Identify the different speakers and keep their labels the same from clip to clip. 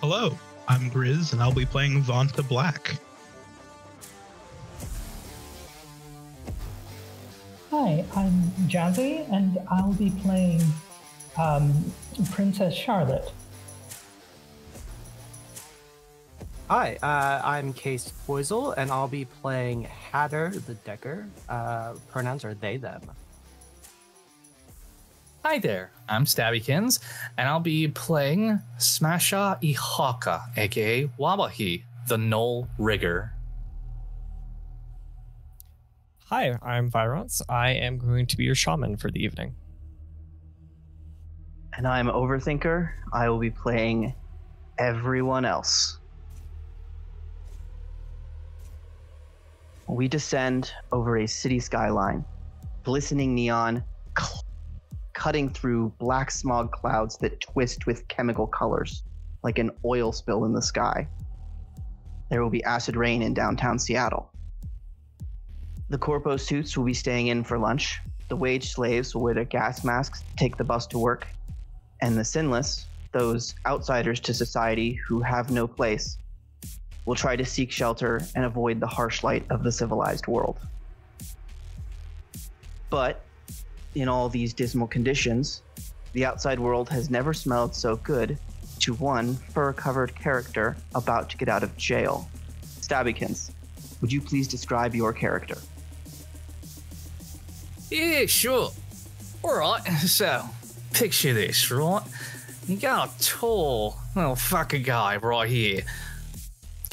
Speaker 1: Hello, I'm Grizz, and I'll be playing Vanta Black.
Speaker 2: Hi, I'm Jazzy, and I'll be playing Princess Charlotte.
Speaker 3: Hi, I'm Case Poisal, and I'll be playing Hatter the Decker. Pronouns are they, them.
Speaker 4: Hi there, I'm Stabbykinz, and I'll be playing Smasha Ihaka, aka Wawahi, the Null Rigger.
Speaker 5: Hi, I'm Vironz. I am going to be your shaman for the evening.
Speaker 6: And I'm Overthinker. I will be playing everyone else. We descend over a city skyline, glistening neon, cutting through black smog clouds that twist with chemical colors, like an oil spill in the sky. There will be acid rain in downtown Seattle. The corpo suits will be staying in for lunch. The wage slaves will wear their gas masks to take the bus to work. And the sinless, those outsiders to society who have no place, will try to seek shelter and avoid the harsh light of the civilized world. But in all these dismal conditions, the outside world has never smelled so good to one fur-covered character about to get out of jail. Stabbykinz, would you please describe your character?
Speaker 4: Yeah, sure. Alright, so, picture this, right? You got a tall little fucker guy right here.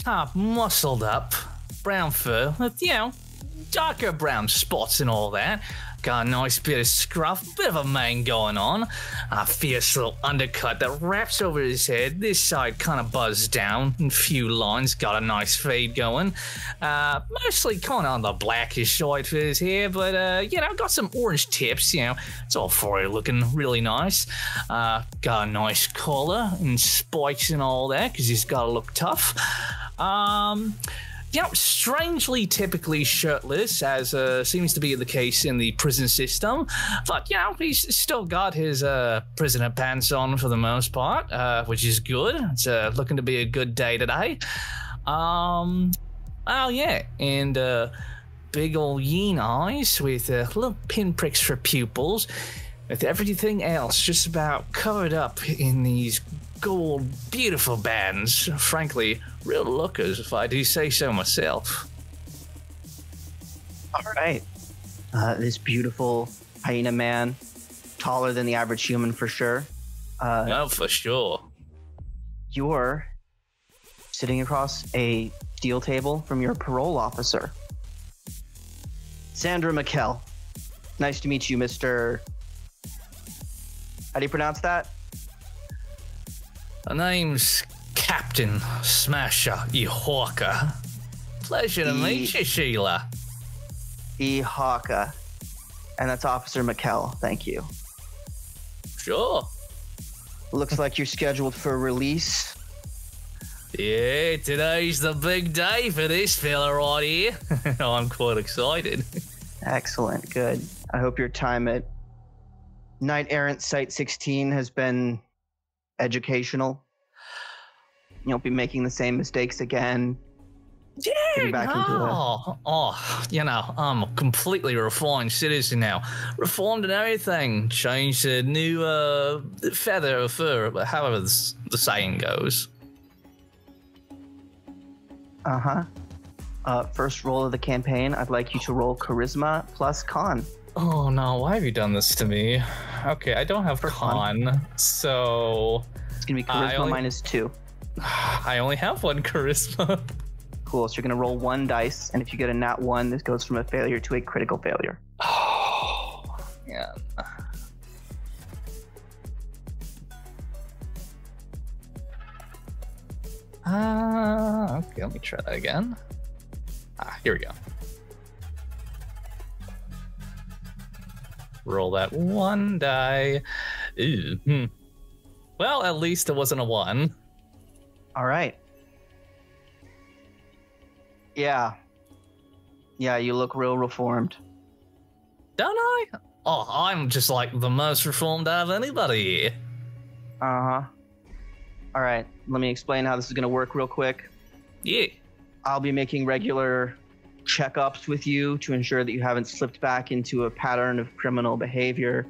Speaker 4: Kind of muscled up, brown fur, with, darker brown spots and all that. Got a nice bit of scruff, bit of a mane going on. A fierce little undercut that wraps over his head. This side kind of buzzed down in a few lines. Got a nice fade going. Mostly kind of on the blackish side for his hair, but, got some orange tips, It's all for you, looking really nice. Got a nice collar and spikes and all that, because he's got to look tough. Strangely typically shirtless, as seems to be the case in the prison system. But, he's still got his prisoner pants on for the most part, which is good. It's looking to be a good day today. And big old yin eyes with little pinpricks for pupils, with everything else just about covered up in these gold, beautiful bands. Frankly, real lookers, if I do say so myself.
Speaker 6: All right. This beautiful hyena man, taller than the average human for sure.
Speaker 4: No, for sure.
Speaker 6: You're sitting across a steel table from your parole officer, Sandra McKell. Nice to meet you, Mr. How do you pronounce that?
Speaker 4: The name's Captain Smasher Ihaka. Pleasure to meet you, Sheila.
Speaker 6: Ihaka. And that's Officer McKell. Thank you.
Speaker 4: Sure.
Speaker 6: Looks like you're scheduled for release.
Speaker 4: Yeah, today's the big day for this fella right here. I'm quite excited.
Speaker 6: Excellent. Good. I hope your time at Knight Errant Site 16 has been educational. You won't be making the same mistakes again.
Speaker 4: Yeah, I'm a completely refined citizen now. Reformed and everything. Changed a new feather of fur, however the saying goes.
Speaker 6: First roll of the campaign, I'd like you to roll Charisma plus Con.
Speaker 4: Oh no, why have you done this to me? Okay, I don't have Con, so...
Speaker 6: It's gonna be Charisma -2.
Speaker 4: I only have one Charisma.
Speaker 6: Cool, so you're gonna roll 1 dice, and if you get a nat 1, this goes from a failure to a critical failure.
Speaker 4: Oh, yeah. Okay, let me try that again. Here we go. Roll that 1 die. Ooh. Well, at least it wasn't a 1.
Speaker 6: All right. Yeah, you look real reformed.
Speaker 4: Don't I? Oh, I'm just like the most reformed out of anybody here.
Speaker 6: Uh-huh. All right, let me explain how this is going to work real quick.
Speaker 4: Yeah.
Speaker 6: I'll be making regular checkups with you to ensure that you haven't slipped back into a pattern of criminal behavior.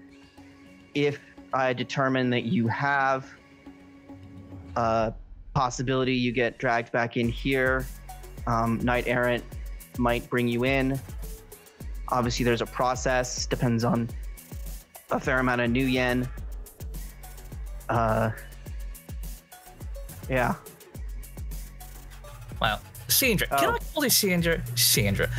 Speaker 6: If I determine that you have, possibility you get dragged back in here. Knight Errant might bring you in. Obviously, there's a process. Depends on a fair amount of new yen. Yeah.
Speaker 4: Well, Sandra, can I call you Sandra? Sandra,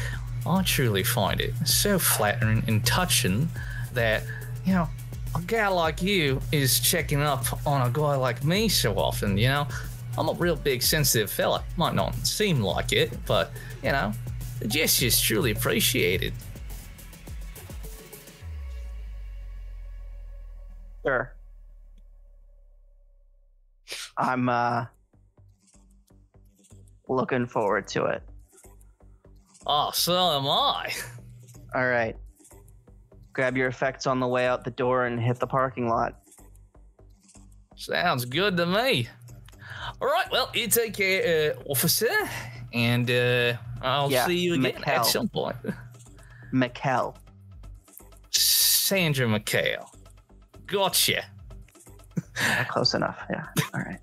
Speaker 4: I truly find it so flattering and touching that, you know, a guy like you is checking up on a guy like me so often, you know? I'm a real big sensitive fella. Might not seem like it, but, you know, the gesture's truly appreciated.
Speaker 6: Sure. I'm, looking forward to it.
Speaker 4: Oh, so am I.
Speaker 6: All right. Grab your effects on the way out the door and hit the parking lot.
Speaker 4: Sounds good to me. All right, well, you take care, officer, and I'll see you again at some point.
Speaker 6: McKell.
Speaker 4: Sandra McHale. Gotcha.
Speaker 6: Yeah, close enough, yeah. All right.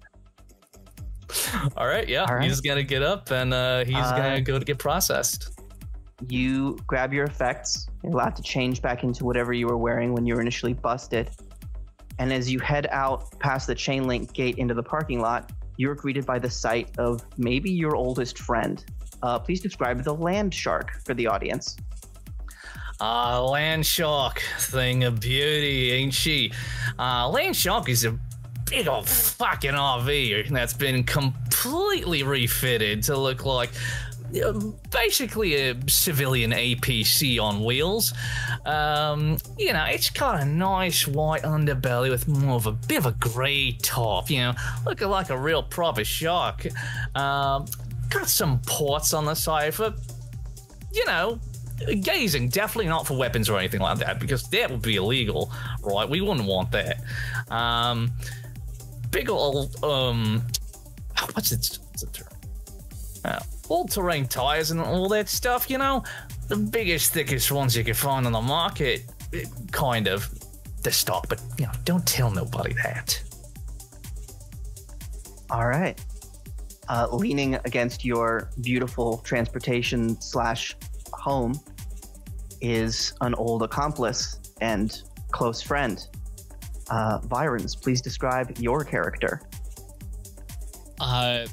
Speaker 4: All right, yeah.
Speaker 6: All right.
Speaker 4: He's going to get up, and he's going to go to get processed.
Speaker 6: You grab your effects. You're allowed to change back into whatever you were wearing when you were initially busted. And as you head out past the chain link gate into the parking lot, you're greeted by the sight of maybe your oldest friend. Please describe the land shark for the audience.
Speaker 4: Land shark, thing of beauty, ain't she? Land shark is a big old fucking RV that's been completely refitted to look like basically a civilian APC on wheels. You know, it's got a nice white underbelly with more of a bit of a gray top, you know, looking like a real proper shark. Got some ports on the side for, you know, gazing. Definitely not for weapons or anything like that, because that would be illegal, right? We wouldn't want that. Big old, what's the term? All-terrain tires and all that stuff, you know? The biggest, thickest ones you can find on the market, kind of, the stock, but, you know, don't tell nobody that.
Speaker 6: All right. Leaning against your beautiful transportation / home is an old accomplice and close friend. Vironz, please describe your character.
Speaker 5: I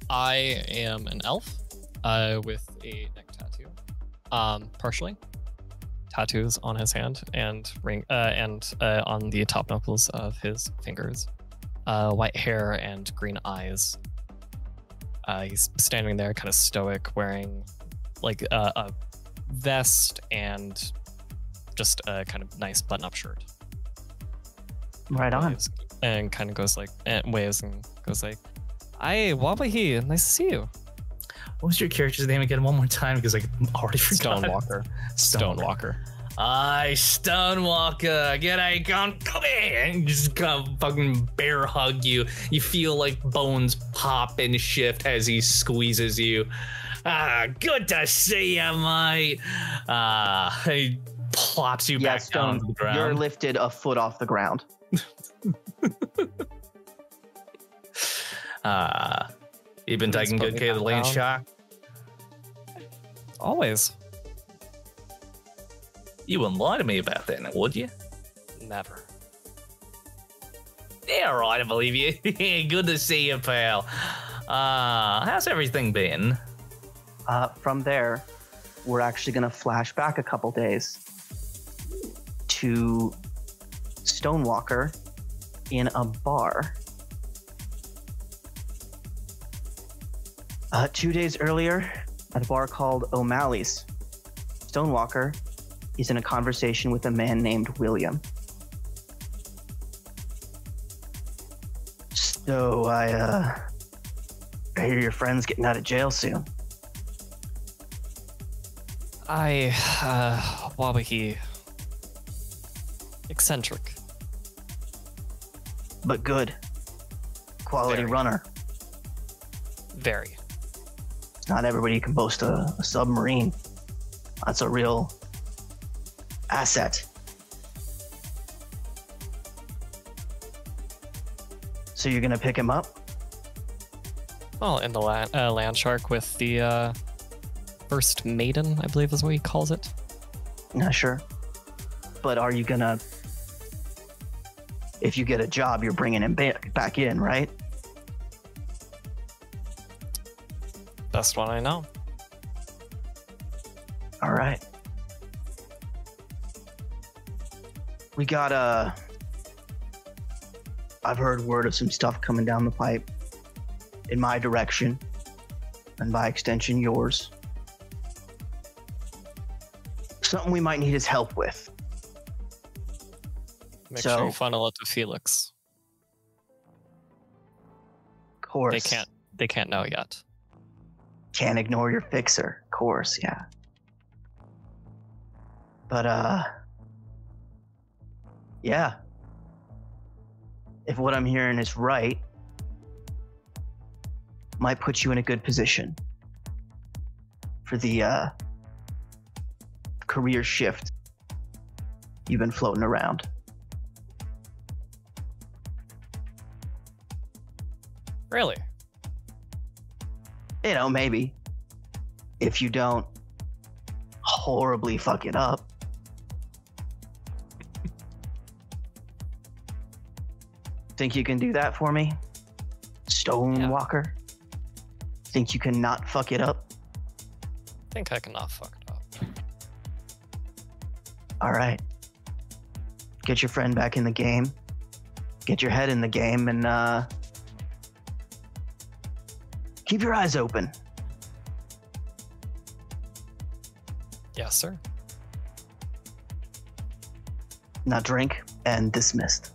Speaker 5: am an elf with a neck tattoo, partially. Tattoos on his hand and ring, and on the top knuckles of his fingers. White hair and green eyes. He's standing there, kind of stoic, wearing like a vest and just a kind of nice button-up shirt.
Speaker 6: Right on.
Speaker 5: Waves, and kind of goes like, and waves and goes like, "Hi, Wawahi, nice to see you."
Speaker 4: What was your character's name again? One more time, because I already forgot.
Speaker 5: Stonewalker. Stonewalker.
Speaker 4: Aye, Stonewalker. G'day, come here. And just come fucking bear hug you. You feel like bones pop and shift as he squeezes you. Good to see you, mate. He plops you back down to the ground.
Speaker 6: You're lifted a foot off the ground.
Speaker 4: You've been taking good care of the land shark?
Speaker 5: Always.
Speaker 4: You wouldn't lie to me about that, would you?
Speaker 5: Never.
Speaker 4: Yeah, all right, I believe you. Good to see you, pal. How's everything been?
Speaker 6: From there, we're actually going to flash back a couple days to Stonewalker in a bar. 2 days earlier, at a bar called O'Malley's, Stonewalker is in a conversation with a man named William. So I hear your friend's getting out of jail soon.
Speaker 5: Wawahi. Eccentric.
Speaker 6: But good. quality
Speaker 5: Very.
Speaker 6: runner.
Speaker 5: Very.
Speaker 6: Not everybody can boast a submarine. That's a real asset. So you're gonna pick him up?
Speaker 5: Well, in the land shark with the first maiden, I believe is what he calls it.
Speaker 6: Not sure. But are you gonna... If you get a job, you're bringing him back in, right?
Speaker 5: Best one I know.
Speaker 6: All right. We got I've heard word of some stuff coming down the pipe in my direction, and by extension yours. Something we might need his help with.
Speaker 5: Make
Speaker 6: So-
Speaker 5: sure you funnel it to Felix.
Speaker 6: Of course.
Speaker 5: They can't know yet.
Speaker 6: Can't ignore your fixer. Of course, yeah. But, yeah. If what I'm hearing is right, might put you in a good position for the, career shift you've been floating around.
Speaker 5: Really?
Speaker 6: You know, maybe. If you don't horribly fuck it up. Think you can do that for me? Stonewalker? Think you can not fuck it up?
Speaker 5: I think I can not fuck it up.
Speaker 6: All right. Get your friend back in the game. Get your head in the game and keep your eyes open.
Speaker 5: Yes, sir.
Speaker 6: Now drink and dismissed.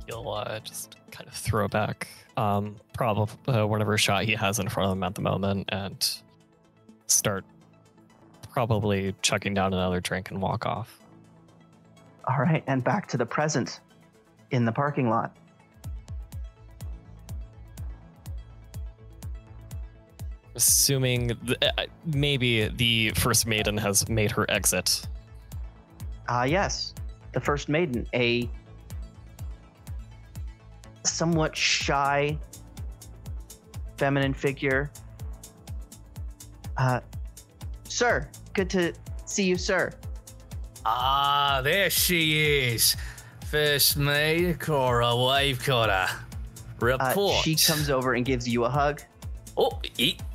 Speaker 5: He'll just kind of throw back probably whatever shot he has in front of him at the moment and start probably chucking down another drink and walk off.
Speaker 6: All right, and back to the present in the parking lot.
Speaker 5: Assuming maybe the first maiden has made her exit.
Speaker 6: Yes, the first maiden, a somewhat shy, feminine figure. Sir, good to see you, sir.
Speaker 4: Ah, there she is. First mate, Cora, wave cutter. Report.
Speaker 6: She comes over and gives you a hug.
Speaker 4: Oh,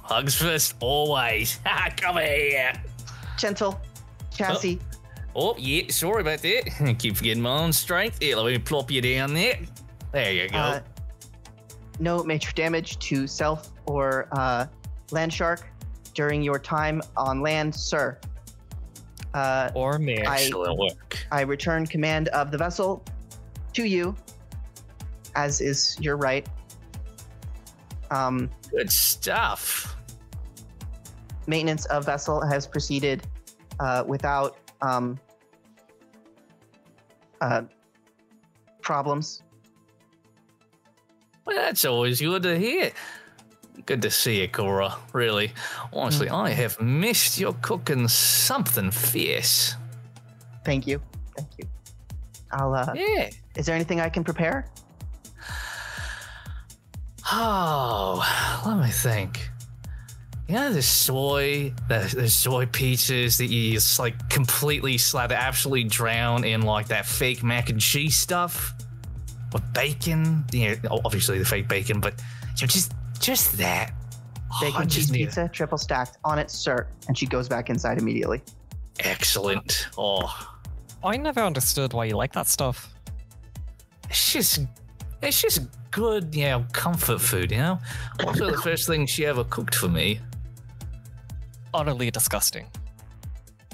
Speaker 4: hugs first, always. Come here.
Speaker 6: Gentle, Cassie.
Speaker 4: Oh, yeah, sorry about that. Keep forgetting my own strength. Here, let me plop you down there. There you go.
Speaker 6: No major damage to self or land shark during your time on land, sir.
Speaker 5: Or me.
Speaker 4: Excellent work.
Speaker 6: I return command of the vessel to you, as is your right.
Speaker 4: Good stuff.
Speaker 6: Maintenance of vessel has proceeded without problems.
Speaker 4: Well, that's always good to hear. Good to see you, Cora. Really. Honestly, I have missed your cooking something fierce.
Speaker 6: Thank you. Thank you. I'll,
Speaker 4: Yeah.
Speaker 6: Is there anything I can prepare?
Speaker 4: Oh, let me think. You know the soy pizzas that you just like completely slather, absolutely drown in like that fake mac and cheese stuff with bacon. You know, obviously the fake bacon, but you know, just that.
Speaker 6: Bacon cheese pizza, triple stacked on it, sir. And she goes back inside immediately.
Speaker 4: Excellent. Oh,
Speaker 5: I never understood why you like that stuff.
Speaker 4: it's just good, you know, comfort food. You know. Also, the first thing she ever cooked for me.
Speaker 5: Utterly disgusting.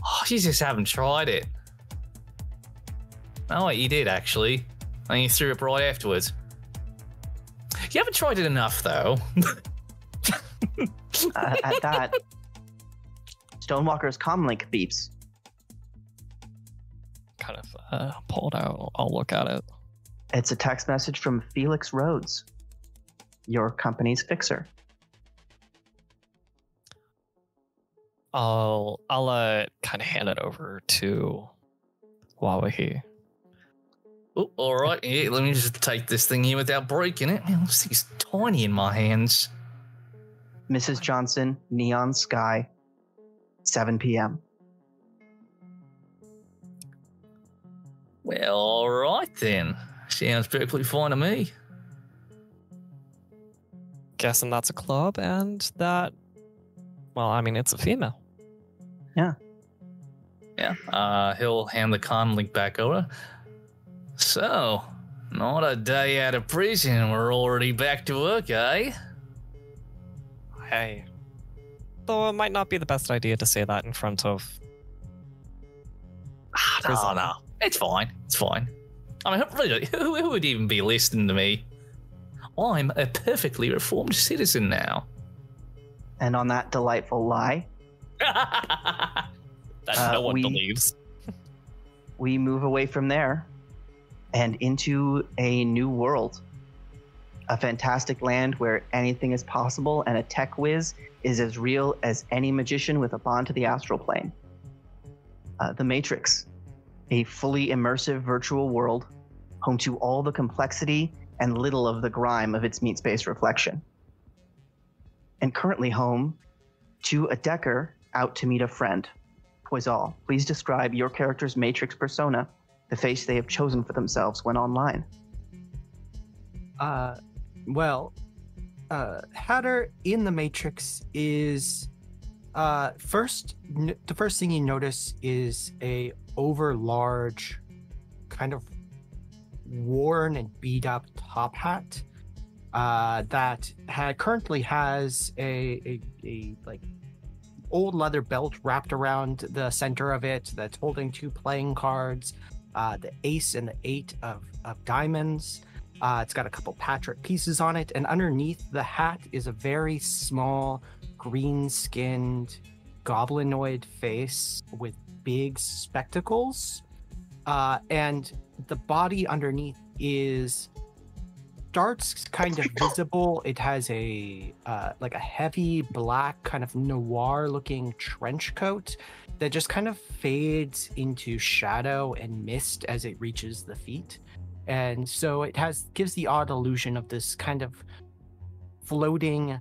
Speaker 4: Oh, you just haven't tried it. Oh, wait, you did actually. And you threw it right afterwards. You haven't tried it enough, though.
Speaker 6: At that, Stonewalker's comlink beeps.
Speaker 5: Kind of pull it out. I'll look at it.
Speaker 6: It's a text message from Felix Rhodes, your company's fixer.
Speaker 5: I'll kind of hand it over to Wawahi.
Speaker 4: Oh, all right, yeah, let me just take this thing here without breaking it. Man, this thing's tiny in my hands.
Speaker 6: Mrs. Johnson, Neon Sky, 7 p.m.
Speaker 4: Well, all right then. Sounds perfectly fine to me.
Speaker 5: Guessing that's a club, and that, well, I mean, it's a female.
Speaker 4: Yeah, he'll hand the comm link back over. So, not a day out of prison, we're already back to work, eh?
Speaker 5: Hey. Though it might not be the best idea to say that in front of...
Speaker 4: No, it's fine, it's fine. I mean, really, who would even be listening to me? I'm a perfectly reformed citizen now.
Speaker 6: And on that delightful lie,
Speaker 5: That no one believes.
Speaker 6: we move away from there and into a new world. A fantastic land where anything is possible and a tech whiz is as real as any magician with a bond to the astral plane. The Matrix, a fully immersive virtual world home to all the complexity and little of the grime of its meat space reflection. And currently home to a Decker out to meet a friend. Poisal, please describe your character's Matrix persona, the face they have chosen for themselves when online.
Speaker 3: Hatter in the Matrix is the first thing you notice is a overlarge, kind of worn and beat up top hat that currently has a like old leather belt wrapped around the center of it that's holding 2 playing cards, the ace and the 8 of diamonds. It's got a couple Patrick pieces on it, and underneath the hat is a very small, green-skinned, goblinoid face with big spectacles. And the body underneath starts kind of visible. It has a heavy black kind of noir-looking trench coat that just kind of fades into shadow and mist as it reaches the feet. And so it gives the odd illusion of this kind of floating,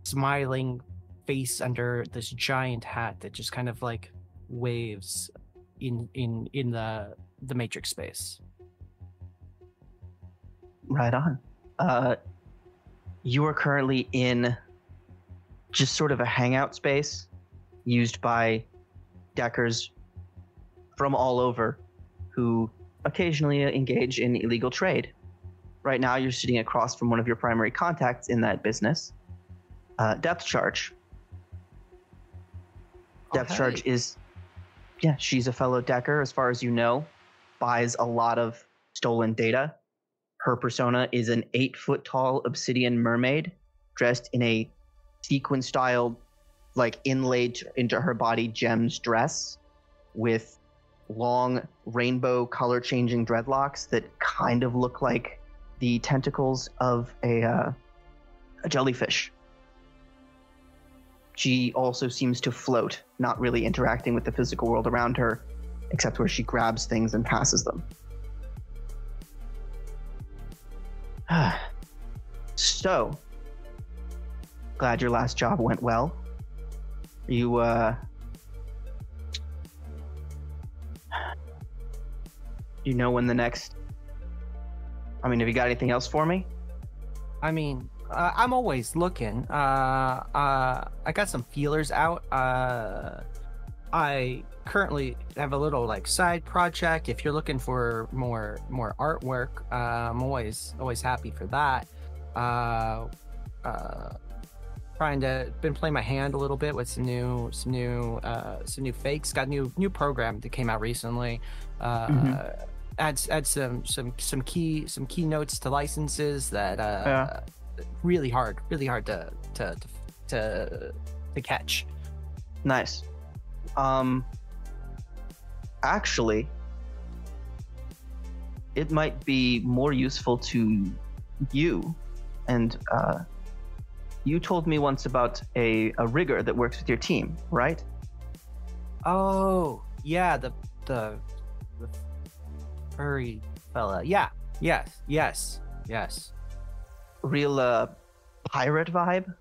Speaker 3: smiling face under this giant hat that just kind of like waves in the Matrix space.
Speaker 6: Right on. You are currently in just sort of a hangout space used by Deckers from all over who occasionally engage in illegal trade. Right now, you're sitting across from one of your primary contacts in that business, Depth Charge. Depth Charge is, she's a fellow Decker, as far as you know, buys a lot of stolen data. Her persona is an 8-foot-tall obsidian mermaid dressed in a sequin-styled, like inlaid into her body gems dress with long rainbow color-changing dreadlocks that kind of look like the tentacles of a jellyfish. She also seems to float, not really interacting with the physical world around her, except where she grabs things and passes them. So, glad your last job went well. You know when the next... have you got anything else for me?
Speaker 3: I'm always looking. I got some feelers out. I currently have a little side project. If you're looking for more artwork, I'm always happy for that. Been playing my hand a little bit with some new fakes. Got a new program that came out recently. Add some keynotes to licenses that really hard to catch.
Speaker 6: Nice. Actually, it might be more useful to you. And you told me once about a rigger that works with your team, right?
Speaker 3: Oh, yeah, the furry fella. Yeah, yes.
Speaker 6: Real pirate vibe?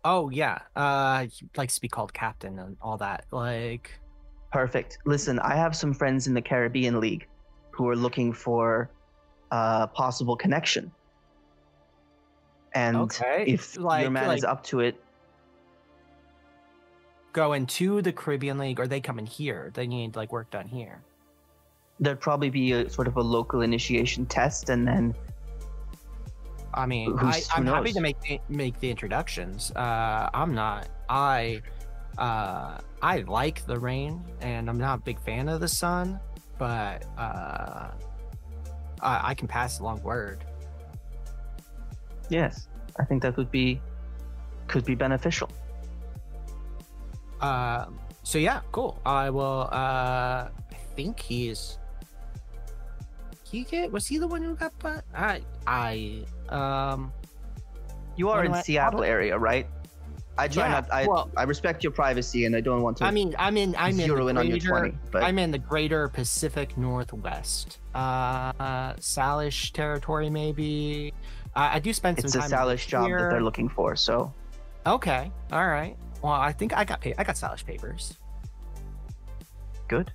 Speaker 3: Oh, yeah. He likes to be called captain and all that. Like,
Speaker 6: Perfect. Listen, I have some friends in the Caribbean League who are looking for a possible connection. And
Speaker 3: Okay,
Speaker 6: if your man is up to it,
Speaker 3: going to the Caribbean League, or they come in here? They need like work done here.
Speaker 6: there'd probably be a sort of a local initiation test, and then
Speaker 3: I mean, I'm happy to make the introductions. I'm not. I like the rain, and I'm not a big fan of the sun, but I can pass along word.
Speaker 6: yes, I think that could be beneficial.
Speaker 3: So yeah, cool. I will. I think was he the one who got butt?
Speaker 6: You are in Seattle area, right? I try
Speaker 3: Yeah,
Speaker 6: not. I respect your privacy, and I don't want to.
Speaker 3: I'm in
Speaker 6: zero in on your 20. But
Speaker 3: I'm in the greater Pacific Northwest. Salish territory, maybe. I do spend some
Speaker 6: it's a
Speaker 3: time
Speaker 6: Salish job
Speaker 3: here.
Speaker 6: that they're looking for. So
Speaker 3: Okay, all right. Well, I think I got Salish papers.
Speaker 6: good.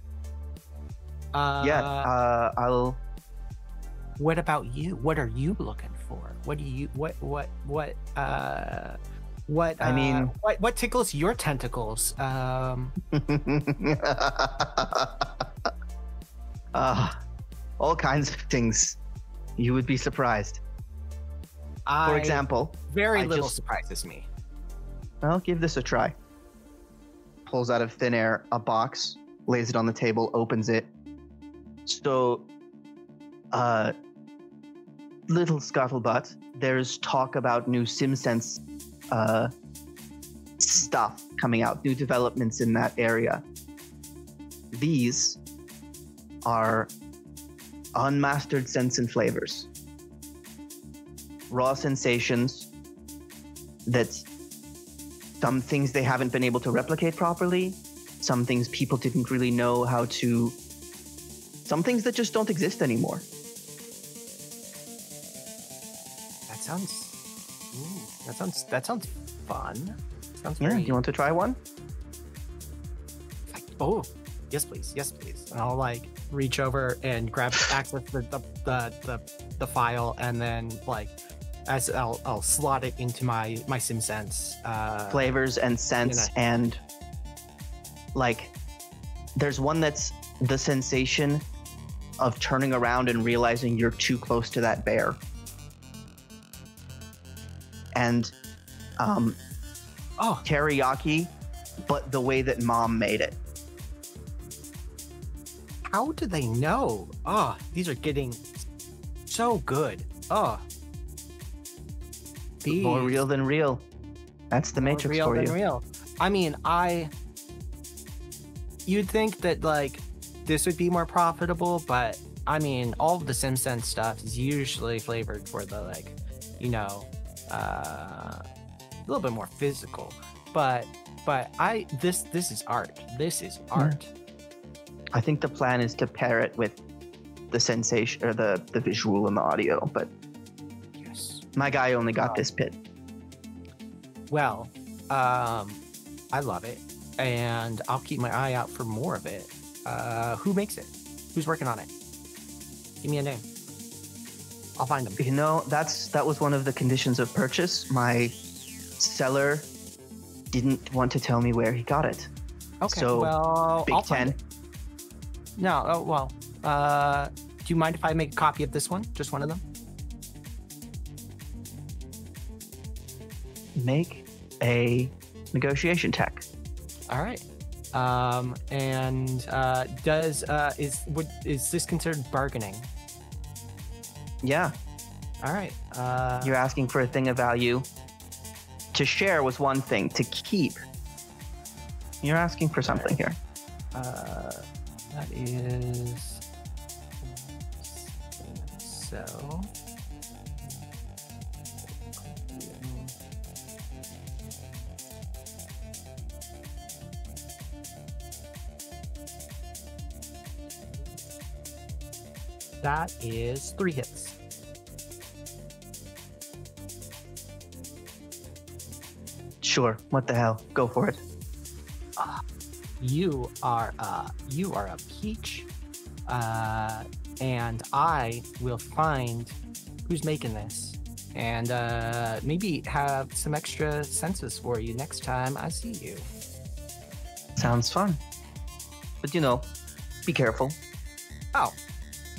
Speaker 6: I'll.
Speaker 3: What about you? What are you looking for? What do you what
Speaker 6: I mean,
Speaker 3: what tickles your tentacles?
Speaker 6: All kinds of things. You would be surprised. For example,
Speaker 3: very
Speaker 6: I
Speaker 3: little
Speaker 6: just-
Speaker 3: surprises me.
Speaker 6: I'll give this a try. Pulls out of thin air a box, lays it on the table, opens it. So, little scuttlebutt. There's talk about new SimSense stuff coming out, new developments in that area. These are unmastered scents and flavors. Raw sensations that some things they haven't been able to replicate properly, some things people didn't really know how to, some things that just don't exist anymore.
Speaker 3: That sounds fun. Sounds
Speaker 6: Yeah,
Speaker 3: very.
Speaker 6: do you want to try one?
Speaker 3: Oh, yes, please. And I'll like reach over and grab access to the file, and then like as I'll slot it into my SimSense.
Speaker 6: Flavors and scents, and like there's one that's the sensation of turning around and realizing you're too close to that bear. And teriyaki, but the way that mom made it.
Speaker 3: How do they know? Oh, these are getting so good. Oh, these
Speaker 6: More real than real. That's the Matrix
Speaker 3: real
Speaker 6: for
Speaker 3: than
Speaker 6: you.
Speaker 3: real. I mean, you'd think that like this would be more profitable, but I mean, all of the SimSense stuff is usually flavored for the like, a little bit more physical. But this is art. This is art.
Speaker 6: I think the plan is to pair it with the sensation or the visual and the audio, but
Speaker 3: Yes.
Speaker 6: my guy only got this bit.
Speaker 3: Well, I love it, and I'll keep my eye out for more of it. Who makes it? Who's working on it? Give me a name. I'll find them.
Speaker 6: You know, that was one of the conditions of purchase. My seller didn't want to tell me where he got it.
Speaker 3: Okay.
Speaker 6: So,
Speaker 3: well,
Speaker 6: Big
Speaker 3: I'll find
Speaker 6: Ten.
Speaker 3: it. No. Oh well. Do you mind if I make a copy of this one? Just one of them.
Speaker 6: Make a negotiation tech.
Speaker 3: All right. And is this considered bargaining?
Speaker 6: Yeah,
Speaker 3: All right.
Speaker 6: you're asking for a thing of value. To share was one thing. To keep, you're asking for something here.
Speaker 3: That is That is 3 hits.
Speaker 6: Sure. What the hell? Go for it.
Speaker 3: You are a peach, and I will find who's making this, and maybe have some extra senses for you next time I see you.
Speaker 6: Sounds fun. But be careful.
Speaker 3: Oh,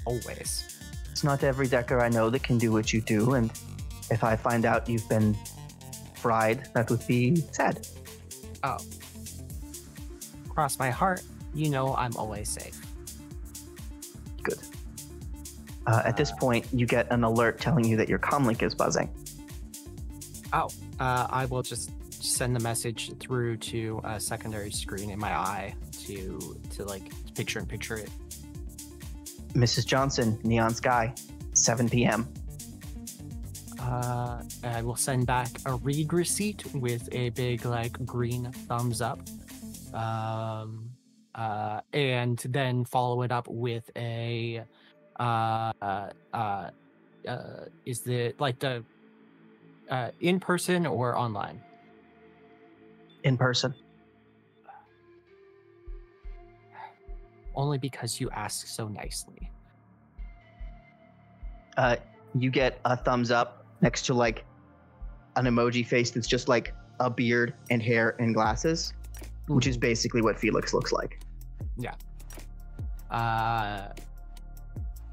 Speaker 3: always.
Speaker 6: It's not every decker I know that can do what you do, and if I find out you've been fried, that would be sad.
Speaker 3: Oh. Cross my heart, I'm always safe.
Speaker 6: Good. At this point, you get an alert telling you that your comlink is buzzing.
Speaker 3: I will just send the message through to a secondary screen in my eye to picture it.
Speaker 6: Mrs. Johnson, Neon Sky, 7 p.m.
Speaker 3: I will send back a read receipt with a big green thumbs up, and then follow it up with a is the in person or online?
Speaker 6: In person.
Speaker 3: Only because you ask so nicely.
Speaker 6: You get a thumbs up next to an emoji face that's just a beard and hair and glasses, which is basically what Felix looks like.
Speaker 3: Yeah.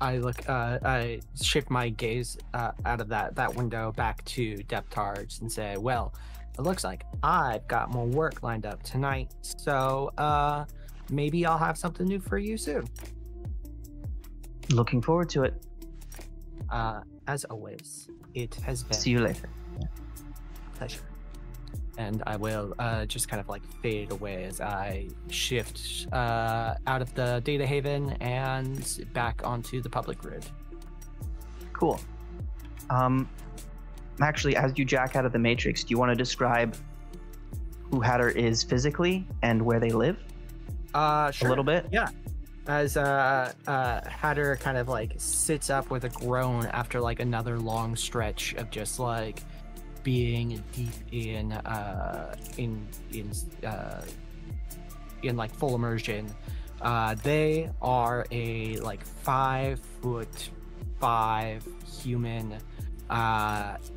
Speaker 3: I shift my gaze out of that window back to Deptards and say, well, it looks like I've got more work lined up tonight, so maybe I'll have something new for you soon.
Speaker 6: Looking forward to it.
Speaker 3: As always, it has been
Speaker 6: See you later.
Speaker 3: pleasure. And I will just kind of fade away as I shift out of the data haven and back onto the public grid.
Speaker 6: Cool. Actually, as you jack out of the Matrix, do you want to describe who Hatter is physically and where they live?
Speaker 3: Sure.
Speaker 6: A little bit?
Speaker 3: Yeah. As Hatter kind of sits up with a groan after another long stretch of just being deep in full immersion. They are a 5'5" human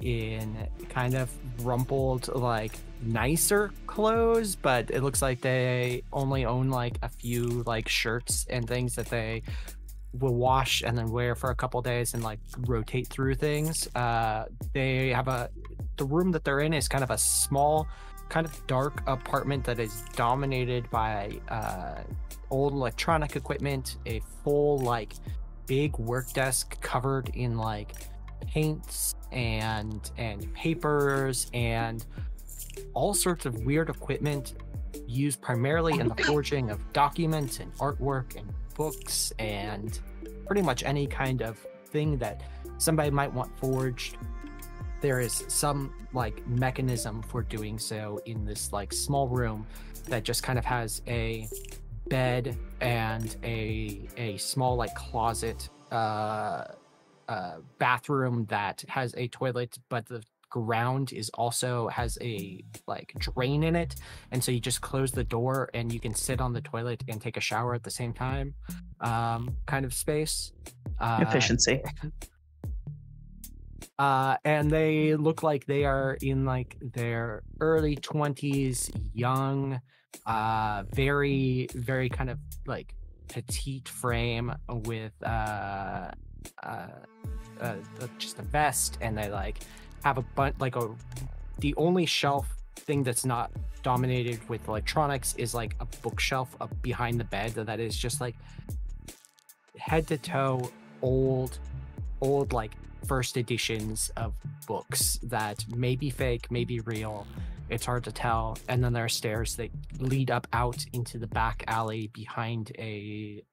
Speaker 3: in kind of rumpled nicer clothes, but it looks like they only own a few shirts and things that they will wash and then wear for a couple days and rotate through things. They have the room that they're in is kind of a small, kind of dark apartment that is dominated by old electronic equipment, a full big work desk covered in paints and papers and all sorts of weird equipment used primarily in the forging of documents and artwork and books and pretty much any kind of thing that somebody might want forged. There is some mechanism for doing so in this small room that just kind of has a bed and a small closet bathroom that has a toilet, but the ground has a drain in it, and so you just close the door and you can sit on the toilet and take a shower at the same time, kind of space.
Speaker 6: Efficiency.
Speaker 3: And they look like they are in their early 20s, young, very, very kind of petite frame with just a vest, and they have a bunch the only shelf thing that's not dominated with electronics is a bookshelf up behind the bed that is just head to toe old first editions of books that may be fake, may be real. It's hard to tell. And then there are stairs that lead up out into the back alley behind a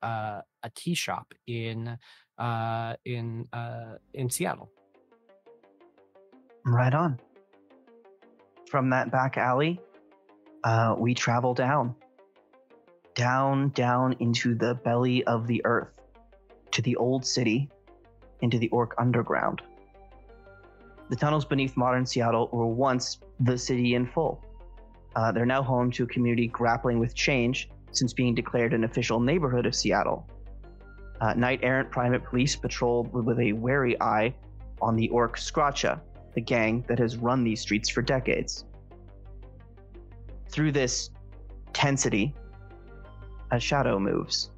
Speaker 3: tea shop in Seattle.
Speaker 6: Right on. From that back alley, we travel down into the belly of the earth to the old city, into the Orc Underground. The tunnels beneath modern Seattle were once the city in full. They're now home to a community grappling with change since being declared an official neighborhood of Seattle. Knight-errant private police patrol with a wary eye on the Orc Scratcha, the gang that has run these streets for decades. Through this tensity, a shadow moves.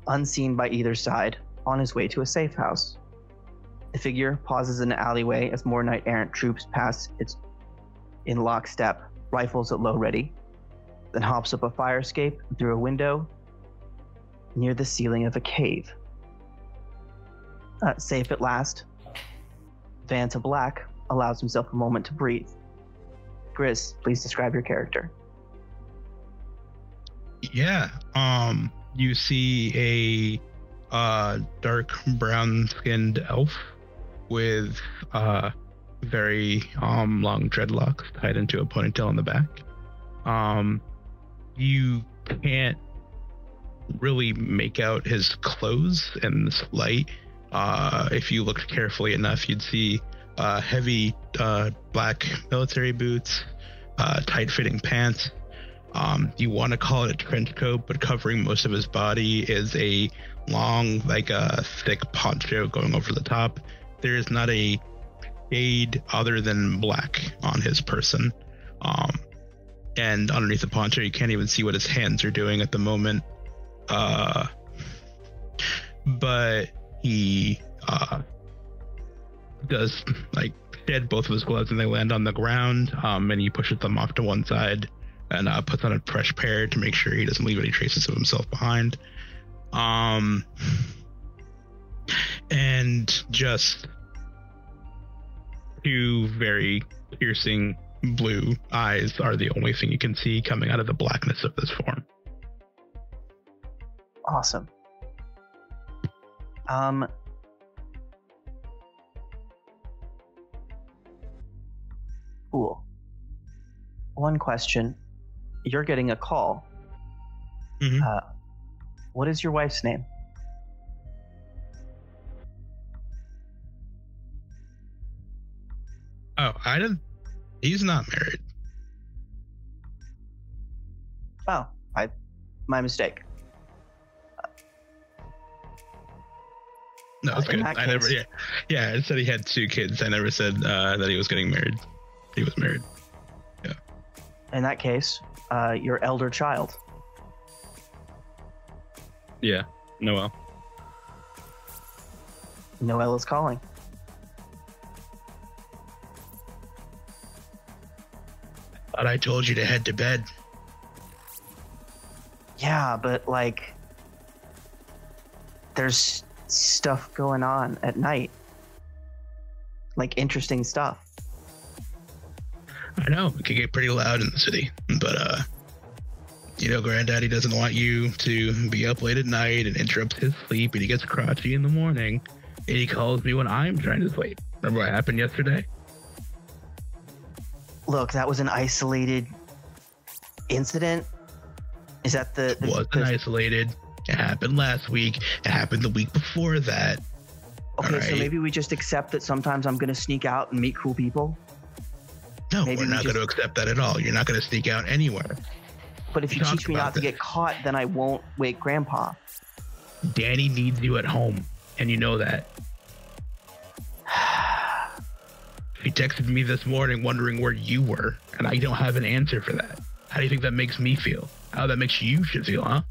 Speaker 6: Unseen by either side, on his way to a safe house. The figure pauses in the alleyway as more knight-errant troops pass its in lockstep, rifles at low ready, then hops up a fire escape through a window near the ceiling of a cave. Safe at last, Vanta Black allows himself a moment to breathe. Grizz, please describe your character.
Speaker 1: Yeah. You see a dark brown-skinned elf with very long dreadlocks tied into a ponytail in the back. You can't really make out his clothes in this light. If you looked carefully enough, you'd see heavy black military boots, tight-fitting pants. You want to call it a trench coat, but covering most of his body is a long, thick poncho going over the top. There is not a shade other than black on his person. And underneath the poncho, you can't even see what his hands are doing at the moment. But he does shed both of his gloves and they land on the ground. And he pushes them off to one side and puts on a fresh pair to make sure he doesn't leave any traces of himself behind. And just two very piercing blue eyes are the only thing you can see coming out of the blackness of this form.
Speaker 6: Awesome. Cool. One question. You're getting a call.
Speaker 1: Mm-hmm.
Speaker 6: What is your wife's name?
Speaker 1: Oh, he's not married.
Speaker 6: Oh, my mistake.
Speaker 1: No, it's good.
Speaker 6: I
Speaker 1: said he had 2 kids. I never said that he was getting married. He was married. Yeah.
Speaker 6: In that case, your elder child.
Speaker 1: Yeah, Noel.
Speaker 6: Noel is calling.
Speaker 1: Thought I told you to head to bed.
Speaker 6: Yeah, but there's stuff going on at night. Interesting stuff.
Speaker 1: I know, it can get pretty loud in the city, but Granddaddy doesn't want you to be up late at night and interrupts his sleep, and he gets crotchety in the morning, and he calls me when I'm trying to sleep. Remember what happened yesterday?
Speaker 6: Look, that was an isolated incident. Is that
Speaker 1: It wasn't isolated. It happened last week. It happened the week before that.
Speaker 6: Okay, so maybe we just accept that sometimes I'm going to sneak out and meet cool people?
Speaker 1: No,
Speaker 6: maybe
Speaker 1: we're not going to accept that at all. You're not going to sneak out anywhere.
Speaker 6: But if you teach me not to get caught, then I won't wake Grandpa.
Speaker 1: Danny needs you at home, and you know that. He texted me this morning wondering where you were, and I don't have an answer for that. How do you think that makes me feel? How that makes you should feel, huh?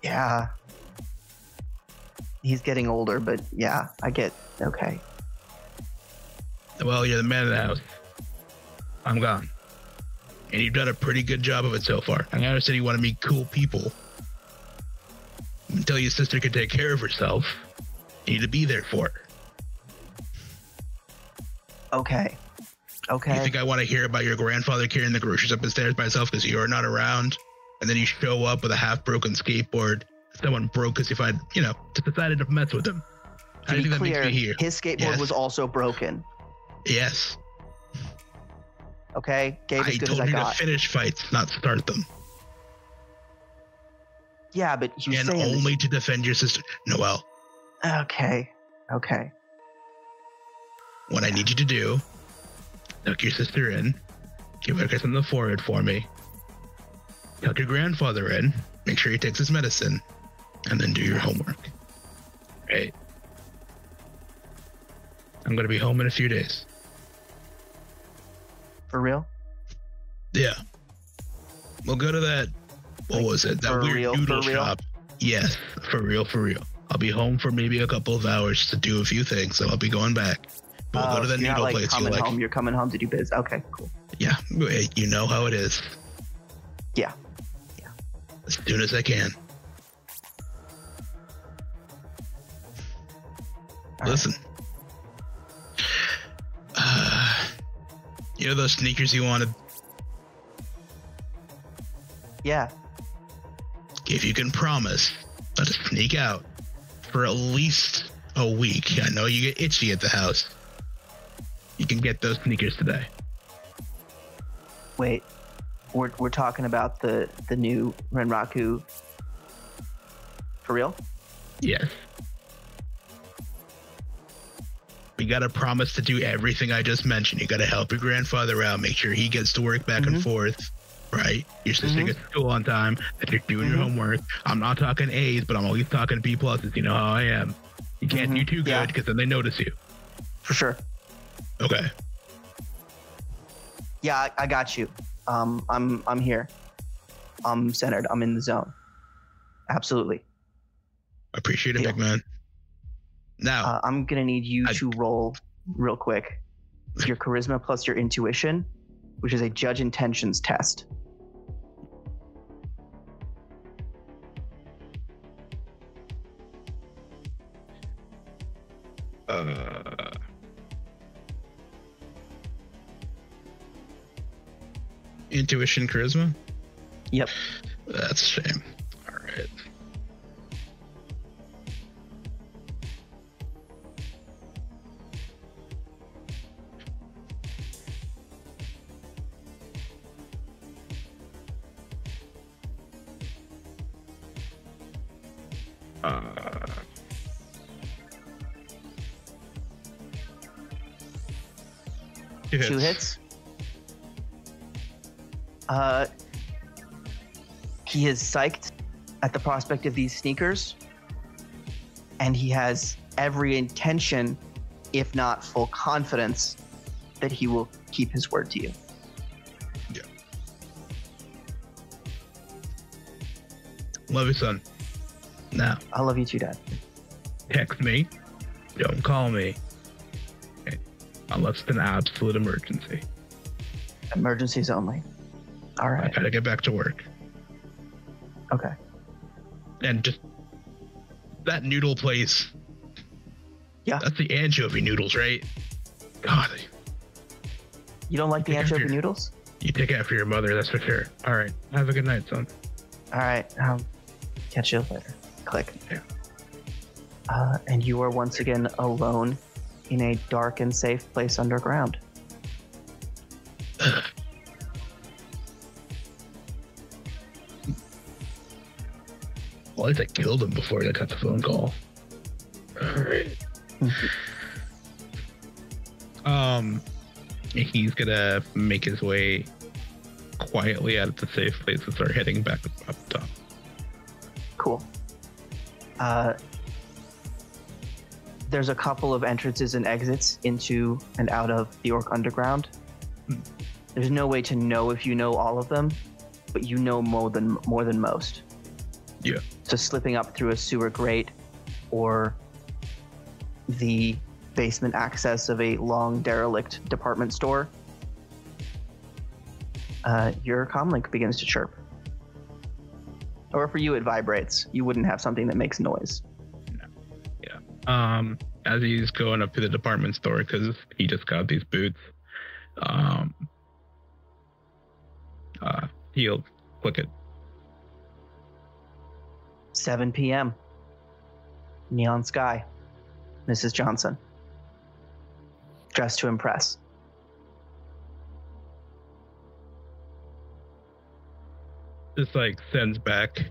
Speaker 6: Yeah. He's getting older, but yeah, I get okay.
Speaker 1: Well, you're the man of the house. I'm gone. And you've done a pretty good job of it so far. I understand you want to meet cool people. Until your sister can take care of herself, you need to be there for her.
Speaker 6: Okay.
Speaker 1: You think I want to hear about your grandfather carrying the groceries up the stairs by himself because you're not around? And then you show up with a half-broken skateboard. Someone broke because if I, just decided to mess with him. How do you think that makes me here?
Speaker 6: His skateboard was also broken.
Speaker 1: Yes.
Speaker 6: Okay, gave as good as I got.
Speaker 1: I told you to finish fights, not start them.
Speaker 6: Yeah, but you
Speaker 1: and
Speaker 6: saying
Speaker 1: only to defend your sister. Noelle,
Speaker 6: Okay.
Speaker 1: what I need you to do, tuck your sister in, give her a kiss on the forehead for me, tuck your grandfather in, make sure he takes his medicine, and then do your homework. Right? I'm going to be home in a few days.
Speaker 6: For real?
Speaker 1: Yeah. We'll go to that, what was it? That
Speaker 6: for
Speaker 1: weird
Speaker 6: real,
Speaker 1: noodle
Speaker 6: for real?
Speaker 1: shop. Yes, for real. I'll be home for maybe a couple of hours to do a few things, so I'll be going back. But we'll go to that
Speaker 6: you're
Speaker 1: noodle
Speaker 6: not,
Speaker 1: place you
Speaker 6: coming
Speaker 1: like.
Speaker 6: home. You're coming home to do biz. Okay, cool.
Speaker 1: Yeah, you know how it is.
Speaker 6: Yeah.
Speaker 1: As soon as I can.
Speaker 6: All
Speaker 1: Listen. You know those sneakers you wanted?
Speaker 6: Yeah.
Speaker 1: If you can promise not to sneak out for at least a week, I know you get itchy at the house. You can get those sneakers today.
Speaker 6: Wait. We're talking about the new Renraku. For real?
Speaker 1: Yes. You gotta promise to do everything I just mentioned. You gotta help your grandfather out, make sure he gets to work back and forth, right? Your sister gets to school on time, that you're doing your homework. I'm not talking A's, but I'm always talking B pluses. You know how I am. You can't do too good because then they notice you.
Speaker 6: For sure.
Speaker 1: Okay.
Speaker 6: Yeah, I got you. I'm here. I'm centered. I'm in the zone. Absolutely.
Speaker 1: I appreciate it, big man. Now,
Speaker 6: I'm gonna need you to roll real quick your charisma plus your intuition, which is a judge intentions test.
Speaker 1: intuition, charisma?
Speaker 6: Yep.
Speaker 1: That's a shame. All right.
Speaker 6: Two hits. He is psyched at the prospect of these sneakers, and he has every intention, if not full confidence, that he will keep his word to you.
Speaker 1: Yeah. Love you, son. Now,
Speaker 6: I love you too, Dad.
Speaker 1: text me. Don't call me. Okay. Unless it's an absolute emergency.
Speaker 6: Emergencies only. All
Speaker 1: I
Speaker 6: right.
Speaker 1: gotta get back to work.
Speaker 6: Okay.
Speaker 1: And just that noodle place.
Speaker 6: Yeah.
Speaker 1: That's the anchovy noodles, right? God,
Speaker 6: You don't like the
Speaker 1: Take
Speaker 6: anchovy
Speaker 1: after-
Speaker 6: noodles?
Speaker 1: you take after your mother, that's for sure. All right. Have a good night, son.
Speaker 6: All right. Catch you later. Click.
Speaker 1: Yeah.
Speaker 6: And you are once again alone in a dark and safe place underground.
Speaker 1: Well, at least I killed him before I got the phone call. All right. He's gonna make his way quietly out of the safe place and start heading back up top.
Speaker 6: Cool. There's a couple of entrances and exits into and out of the Orc Underground. There's no way to know if you know all of them, but you know more than most.
Speaker 1: Yeah.
Speaker 6: So slipping up through a sewer grate or the basement access of a long derelict department store, your comlink begins to chirp. Or for you, it vibrates. You wouldn't have something that makes noise.
Speaker 1: As he's going up to the department store because he just got these boots, he'll click it.
Speaker 6: 7 p.m. Neon sky. Mrs. Johnson. Dressed to impress.
Speaker 1: Just like sends back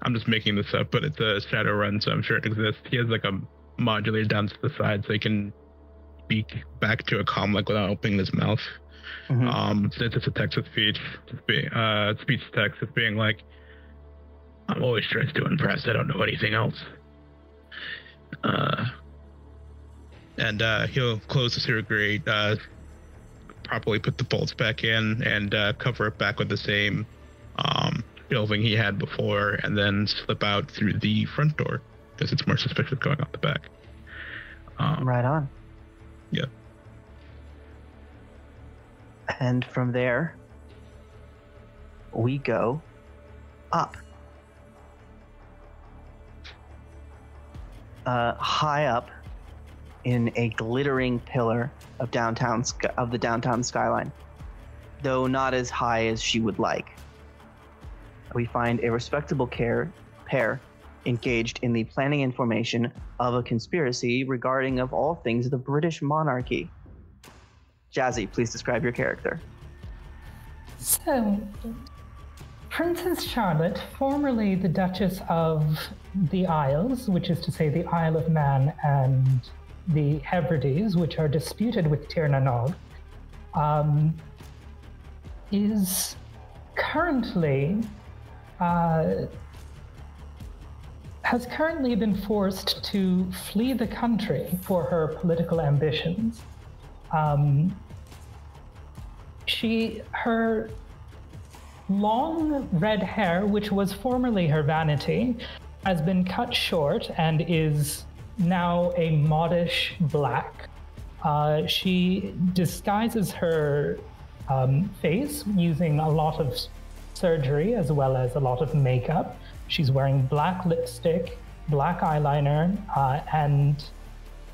Speaker 1: I'm just making this up, but it's a Shadowrun, so I'm sure it exists. He has like a modulator down to the side so he can speak back to a comlink without opening his mouth. Since it's a text to speech, speech to text, it's being like, I'm always trying to impress. I don't know anything else. And he'll close the sewer grate, properly put the bolts back in, and cover it back with the same shelving he had before, and then slip out through the front door because it's more suspicious going out the back.
Speaker 6: Right on.
Speaker 1: Yeah.
Speaker 6: And from there, we go up. High up in a glittering pillar of the downtown skyline, though not as high as she would like. We find a respectable pair engaged in the planning and formation of a conspiracy regarding, of all things, the British monarchy. Jazzy, please describe your character.
Speaker 2: So, Princess Charlotte, formerly the Duchess of the Isles, which is to say the Isle of Man and the Hebrides, which are disputed with Tir na Nog, is currently has currently been forced to flee the country for her political ambitions. Her long red hair, which was formerly her vanity, has been cut short and is now a modish black. She disguises her face using a lot of surgery as well as a lot of makeup. She's wearing black lipstick, black eyeliner, and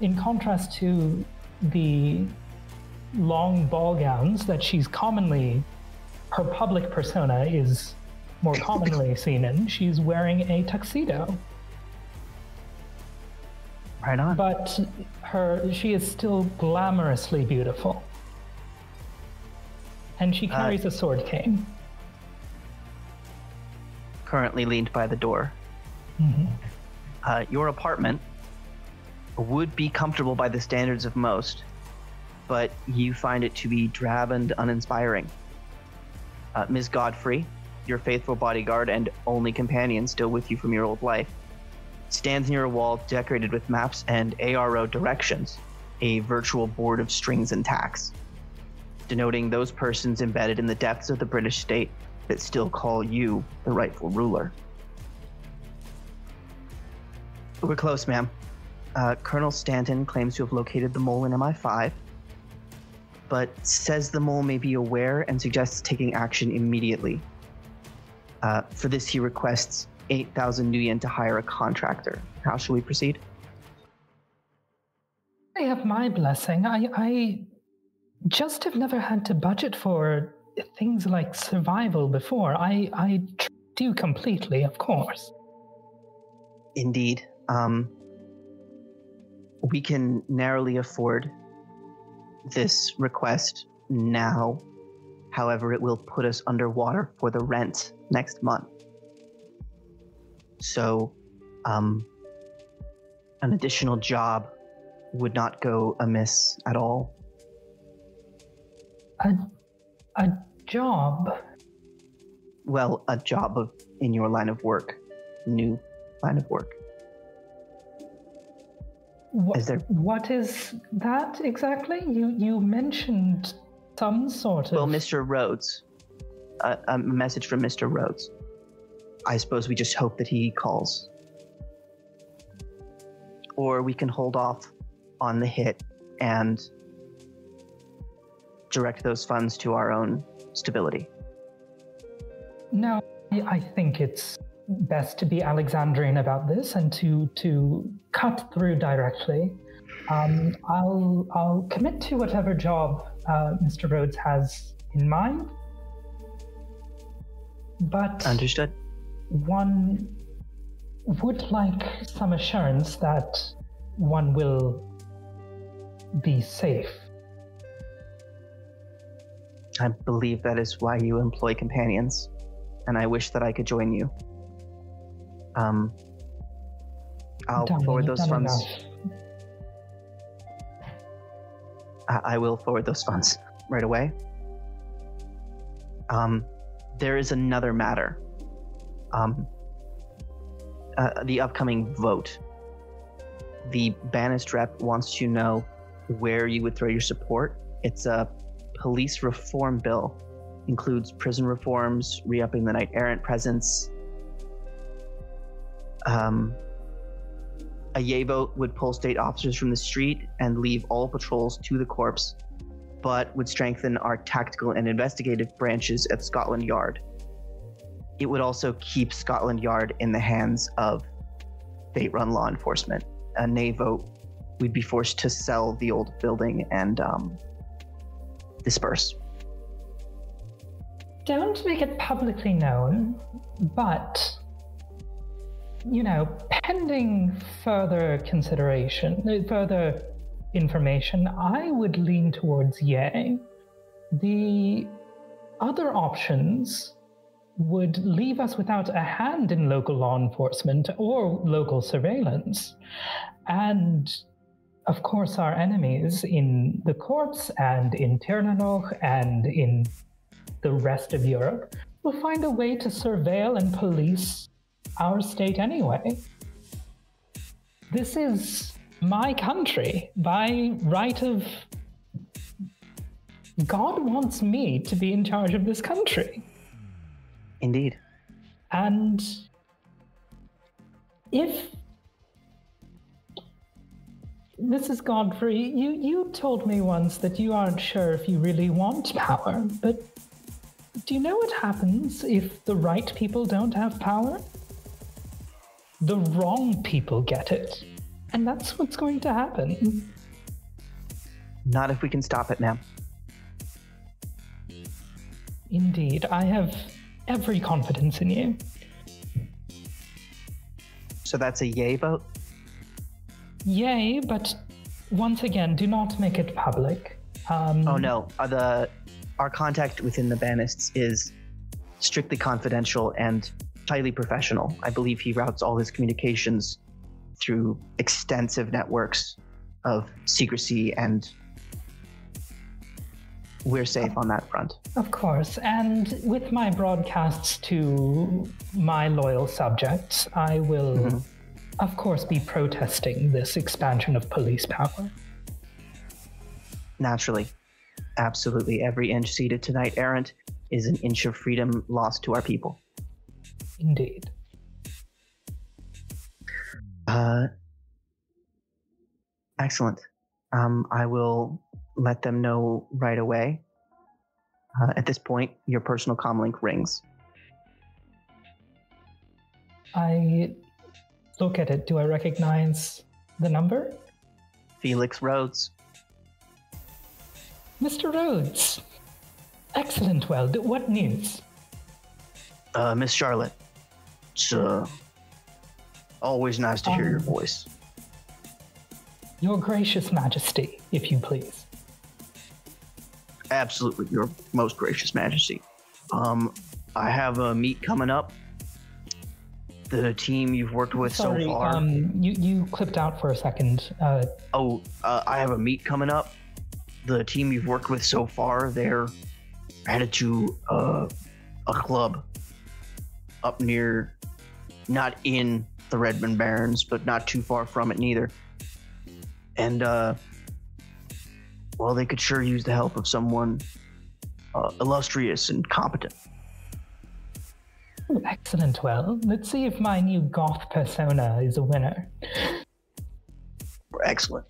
Speaker 2: in contrast to the long ball gowns that her public persona is more commonly seen in, she's wearing a tuxedo.
Speaker 6: Right on.
Speaker 2: But she is still glamorously beautiful. And she carries a sword cane.
Speaker 6: Currently leaned by the door. Your apartment would be comfortable by the standards of most, but you find it to be drab and uninspiring. Ms. Godfrey, your faithful bodyguard and only companion still with you from your old life, stands near a wall decorated with maps and ARO directions, a virtual board of strings and tacks, denoting those persons embedded in the depths of the British state that still call you the rightful ruler. We're close, ma'am. Colonel Stanton claims to have located the mole in MI5, but says the mole may be aware and suggests taking action immediately. For this, he requests 8,000 nuyen to hire a contractor. How shall we proceed?
Speaker 2: I have my blessing. I just have never had to budget for things like survival before. I do completely, of course.
Speaker 6: Indeed. We can narrowly afford this request now. However, it will put us underwater for the rent next month. So, an additional job would not go amiss at all.
Speaker 2: A job?
Speaker 6: Well, a job in your line of work. New line of work.
Speaker 2: What is that exactly? You mentioned some sort of...
Speaker 6: Well, Mr. Rhodes. A message from Mr. Rhodes. I suppose we just hope that he calls. Or we can hold off on the hit and direct those funds to our own stability.
Speaker 2: No, I think it's best to be Alexandrian about this and to cut through directly. I'll commit to whatever job Mr. Rhodes has in mind. But
Speaker 6: understood.
Speaker 2: One would like some assurance that one will be safe.
Speaker 6: I believe that is why you employ companions, and I wish that I could join you. I'll
Speaker 2: Darling,
Speaker 6: forward
Speaker 2: you've
Speaker 6: those
Speaker 2: done
Speaker 6: funds.
Speaker 2: enough.
Speaker 6: I will forward those funds right away. There is another matter. The upcoming vote. The banished rep wants to know where you would throw your support. It's a police reform bill. Includes prison reforms, re-upping the knight errant presence. A yay vote would pull state officers from the street and leave all patrols to the corpse, but would strengthen our tactical and investigative branches at Scotland Yard. It would also keep Scotland Yard in the hands of state-run law enforcement. A nay vote, we'd be forced to sell the old building and disperse.
Speaker 2: Don't make it publicly known, but, pending further consideration, further information, I would lean towards yay. The other options would leave us without a hand in local law enforcement or local surveillance. And, of course, our enemies in the Corps and in Tirnanoch and in the rest of Europe will find a way to surveil and police our state anyway. This is my country. By right of... God wants me to be in charge of this country.
Speaker 6: Indeed.
Speaker 2: And if... Mrs. Godfrey, you told me once that you aren't sure if you really want power, but do you know what happens if the right people don't have power? The wrong people get it. And that's what's going to happen.
Speaker 6: Not if we can stop it, ma'am.
Speaker 2: Indeed, I have every confidence in you.
Speaker 6: So that's a yay vote?
Speaker 2: Yay, but once again, do not make it public.
Speaker 6: Oh no, our contact within the Banists is strictly confidential and highly professional. I believe he routes all his communications through extensive networks of secrecy, and we're safe on that front.
Speaker 2: Of course, and with my broadcasts to my loyal subjects, I will, of course, be protesting this expansion of police power.
Speaker 6: Naturally. Absolutely. Every inch ceded to Knight Errant is an inch of freedom lost to our people.
Speaker 2: Indeed.
Speaker 6: Excellent. I will let them know right away. At this point, your personal comlink rings.
Speaker 2: I look at it. Do I recognize the number?
Speaker 6: Felix Rhodes.
Speaker 2: Mr. Rhodes. Excellent. Well, what news?
Speaker 6: Miss Charlotte. It's always nice to hear your voice.
Speaker 2: Your gracious majesty, if you please.
Speaker 6: Absolutely, your most gracious majesty. I have a meet coming up. The team you've worked with
Speaker 2: Sorry,
Speaker 6: so far.
Speaker 2: you clipped out for a second.
Speaker 6: I have a meet coming up. The team you've worked with so far, they're headed to a club up near, not in the Redmond Barrens, but not too far from it neither. And, well, they could sure use the help of someone illustrious and competent.
Speaker 2: Oh, excellent. Well, let's see if my new goth persona is a winner.
Speaker 6: Excellent.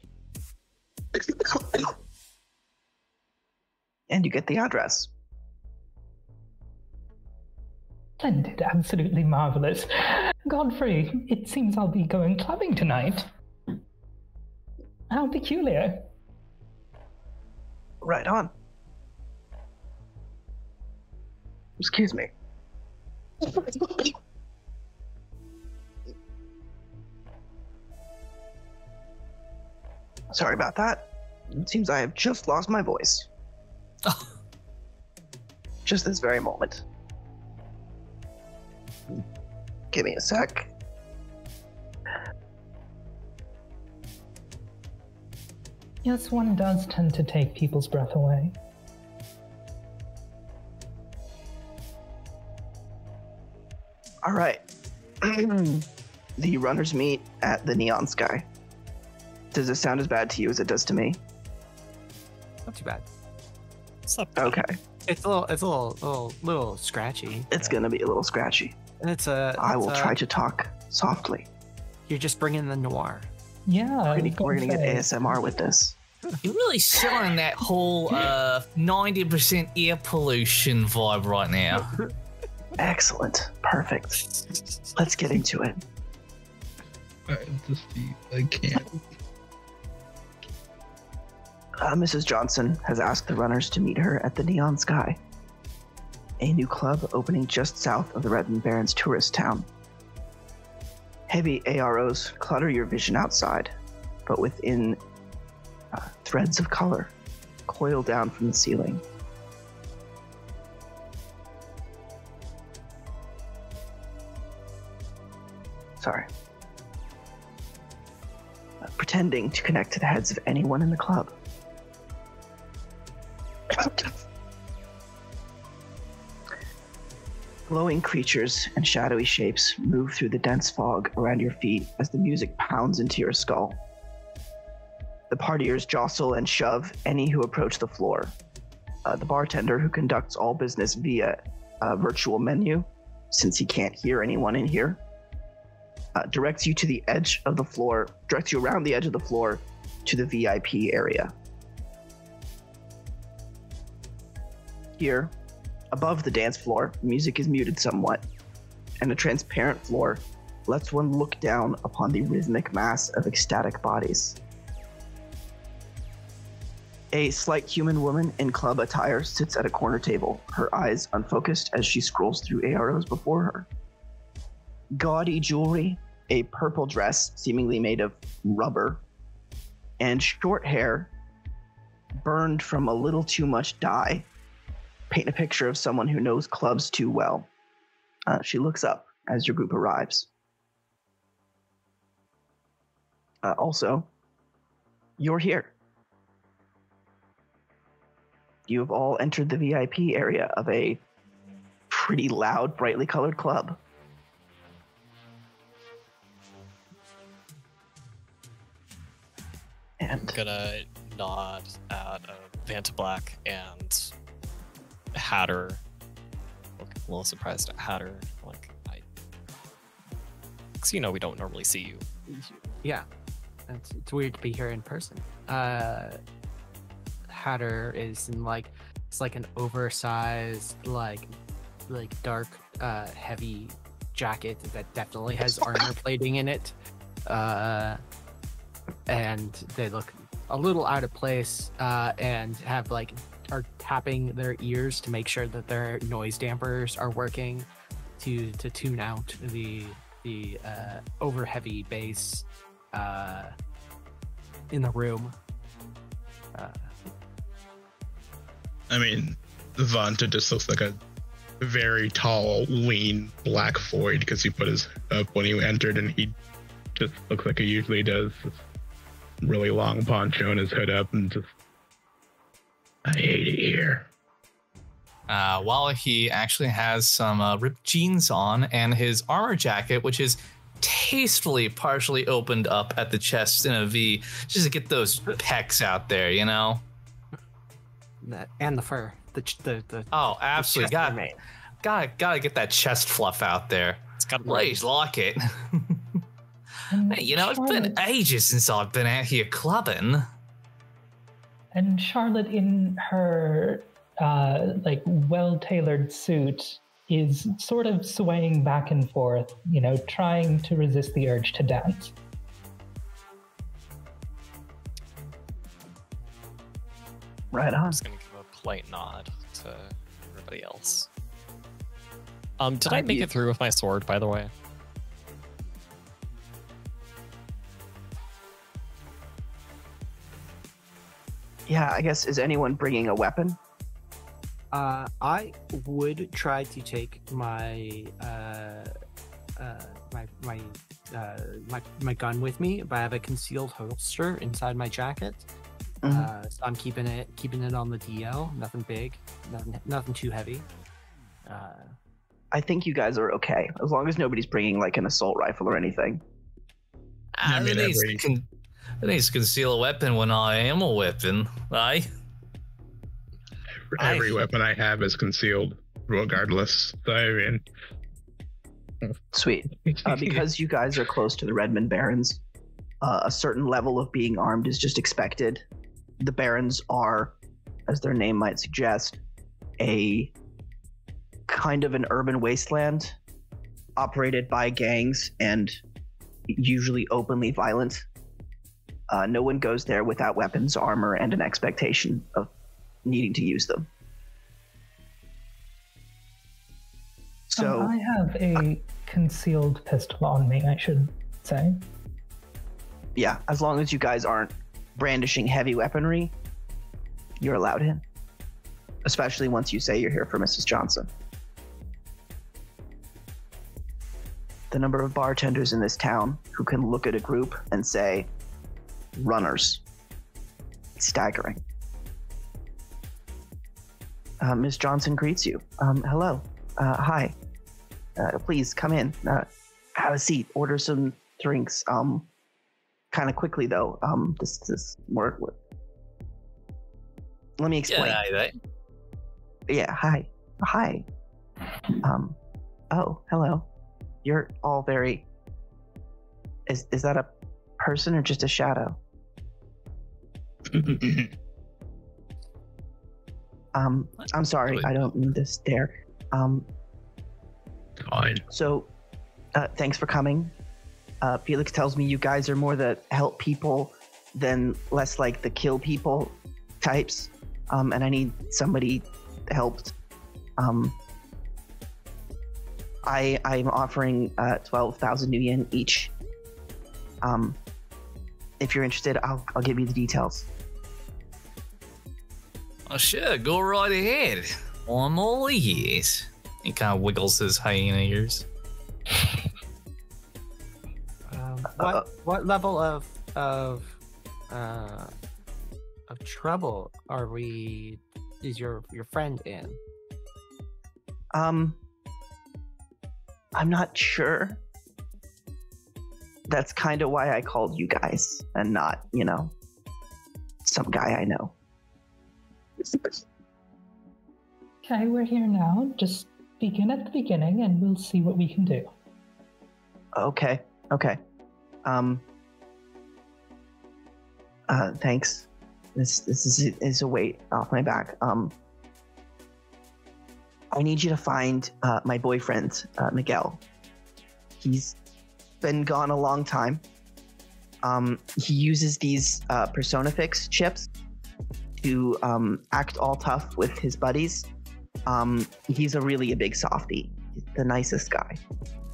Speaker 6: And you get the address.
Speaker 2: Splendid. Absolutely marvelous. Godfrey, it seems I'll be going clubbing tonight. How peculiar.
Speaker 6: Right on. Excuse me. Sorry about that. It seems I have just lost my voice.
Speaker 5: Oh.
Speaker 6: Just this very moment. Give me a sec.
Speaker 2: Yes, one does tend to take people's breath away.
Speaker 6: All right. The runners meet at the Neon Sky. Does it sound as bad to you as it does to me?
Speaker 3: Not too bad.
Speaker 6: Okay.
Speaker 3: It's a little scratchy.
Speaker 6: It's gonna be a little scratchy.
Speaker 3: And
Speaker 6: I will try to talk softly.
Speaker 3: You're just bringing the noir.
Speaker 2: Yeah.
Speaker 6: We're gonna get ASMR with this.
Speaker 4: You're really selling that whole 90% air pollution vibe right now.
Speaker 6: Excellent. Perfect. Let's get into it.
Speaker 1: I can't.
Speaker 6: Mrs. Johnson has asked the runners to meet her at the Neon Sky, a new club opening just south of the Red Barons tourist town. Heavy AROs clutter your vision outside, but within threads of color coil down from the ceiling. Sorry. Pretending to connect to the heads of anyone in the club. Glowing creatures and shadowy shapes move through the dense fog around your feet as the music pounds into your skull. The partiers jostle and shove any who approach the floor. The bartender, who conducts all business via a virtual menu, since he can't hear anyone in here, directs you to the edge of the floor, directs you around the edge of the floor to the VIP area. Here, above the dance floor, music is muted somewhat, and a transparent floor lets one look down upon the rhythmic mass of ecstatic bodies. A slight human woman in club attire sits at a corner table, her eyes unfocused as she scrolls through AROs before her. Gaudy jewelry, a purple dress seemingly made of rubber, and short hair burned from a little too much dye paint a picture of someone who knows clubs too well. She looks up as your group arrives. Also, you're here. You have all entered the VIP area of a pretty loud, brightly colored club. And
Speaker 5: I'm gonna nod at Vanta Black and Hatter. Look a little surprised at Hatter. Like, because we don't normally see you.
Speaker 3: Yeah, it's weird to be here in person. Hatter is in it's like an oversized like dark heavy jacket that definitely has armor plating in it, and they look a little out of place, and have are tapping their ears to make sure that their noise dampers are working to tune out the over heavy bass in the room.
Speaker 1: I mean, Vanta just looks like a very tall, lean black void because he put his up when he entered, and he just looks like he usually does. This really long poncho and his hood up, and just, I hate it here.
Speaker 4: Wawahi actually has some ripped jeans on and his armor jacket, which is tastefully partially opened up at the chest in a V, just to get those pecs out there,
Speaker 3: And the fur, the
Speaker 4: oh, absolutely, gotta get that chest fluff out there.
Speaker 5: It's got
Speaker 4: Ladies like it. Hey, it's been ages since I've been out here clubbing.
Speaker 2: And Charlotte, in her well-tailored suit, is sort of swaying back and forth, trying to resist the urge to dance.
Speaker 6: Right on.
Speaker 5: I'm just gonna give a polite nod to everybody else. Did I make it through with my sword, by the way?
Speaker 6: Yeah, I guess, is anyone bringing a weapon?
Speaker 3: I would try to take my gun with me, but I have a concealed holster inside my jacket. So I'm keeping it on the DL. Nothing big, nothing too heavy.
Speaker 6: I think you guys are okay as long as nobody's bringing like an assault rifle or anything.
Speaker 1: I mean,
Speaker 4: It needs to conceal a weapon when I am a weapon, right?
Speaker 1: Every weapon I have is concealed, regardless. So, I mean,
Speaker 6: Sweet. Because you guys are close to the Redmond Barons, a certain level of being armed is just expected. The Barons are, as their name might suggest, a kind of an urban wasteland operated by gangs and usually openly violent. No one goes there without weapons, armor, and an expectation of needing to use them. So
Speaker 2: I have a concealed pistol on me, I should say.
Speaker 6: yeah, as long as you guys aren't brandishing heavy weaponry, you're allowed in. Especially once you say you're here for Mrs. Johnson. The number of bartenders in this town who can look at a group and say, runners. Staggering. Miss Johnson greets you. Hello. Hi. Please come in. Have a seat. Order some drinks. Kind of quickly though. This is more. Let me explain. Yeah. Hi. Hi. Oh, hello. You're all very. Is that a person or just a shadow? I'm sorry. I don't mean to stare.
Speaker 1: fine.
Speaker 6: So, thanks for coming. Felix tells me you guys are more the help people than less like the kill people types. And I need somebody helped. I'm offering 12,000 new yen each. If you're interested, I'll give you the details.
Speaker 4: Oh, sure, go right ahead. I'm all ears. He kind of wiggles his hyena ears.
Speaker 3: What level of trouble is your friend in?
Speaker 6: I'm not sure. That's kind of why I called you guys and not, some guy I know.
Speaker 2: Okay, we're here now. Just begin at the beginning and we'll see what we can do.
Speaker 6: Okay. Thanks. This is a weight off my back. I need you to find my boyfriend, Miguel. He's been gone a long time. He uses these Persona Fix chips to act all tough with his buddies. He's really a big softie. He's the nicest guy.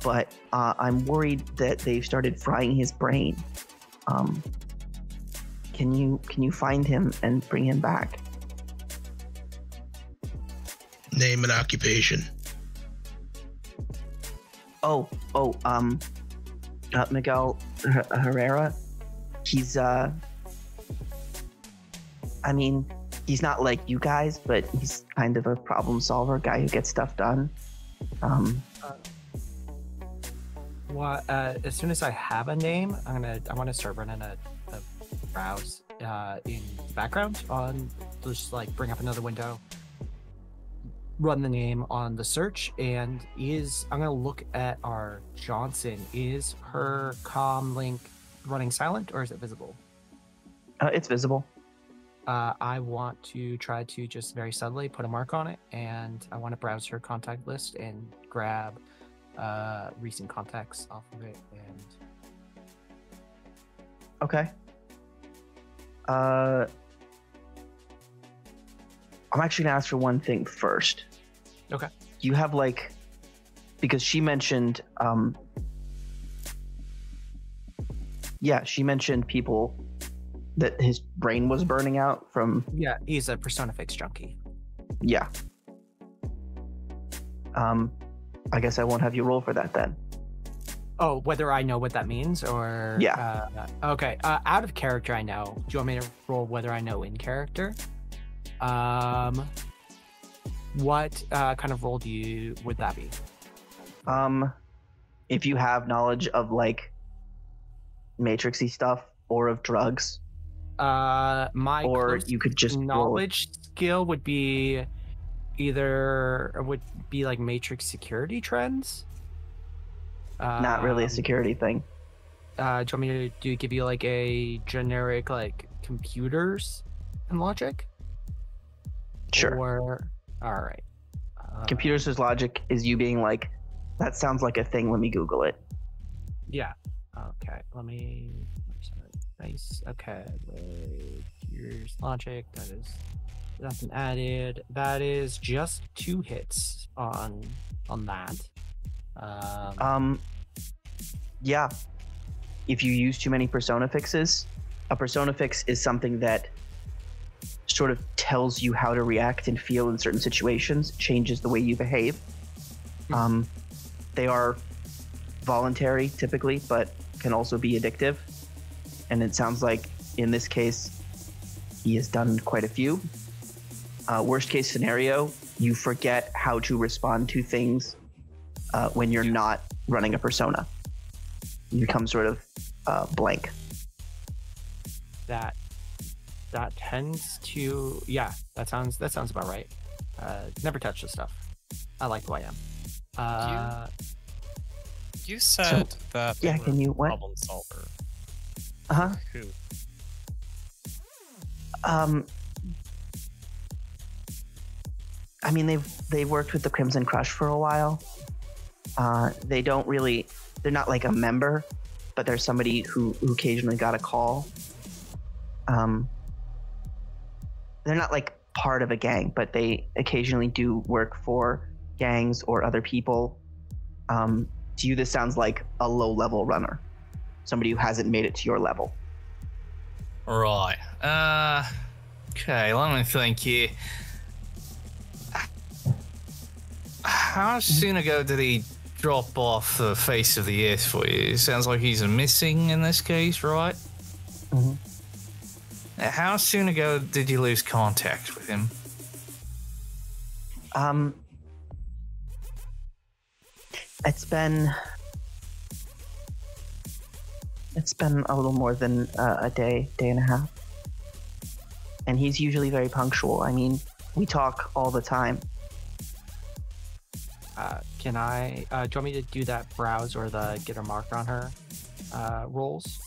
Speaker 6: But I'm worried that they've started frying his brain. Can you find him and bring him back?
Speaker 1: Name and occupation.
Speaker 6: Miguel Herrera. He's he's not like you guys, but he's kind of a problem solver, guy who gets stuff done.
Speaker 3: As soon as I have a name, I want to start running a browse in the background on just like bring up another window, run the name on the search, and I'm gonna look at our Johnson. Is her comm link running silent or is it visible?
Speaker 6: It's visible.
Speaker 3: I want to try to just very subtly put a mark on it, and I want to browse her contact list and grab recent contacts off of it. And
Speaker 6: okay. I'm actually gonna ask for one thing first.
Speaker 3: Okay.
Speaker 6: You have because she mentioned she mentioned people that his brain was burning out from.
Speaker 3: Yeah, he's a Persona Fix junkie.
Speaker 6: Yeah. I guess I won't have you roll for that then.
Speaker 3: Oh, whether I know what that means or
Speaker 6: Yeah.
Speaker 3: Okay. Out of character, I know. Do you want me to roll whether I know in character? What kind of role would that be?
Speaker 6: If you have knowledge of like matrixy stuff or of drugs,
Speaker 3: My
Speaker 6: or
Speaker 3: close
Speaker 6: you could just
Speaker 3: knowledge skill would be like matrix security trends.
Speaker 6: not really a security thing.
Speaker 3: Do you want me to give you like a generic like computers and logic?
Speaker 6: Sure.
Speaker 3: Or all right.
Speaker 6: Computers as logic is you being like, that sounds like a thing. Let me Google it.
Speaker 3: Yeah. Okay. Let me. Nice. Okay. Here's logic. That is nothing added. That is just 2 hits on that.
Speaker 6: Yeah. If you use too many persona fixes, a persona fix is something that sort of tells you how to react and feel in certain situations, changes the way you behave. They are voluntary typically, but can also be addictive. And it sounds like in this case, he has done quite a few. Worst case scenario, you forget how to respond to things when you're not running a persona. You become sort of blank.
Speaker 3: That tends to that sounds about right. Never touch this stuff. I like who I am.
Speaker 5: You said that they
Speaker 6: can
Speaker 5: were
Speaker 6: you what?
Speaker 5: problem solver. Who?
Speaker 6: I mean, they've worked with the Crimson Crush for a while. They're not like a member, but they're somebody who occasionally got a call. They're not like part of a gang, but they occasionally do work for gangs or other people. To you, this sounds like a low-level runner, somebody who hasn't made it to your level.
Speaker 4: Right. Okay, let me think here. How soon ago did he drop off the face of the earth for you? It sounds like he's a missing in this case, right?
Speaker 6: Mm-hmm.
Speaker 4: How soon ago did you lose contact with him?
Speaker 6: It's been a little more than a day and a half. And he's usually very punctual. I mean, we talk all the time.
Speaker 3: Can I? Do you want me to do that browse or the get a mark on her rolls?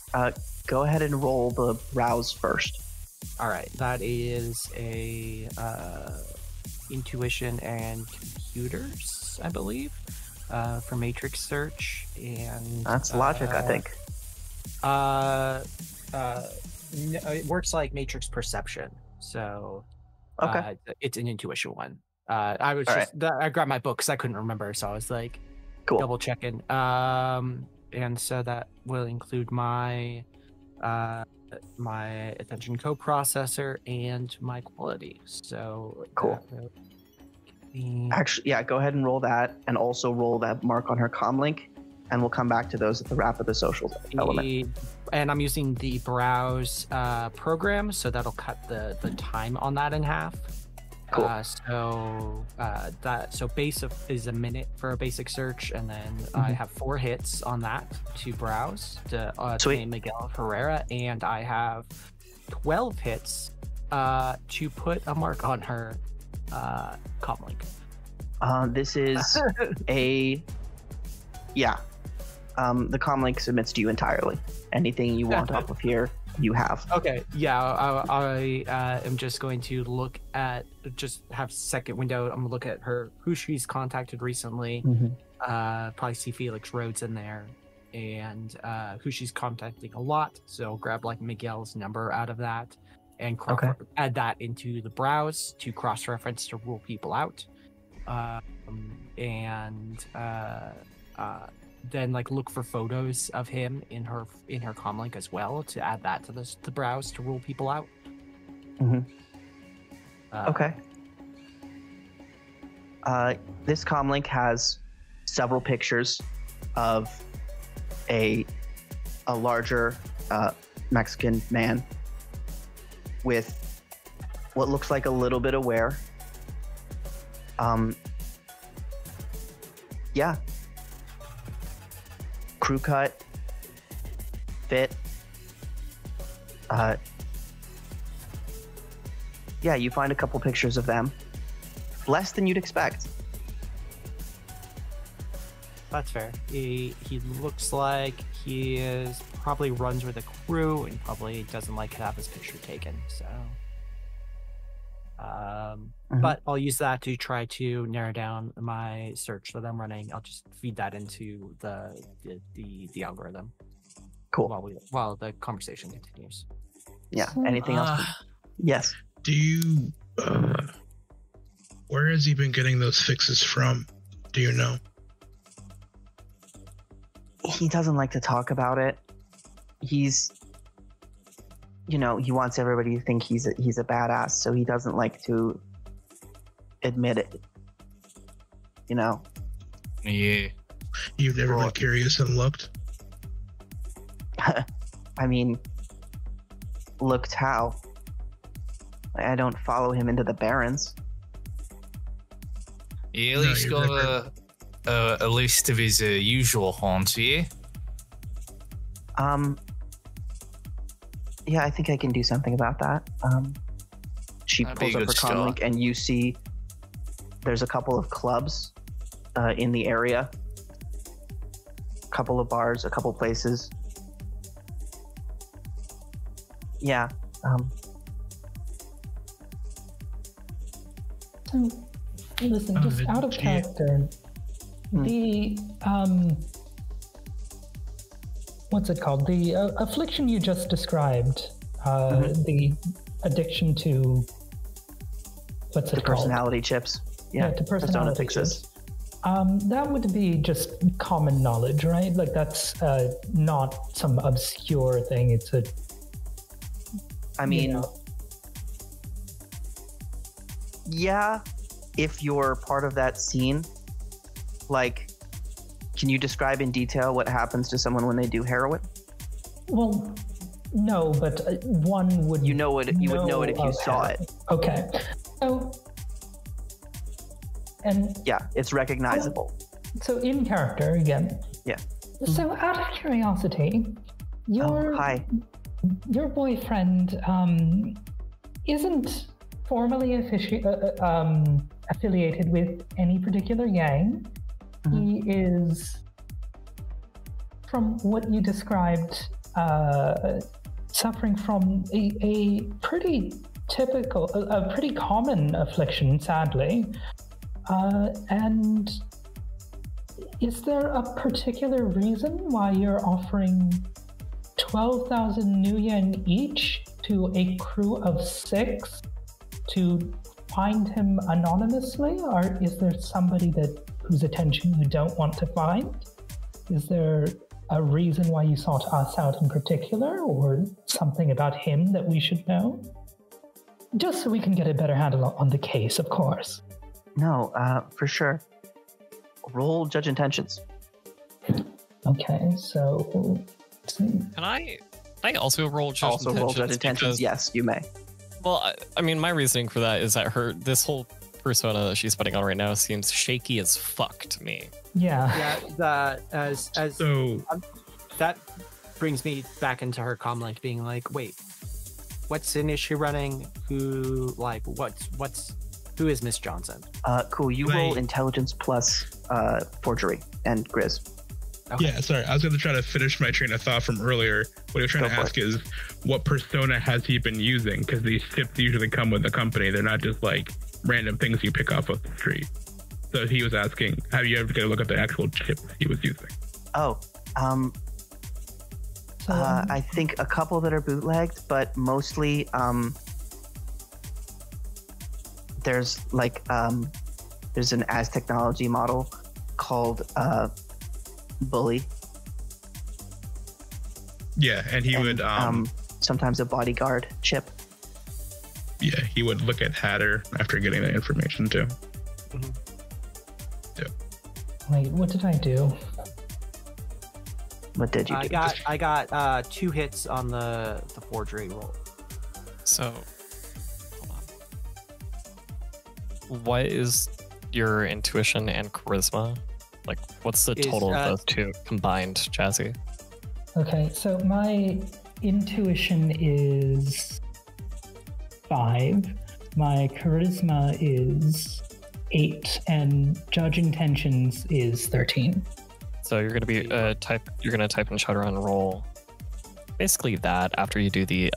Speaker 6: Go ahead and roll the browse first.
Speaker 3: All right, that is a intuition and computers, I believe, for matrix search, and
Speaker 6: That's logic, I think.
Speaker 3: It works like matrix perception, so
Speaker 6: Okay.
Speaker 3: it's an intuition one. I was
Speaker 6: All
Speaker 3: I grabbed my book because I couldn't remember, so I was like
Speaker 6: Cool.
Speaker 3: double checking. And so that will include my my attention coprocessor and my quality. So
Speaker 6: Cool. Actually, yeah, go ahead and roll that, and also roll that mark on her comlink, and we'll come back to those at the wrap of the social element.
Speaker 3: And I'm using the browse program, so that'll cut the time on that in half.
Speaker 6: Cool.
Speaker 3: So base is a minute for a basic search, and then I have 4 hits on that to browse to name Miguel Herrera, and I have 12 hits to put a mark on her comlink.
Speaker 6: This is the comlink submits to you entirely. Anything you want off of here, you have.
Speaker 3: Okay, yeah, I am just going to look at, just have second window. I'm gonna look at who she's contacted recently. Probably see Felix Rhodes in there, and who she's contacting a lot. So I'll grab like Miguel's number out of that, and add that into the browse to cross-reference to rule people out, then like look for photos of him in her comlink as well to add that to the browse to rule people out.
Speaker 6: Okay. This comlink has several pictures of a larger Mexican man with what looks like a little bit of wear. Yeah. Crew cut, fit. Yeah, you find a couple pictures of them. Less than you'd expect.
Speaker 3: That's fair. He looks like he is probably runs with a crew and probably doesn't like to have his picture taken. So, but I'll use that to try to narrow down my search that I'm running. I'll just feed that into the algorithm.
Speaker 6: Cool.
Speaker 3: While the conversation continues.
Speaker 6: Yeah. Anything else? Yes.
Speaker 1: Do you? Where has he been getting those fixes from? Do you know?
Speaker 6: He doesn't like to talk about it. He's, he wants everybody to think he's a badass, so he doesn't like to admit it.
Speaker 4: Yeah.
Speaker 1: You've never been curious and looked?
Speaker 6: I mean, looked how? I don't follow him into the Barrens.
Speaker 4: He at least got a list of his usual haunts, yeah?
Speaker 6: Yeah, I think I can do something about that. She
Speaker 4: That'd be
Speaker 6: pulls
Speaker 4: a
Speaker 6: up her
Speaker 4: good
Speaker 6: comm link,
Speaker 4: start.
Speaker 6: and you see there's a couple of clubs in the area, a couple of bars, a couple places. Yeah.
Speaker 2: So, listen, just out of character, the what's it called? The affliction you just described, the addiction to what's it called?
Speaker 6: Personality chips. Yeah,
Speaker 2: to personality
Speaker 6: fixes.
Speaker 2: chips. That would be just common knowledge, right? Like that's not some obscure thing. It's a.
Speaker 6: I mean, yeah, if you're part of that scene, like, can you describe in detail what happens to someone when they do heroin?
Speaker 2: Well, no, but one would.
Speaker 6: You would know it if you saw it.
Speaker 2: Okay, so. And
Speaker 6: yeah, it's recognizable.
Speaker 2: So in character again.
Speaker 6: Yeah.
Speaker 2: So out of curiosity, your boyfriend isn't formally affiliated with any particular gang. He is, from what you described, suffering from a pretty common affliction, sadly. And is there a particular reason why you're offering 12,000 new yen each to a crew of 6 to find him anonymously? Or is there somebody whose attention you don't want to find? Is there a reason why you sought us out in particular, or something about him that we should know? Just so we can get a better handle on the case, of course.
Speaker 6: No, for sure. Roll Judge Intentions.
Speaker 2: Okay, so...
Speaker 5: Can I also roll Judge Intentions?
Speaker 6: Also roll Judge Intentions, yes, you may.
Speaker 5: Well, I mean, my reasoning for that is that this whole persona that she's putting on right now seems shaky as fuck to me.
Speaker 2: Yeah.
Speaker 3: Yeah,
Speaker 1: So
Speaker 3: that brings me back into her comm link being like, wait, what's an issue running? Who is Miss Johnson?
Speaker 6: Cool. You roll Intelligence plus Forgery and Grizz.
Speaker 1: Okay. Yeah, sorry. I was going to try to finish my train of thought from earlier. What I was trying to ask is, what persona has he been using? Because these tips usually come with the company. They're not just like random things you pick off of the street. So he was asking, have you ever get a look at the actual chips he was using?
Speaker 6: Oh, I think a couple that are bootlegged, but mostly there's an as technology model called Bully.
Speaker 1: Yeah, and he would
Speaker 6: sometimes a bodyguard chip.
Speaker 1: Yeah, he would look at Hatter after getting that information too.
Speaker 3: Mm-hmm.
Speaker 1: Yeah.
Speaker 2: Wait, what did I do?
Speaker 6: What did you do?
Speaker 3: I got 2 hits on the forgery roll.
Speaker 5: So, hold on. What is your intuition and charisma? Like, what's the total of those two combined, Jazzy?
Speaker 2: Okay, so my intuition is 5. My charisma is 8, and judge intentions is 13.
Speaker 5: So you're gonna be type in Shadowrun and roll basically that after you do the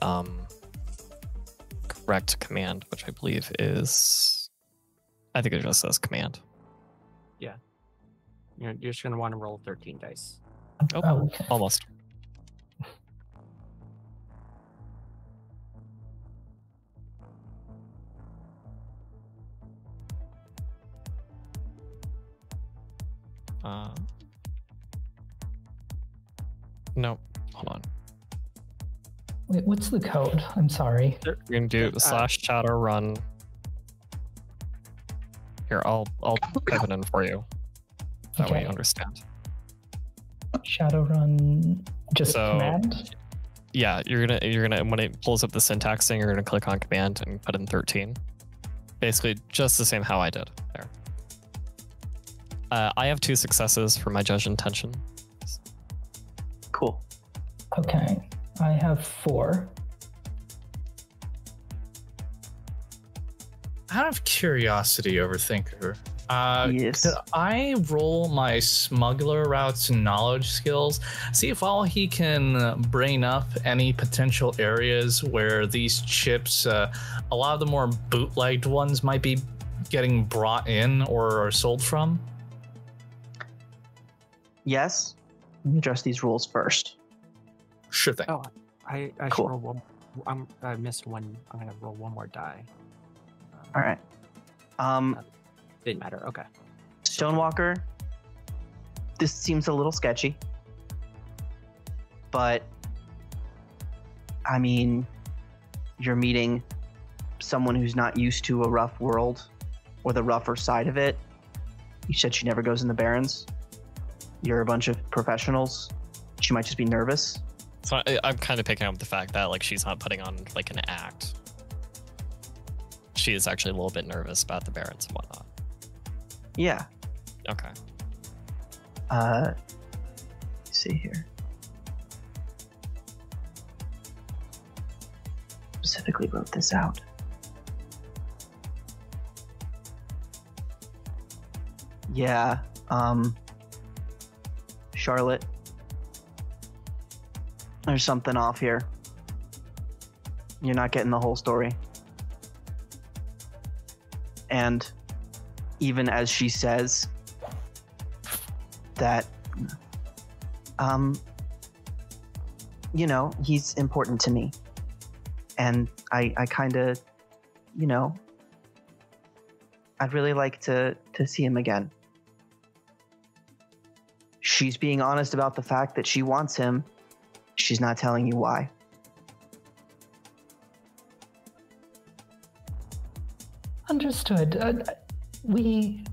Speaker 5: correct command, which I believe is, I think it just says command.
Speaker 3: Yeah. You're just gonna want to roll 13 dice.
Speaker 5: Oh,
Speaker 2: okay.
Speaker 5: Almost. No, hold on.
Speaker 2: Wait, what's the code? I'm sorry.
Speaker 5: You're gonna do /Shadowrun. Here, I'll type it in for you. That way you understand.
Speaker 2: Shadowrun, just command?
Speaker 5: Yeah, you're gonna when it pulls up the syntax thing, you're gonna click on command and put in 13. Basically, just the same how I did there. I have 2 successes for my judge intention.
Speaker 6: Cool.
Speaker 2: Okay, I have 4.
Speaker 4: Out of curiosity, Overthinker,
Speaker 6: Yes.
Speaker 4: could I roll my smuggler routes and knowledge skills? See if Wawahi can brain up any potential areas where these chips, a lot of the more bootlegged ones, might be getting brought in or are sold from?
Speaker 6: Yes. Let me address these rules first.
Speaker 4: Sure thing.
Speaker 3: Oh, I
Speaker 6: Cool.
Speaker 3: should roll one. I missed one. I'm gonna roll one more die.
Speaker 6: All right.
Speaker 3: Didn't matter. Okay.
Speaker 6: Stonewalker, this seems a little sketchy, but I mean, you're meeting someone who's not used to a rough world or the rougher side of it. You said she never goes in the Barrens. You're a bunch of professionals. She might just be nervous.
Speaker 5: So I'm kind of picking up the fact that like she's not putting on like an act. She is actually a little bit nervous about the Barrens and whatnot.
Speaker 6: Yeah.
Speaker 5: Okay.
Speaker 6: Let's see here. Specifically wrote this out. Yeah. Charlotte, there's something off here. You're not getting the whole story. And even as she says that, you know, he's important to me. And I kind of, you know, I'd really like to see him again. She's being honest about the fact that she wants him. She's not telling you why.
Speaker 2: Understood. We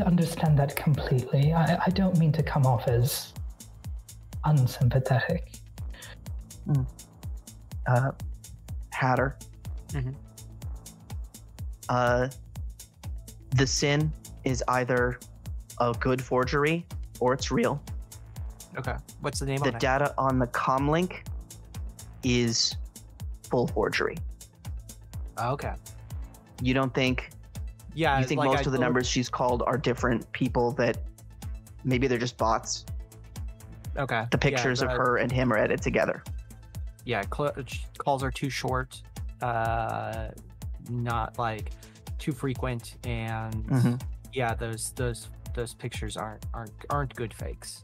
Speaker 2: understand that completely. I don't mean to come off as unsympathetic.
Speaker 6: Hatter. The sin is either a good forgery or it's real.
Speaker 3: Okay. What's the name
Speaker 6: The
Speaker 3: on it?
Speaker 6: data on the comlink is full forgery.
Speaker 3: Okay.
Speaker 6: You don't think?
Speaker 3: Yeah.
Speaker 6: You think
Speaker 3: like
Speaker 6: most of the numbers she's called are different people that maybe they're just bots?
Speaker 3: Okay.
Speaker 6: The pictures of her and him are edited together.
Speaker 3: Yeah. Calls are too short. Not like too frequent, and yeah, those pictures aren't good fakes.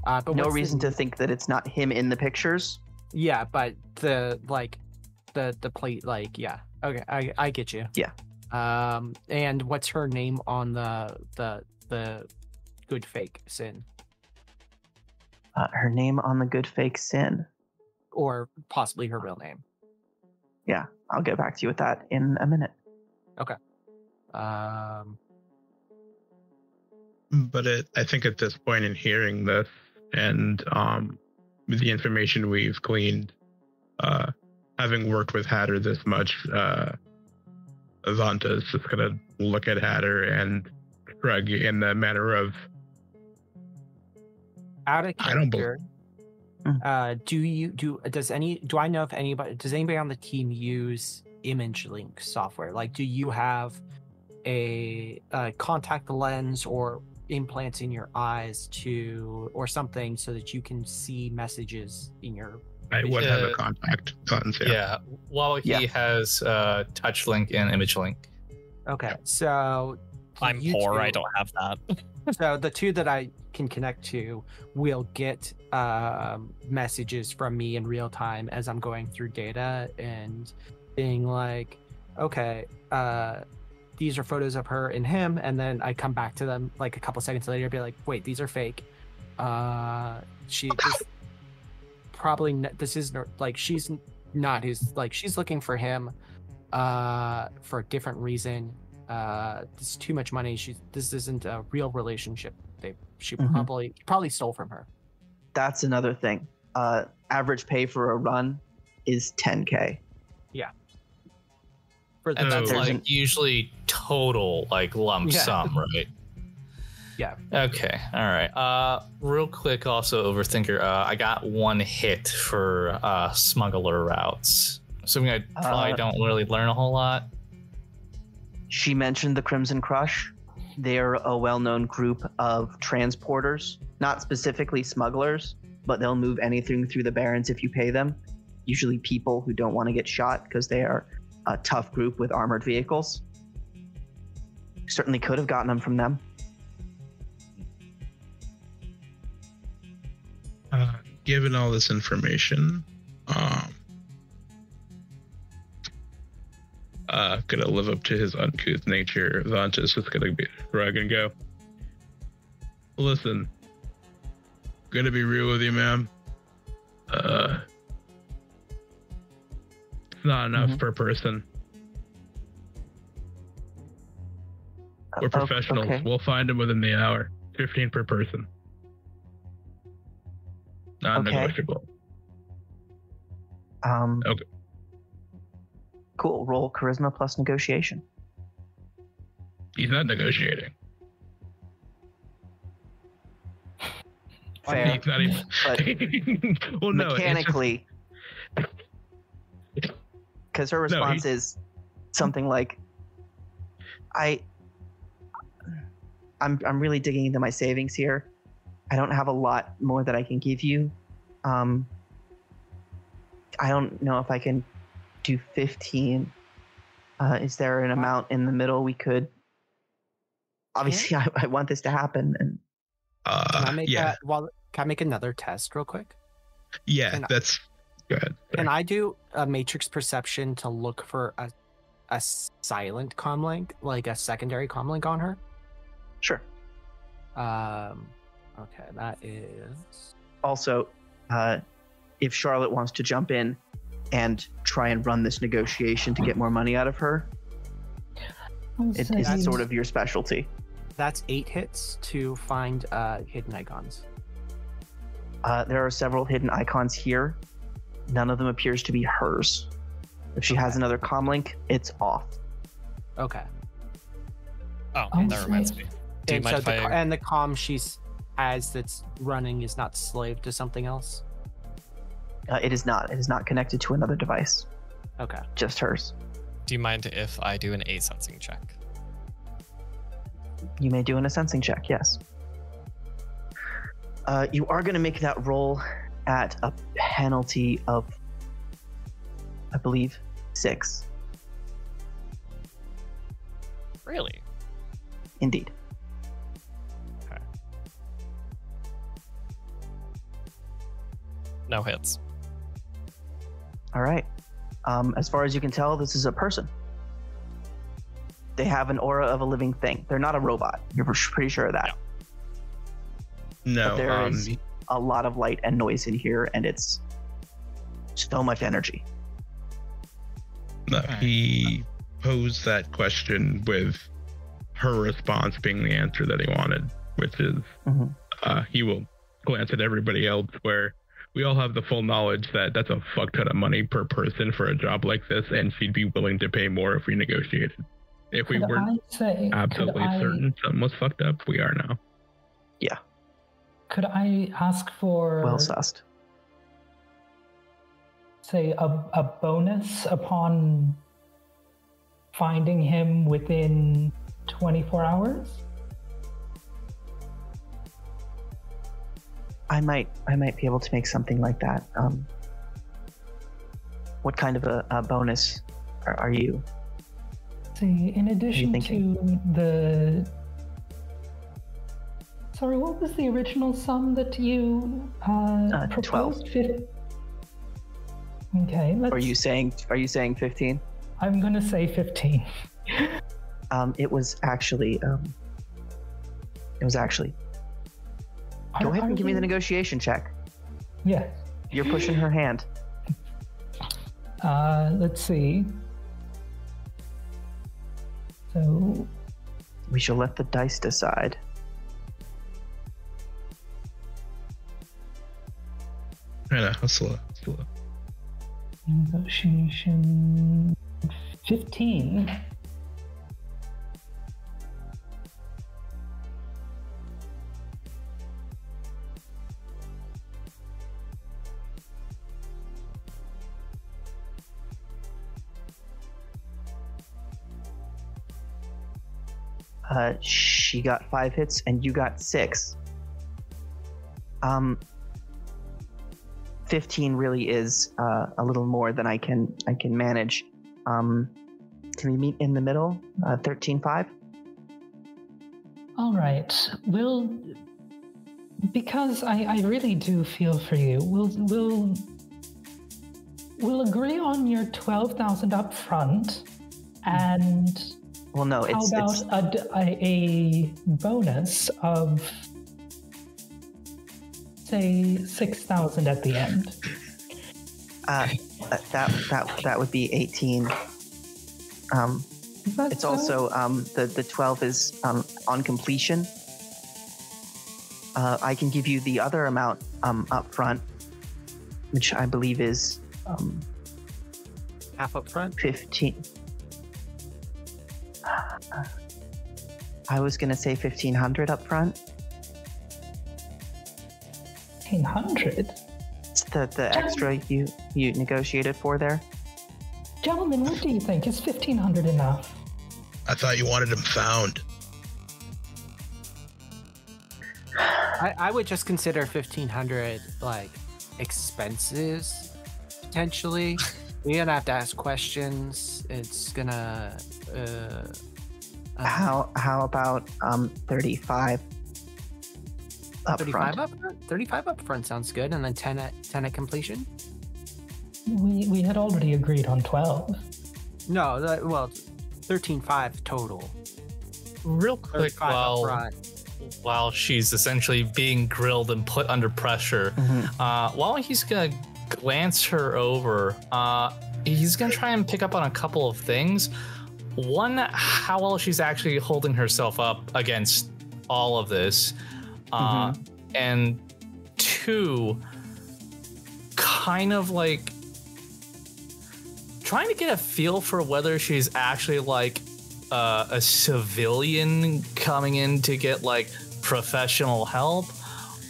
Speaker 3: But
Speaker 6: no reason to think that it's not him in the pictures.
Speaker 3: Yeah, but the plate, like, yeah. Okay, I get you.
Speaker 6: Yeah.
Speaker 3: And what's her name on the good fake sin?
Speaker 6: Her name on the good fake sin,
Speaker 3: or possibly her real name.
Speaker 6: Yeah, I'll get back to you with that in a minute.
Speaker 3: Okay.
Speaker 1: But I think at this point in hearing this, And with the information we've gleaned, having worked with Hatter this much, Vanta is just gonna look at Hatter and shrug in the manner of,
Speaker 3: Out of
Speaker 1: I don't
Speaker 3: character, does anybody on the team use image link software? Like, do you have a contact lens or implants in your eyes or something so that you can see messages in your?
Speaker 1: I would have a contact lens.
Speaker 4: Yeah. Wawahi has touch link and image link.
Speaker 3: Okay, so
Speaker 5: I'm
Speaker 3: you
Speaker 5: poor.
Speaker 3: two-
Speaker 5: I don't have that.
Speaker 3: So the two that I can connect to will get messages from me in real time as I'm going through data and being like, okay, these are photos of her and him, and then I come back to them like a couple seconds later and be like, wait, these are fake. She's looking for him for a different reason. This is too much money. This isn't a real relationship. She probably stole from her.
Speaker 6: That's another thing. Average pay for a run is 10K.
Speaker 4: And that's
Speaker 6: There's
Speaker 4: like usually total like lump sum, right?
Speaker 3: Yeah.
Speaker 4: Okay. All right. Real quick, also Overthinker. I got 1 hit for smuggler routes. Assuming I probably don't really learn a whole lot.
Speaker 6: She mentioned the Crimson Crush. They're a well-known group of transporters, not specifically smugglers, but they'll move anything through the Barrens if you pay them. Usually people who don't want to get shot because they are a tough group with armored vehicles. Certainly could have gotten them from them.
Speaker 1: Given all this information, gonna live up to his uncouth nature. Vanta's just gonna be shrug and go, listen, gonna be real with you, ma'am. It's not enough per person. We're professionals.
Speaker 6: Okay.
Speaker 1: We'll find them within the hour. 15 per person. Non-negotiable. Okay.
Speaker 6: Cool. Roll charisma plus negotiation.
Speaker 1: He's not negotiating.
Speaker 6: Fair.
Speaker 1: He's not even.
Speaker 6: But
Speaker 1: well, no,
Speaker 6: mechanically, because her response is something like, I'm really digging into my savings here. I don't have a lot more that I can give you. I don't know if I can do 15. Is there an amount in the middle we could? Obviously, I want this to happen. And
Speaker 3: can I make another test real quick?
Speaker 1: Yeah, that's good.
Speaker 3: Can I do a matrix perception to look for a silent comlink, like a secondary comlink on her?
Speaker 6: Sure.
Speaker 3: Okay, that is
Speaker 6: also, if Charlotte wants to jump in and try and run this negotiation to get more money out of her, it's sort of your specialty.
Speaker 3: That's 8 hits to find hidden icons.
Speaker 6: There are several hidden icons here. None of them appears to be hers. If she has another comlink, it's off.
Speaker 3: Okay.
Speaker 5: Oh, that reminds me. Do you mind if
Speaker 3: and the comm she has that's running is not slave to something else?
Speaker 6: It is not. It is not connected to another device.
Speaker 3: Okay.
Speaker 6: Just hers.
Speaker 5: Do you mind if I do an A sensing check?
Speaker 6: You may do a sensing check, yes. You are going to make that roll at a penalty of, I believe, 6.
Speaker 5: Really?
Speaker 6: Indeed.
Speaker 5: Okay. No hits.
Speaker 6: All right. As far as you can tell, this is a person. They have an aura of a living thing. They're not a robot. You're pretty sure of that.
Speaker 1: No.
Speaker 6: But there is a lot of light and noise in here, and it's so much energy.
Speaker 1: No, he posed that question with her response being the answer that he wanted, which is he will glance at everybody else where we all have the full knowledge that that's a fuck ton of money per person for a job like this, and she'd be willing to pay more if we negotiated. If we were absolutely certain something was fucked up, we are now.
Speaker 6: Yeah.
Speaker 2: Could I ask for...
Speaker 6: Well sussed.
Speaker 2: Say, a bonus upon finding him within 24 hours?
Speaker 6: I might be able to make something like that. What kind of a bonus are you?
Speaker 2: See, in addition to the... Sorry, what was the original sum that you proposed?
Speaker 6: 12.
Speaker 2: Okay, let's...
Speaker 6: Are you saying 15?
Speaker 2: I'm gonna say 15.
Speaker 6: It was actually Go ahead and give me the negotiation check.
Speaker 2: Yes.
Speaker 6: You're pushing her hand.
Speaker 2: Let's see. So
Speaker 6: we shall let the dice decide.
Speaker 1: Slow.
Speaker 2: Negotiation 15.
Speaker 6: She got 5 hits and you got 6. 15 really is a little more than I can manage. Can we meet in the middle? 13.5?
Speaker 2: All right. Because I really do feel for you. We'll agree on your 12,000 up front, and
Speaker 6: well, no,
Speaker 2: how about a bonus of, say, 6,000 at the end?
Speaker 6: That would be 18. It's so? Also the 12 is on completion. I can give you the other amount up front, which I believe is
Speaker 3: half up front.
Speaker 6: 15. I was gonna say 1,500 up front.
Speaker 2: 1,500?
Speaker 6: It's the extra you negotiated for there.
Speaker 2: Gentlemen, what do you think? Is 1,500 enough?
Speaker 1: I thought you wanted him found.
Speaker 3: I would just consider 1,500 like expenses potentially. We're gonna have to ask questions. It's gonna.
Speaker 6: How about 35?
Speaker 3: 35 up front? 35 up front sounds good, and then 10 at completion.
Speaker 2: We had already agreed on 12.
Speaker 3: No, 13.5 total.
Speaker 4: Real quick, while she's essentially being grilled and put under pressure, while he's gonna glance her over, he's gonna try and pick up on a couple of things. One, how well she's actually holding herself up against all of this, and 2, kind of like trying to get a feel for whether she's actually like a civilian coming in to get like professional help,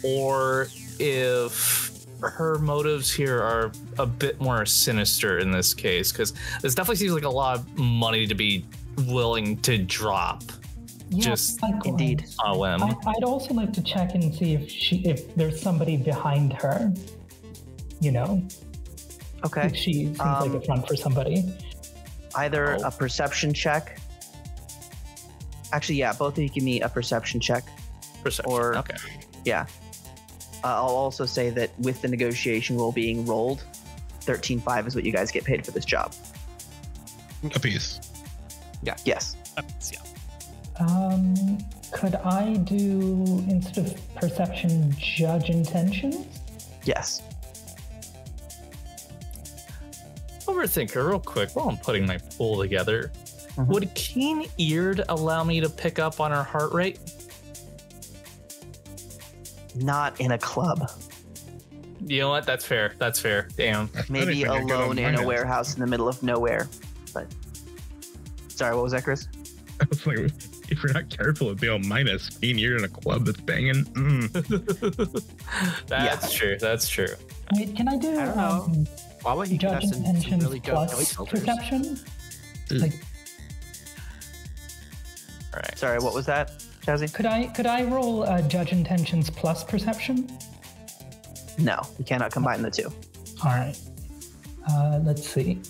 Speaker 4: or if her motives here are a bit more sinister in this case, because this definitely seems like a lot of money to be willing to drop.
Speaker 2: Yeah,
Speaker 4: just
Speaker 6: indeed
Speaker 4: on a whim.
Speaker 2: I'd also like to check and see if there's somebody behind her. You know.
Speaker 6: Okay.
Speaker 2: If she seems like a front for somebody.
Speaker 6: Either a perception check. Actually, yeah, both of you give me a perception check.
Speaker 4: Perception.
Speaker 6: Or,
Speaker 4: okay.
Speaker 6: Yeah. I'll also say that with the negotiation roll being rolled, 13.5 is what you guys get paid for this job.
Speaker 1: A piece.
Speaker 6: Yeah. Yes.
Speaker 5: A piece, yeah.
Speaker 2: Could I do, instead of perception, judge intentions?
Speaker 6: Yes.
Speaker 4: Overthinker, real quick, while I'm putting my pool together, would keen-eared allow me to pick up on her heart rate?
Speaker 6: not in a club.
Speaker 4: You know what? That's fair. That's fair. Damn.
Speaker 6: Maybe
Speaker 1: I think I got
Speaker 6: alone
Speaker 1: on
Speaker 6: in a
Speaker 1: minus.
Speaker 6: warehouse in the middle of nowhere. But sorry, what was that, Chris?
Speaker 1: I was like, if you're not careful, it'd be all minus. Being you're in a club that's banging.
Speaker 4: That's true. That's true.
Speaker 2: Wait, can I do
Speaker 3: I don't know. Wawahi could have
Speaker 2: judge
Speaker 3: some
Speaker 2: intentions
Speaker 3: really dope
Speaker 2: plus
Speaker 3: noise filters.
Speaker 2: perception? Like,
Speaker 4: All right.
Speaker 6: Sorry, what was that, Jazzy?
Speaker 2: could I roll judge intentions plus perception?
Speaker 6: No, you cannot combine the two.
Speaker 2: All right. Let's see.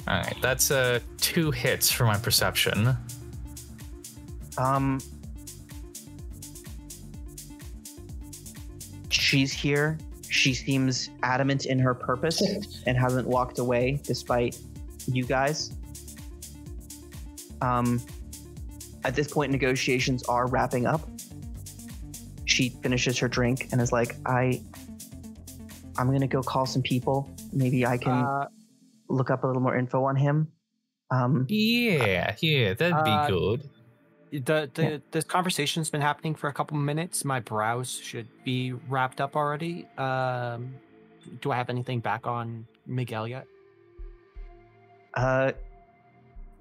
Speaker 4: All right. That's 2 hits for my perception.
Speaker 6: She's here. She seems adamant in her purpose and hasn't walked away despite you guys. At this point, negotiations are wrapping up. She finishes her drink and is like, I'm gonna go call some people. Maybe I can look up a little more info on him.
Speaker 4: Yeah, that'd be good.
Speaker 3: This conversation's been happening for a couple minutes. My browse should be wrapped up already. Do I have anything back on Miguel yet?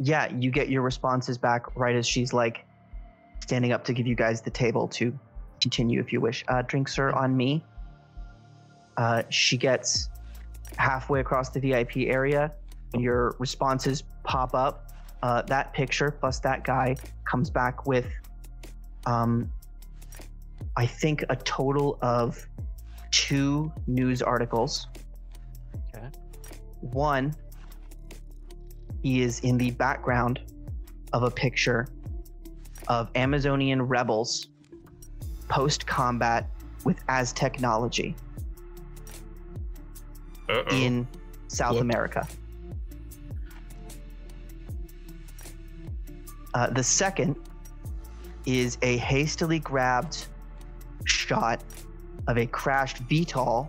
Speaker 6: Yeah, you get your responses back right as she's like standing up to give you guys the table to continue if you wish. Drinks are on me. She gets halfway across the VIP area. When your responses pop up, that picture plus that guy comes back with, I think, a total of 2 news articles.
Speaker 3: Okay.
Speaker 6: One, he is in the background of a picture of Amazonian rebels post-combat with technology in South America. The second is a hastily grabbed shot of a crashed VTOL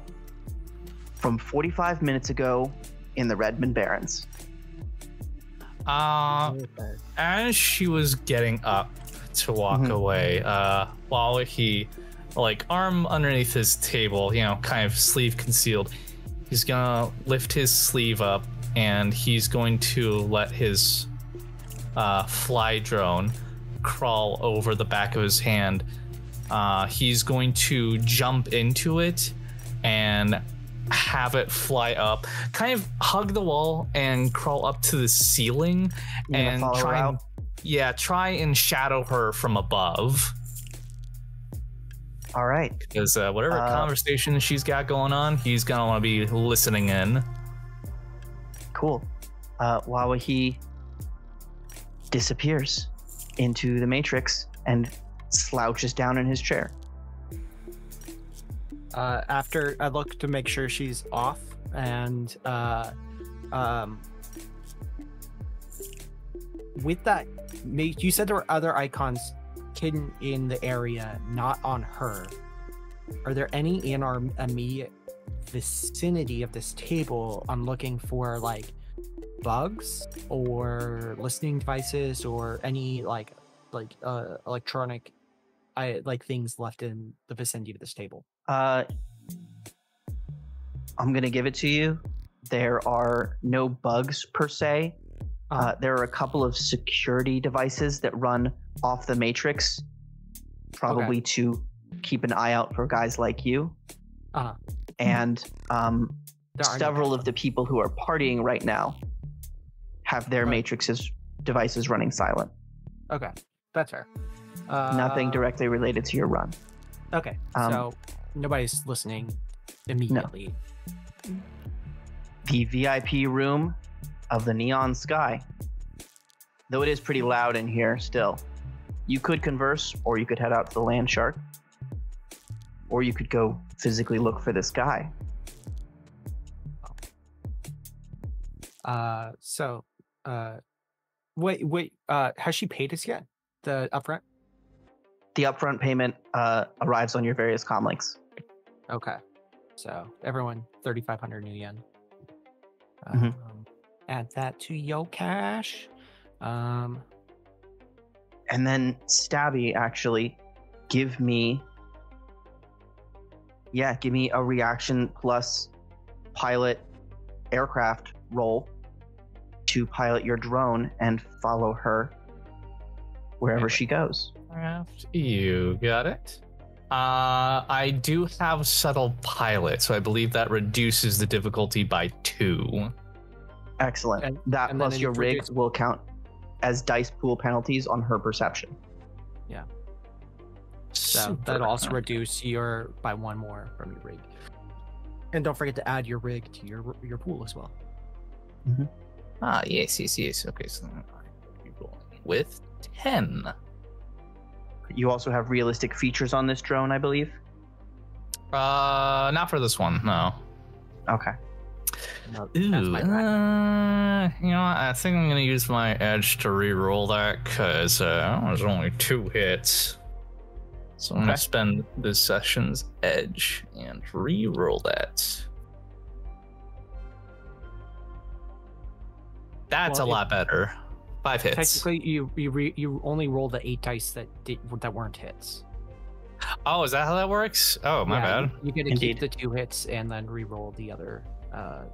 Speaker 6: from 45 minutes ago in the Redmond Barrens.
Speaker 4: As she was getting up to walk away, Wawahi, like arm underneath his table, kind of sleeve concealed, he's gonna lift his sleeve up and he's going to let his fly drone crawl over the back of his hand. He's going to jump into it and have it fly up, kind of hug the wall and crawl up to the ceiling and try and shadow her from above.
Speaker 6: All right.
Speaker 4: Because whatever conversation she's got going on, he's gonna want to be listening in.
Speaker 6: Cool. Wawahi disappears into the Matrix and slouches down in his chair.
Speaker 3: After I look to make sure she's off, and with that, you said there were other icons hidden in the area, not on her. Are there any in our immediate vicinity of this table? I'm looking for like bugs or listening devices or any electronic things left in the vicinity of this table.
Speaker 6: I'm gonna give it to you. There are no bugs per se. There are a couple of security devices that run off the Matrix, probably to keep an eye out for guys like you. And several of the people who are partying right now have their Matrix's devices running silent.
Speaker 3: Okay, that's fair.
Speaker 6: Nothing directly related to your run.
Speaker 3: Okay, so nobody's listening immediately.
Speaker 6: No. The VIP room of the Neon Sky. Though it is pretty loud in here still. You could converse, or you could head out to the Land Shark. Or you could go physically look for this guy.
Speaker 3: Wait, has she paid us yet? The upfront?
Speaker 6: The upfront payment arrives on your various comlinks.
Speaker 3: Okay. So everyone, 3,500 new yen. Add that to your cash.
Speaker 6: And then Stabby, actually, give me Yeah, give me a reaction plus pilot aircraft roll to pilot your drone and follow her wherever she goes.
Speaker 4: You got it. I do have subtle pilot, so I believe that reduces the difficulty by 2.
Speaker 6: Excellent.
Speaker 3: And
Speaker 6: Plus
Speaker 3: then
Speaker 6: your
Speaker 3: it
Speaker 6: rig
Speaker 3: reduces-
Speaker 6: will count as dice pool penalties on her perception.
Speaker 3: So that'll also reduce your by 1 more from your rig. And don't forget to add your rig to your pool as well.
Speaker 4: Yes. Okay, so I'm rolling with 10.
Speaker 6: You also have realistic features on this drone, I believe.
Speaker 4: Not for this one, no.
Speaker 6: Okay.
Speaker 3: No,
Speaker 4: Ooh,
Speaker 3: that's my bad.
Speaker 4: you know what? I think I'm gonna use my edge to re-roll that because there's only 2 hits. So I'm gonna spend this session's edge and re-roll that. That's
Speaker 3: Well,
Speaker 4: a lot better. 5 hits.
Speaker 3: Technically, you only roll the 8 dice that weren't hits.
Speaker 4: Oh, is that how that works? Oh, my bad.
Speaker 3: You get to
Speaker 6: Indeed.
Speaker 3: keep the 2 hits and then re-roll the other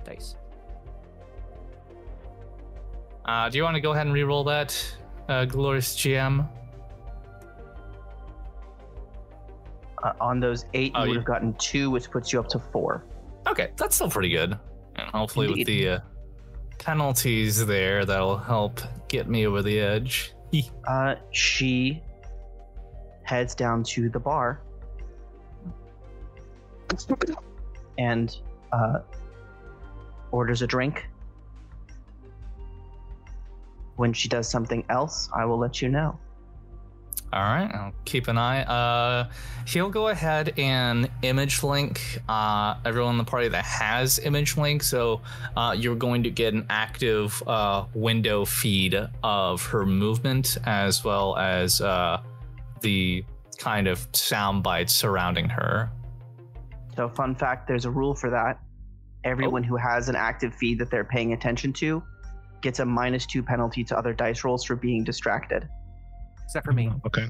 Speaker 3: dice.
Speaker 4: Do you want to go ahead and re-roll that, glorious GM?
Speaker 6: On those 8,
Speaker 4: Oh,
Speaker 6: you would
Speaker 4: you-
Speaker 6: have gotten 2, which puts you up to 4.
Speaker 4: Okay, that's still pretty good. And hopefully with
Speaker 6: Indeed.
Speaker 4: the penalties there, that'll help get me over the edge.
Speaker 6: She heads down to the bar and orders a drink. When she does something else, I will let you know.
Speaker 4: All right, I'll keep an eye. He'll go ahead and image link everyone in the party that has image link. So you're going to get an active window feed of her movement as well as the kind of sound bites surrounding her.
Speaker 6: So, fun fact, there's a rule for that. Everyone who has an active feed that they're paying attention to gets a -2 penalty to other dice rolls for being distracted.
Speaker 3: Except for me.
Speaker 1: Okay.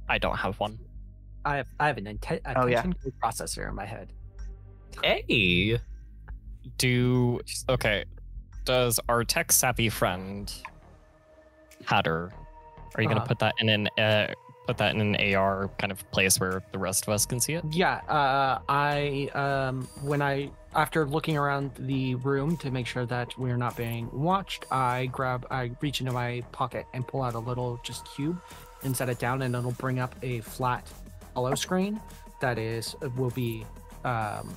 Speaker 5: I don't have one.
Speaker 3: I have an
Speaker 6: Oh, yeah.
Speaker 3: attention code processor in my head.
Speaker 4: Hey,
Speaker 5: Does our tech savvy friend Hatter? Are you gonna put that in an AR kind of place where the rest of us can see it?
Speaker 3: Yeah, after looking around the room to make sure that we're not being watched, I reach into my pocket and pull out a little just cube and set it down, and it'll bring up a flat hollow screen that will be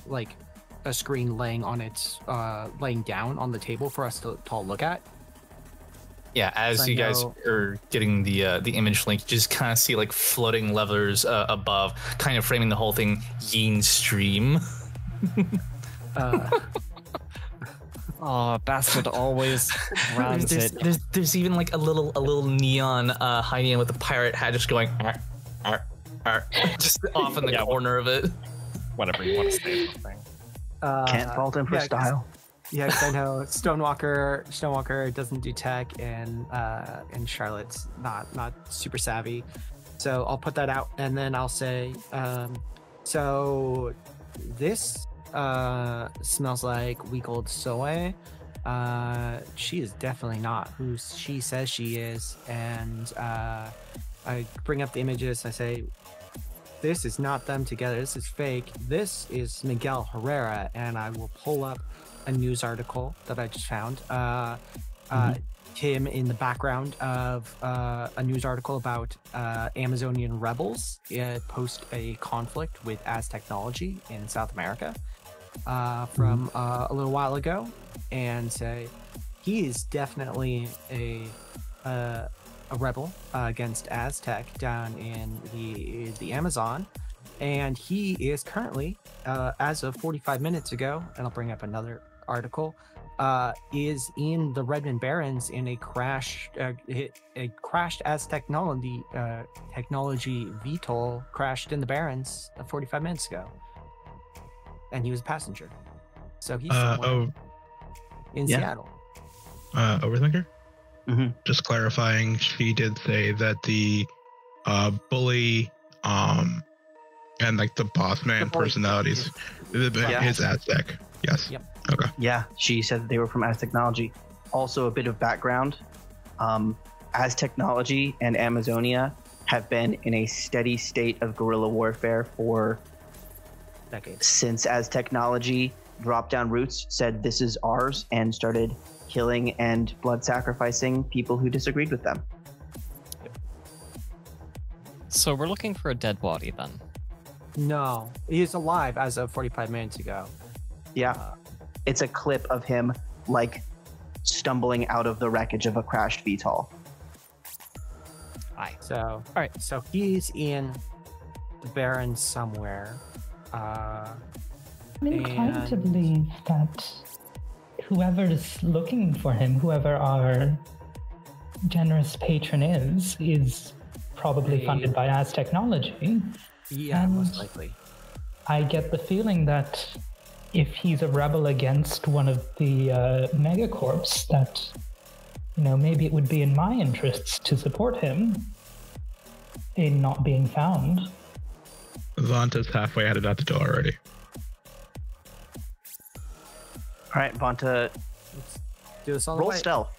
Speaker 3: like a screen laying down on the table for us to all look at.
Speaker 4: yeah. As
Speaker 3: I
Speaker 4: you guys
Speaker 3: know-
Speaker 4: are getting the image link, you just kind of see like floating levers above, kind of framing the whole thing. Yin stream.
Speaker 5: Oh, bastard always runs it.
Speaker 4: There's even like a little neon hiding with a pirate hat just going just off in the
Speaker 5: Yeah.
Speaker 4: corner of it.
Speaker 5: Whatever you want to say. Thing.
Speaker 6: Can't fault him for style.
Speaker 3: Yeah, 'cause I know Stonewalker doesn't do tech, and Charlotte's not super savvy. So I'll put that out, and then I'll say, so this smells like week old soy. She is definitely not who she says she is, and I bring up the images. I say, this is not them together. This is fake. This is Miguel Herrera, and I will pull up a news article that I just found. Him in the background of a news article about Amazonian rebels post a conflict with Az technology in South America from a little while ago, and say he is definitely a rebel against Aztec down in the Amazon, and he is currently, as of 45 minutes ago, and I'll bring up another article, is in the Redmond Barrens in a crashed as technology VTOL crashed in the Barrens 45 minutes ago, and he was a passenger, so he's somewhere in Seattle.
Speaker 1: Overthinker?
Speaker 6: Mm-hmm.
Speaker 1: Just clarifying, she did say that the bully And like the boss man personalities. His Aztec. Yes.
Speaker 3: Yep.
Speaker 1: Okay.
Speaker 6: Yeah, she said they were from Az Technology. Also, a bit of background. Az Technology and Amazonia have been in a steady state of guerrilla warfare for
Speaker 3: Decades.
Speaker 6: since Az Technology dropped down roots, said this is ours, and started killing and blood sacrificing people who disagreed with them.
Speaker 5: So we're looking for a dead body then.
Speaker 3: No, he's alive as of 45 minutes ago.
Speaker 6: Yeah. It's a clip of him, like, stumbling out of the wreckage of a crashed VTOL.
Speaker 5: Aye.
Speaker 3: So, all
Speaker 2: right.
Speaker 3: So he's in the Vironz somewhere.
Speaker 2: I'm inclined to
Speaker 3: And-
Speaker 2: believe that whoever is looking for him, whoever our generous patron is probably
Speaker 3: Hey.
Speaker 2: funded by Az Technology.
Speaker 3: Yeah,
Speaker 2: And-
Speaker 3: most likely.
Speaker 2: I get the feeling that if he's a rebel against one of the megacorps, that maybe it would be in my interests to support him in not being found.
Speaker 1: Vanta's halfway headed out the door already.
Speaker 6: All right, Vanta,
Speaker 3: Let's do this on the
Speaker 6: roll
Speaker 3: way.
Speaker 6: stealth.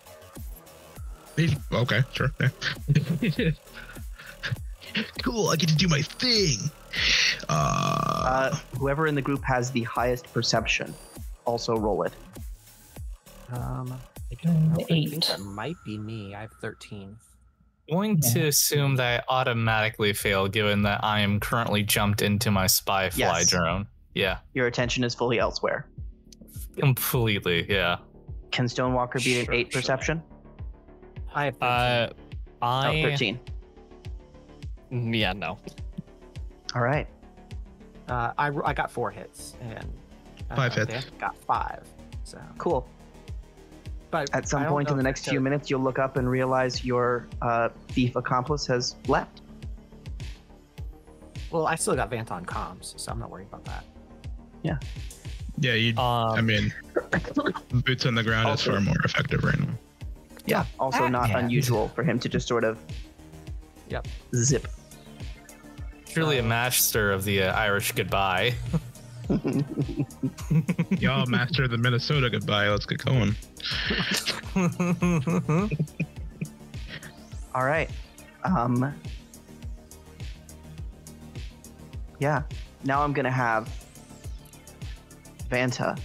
Speaker 1: Okay, sure. Yeah. Cool, I get to do my thing.
Speaker 6: Whoever in the group has the highest perception, also roll it.
Speaker 3: I don't know. I think
Speaker 2: 8.
Speaker 3: that might be me. I have 13.
Speaker 4: Going to assume that I automatically failed, given that I am currently jumped into my spy fly
Speaker 6: Yes.
Speaker 4: drone. Yeah,
Speaker 6: Your attention is fully elsewhere.
Speaker 4: completely. Yeah.
Speaker 6: Can Stonewalker beat an
Speaker 5: Sure,
Speaker 6: 8
Speaker 5: sure.
Speaker 6: perception?
Speaker 3: I have 13.
Speaker 6: Oh, 13.
Speaker 5: Yeah, no.
Speaker 6: All right.
Speaker 3: I got 4 hits and
Speaker 1: 5 hits.
Speaker 3: Dan got 5. So,
Speaker 6: Cool.
Speaker 3: but
Speaker 6: At some
Speaker 3: I don't
Speaker 6: point in
Speaker 3: know
Speaker 6: the
Speaker 3: if
Speaker 6: next
Speaker 3: it's
Speaker 6: few minutes, you'll look up and realize your thief accomplice has left.
Speaker 3: Well, I still got Vanta on comms, so I'm not worried about that.
Speaker 1: Yeah, I mean, boots on the ground is
Speaker 6: Also-
Speaker 1: far more effective right now.
Speaker 6: Yeah. Also not
Speaker 5: Yeah.
Speaker 6: unusual for him to just sort of
Speaker 3: Yep.
Speaker 6: zip.
Speaker 4: Truly a master of the Irish goodbye.
Speaker 1: Y'all master the Minnesota goodbye. Let's get going.
Speaker 6: All right. Yeah. Now I'm gonna have Vanta.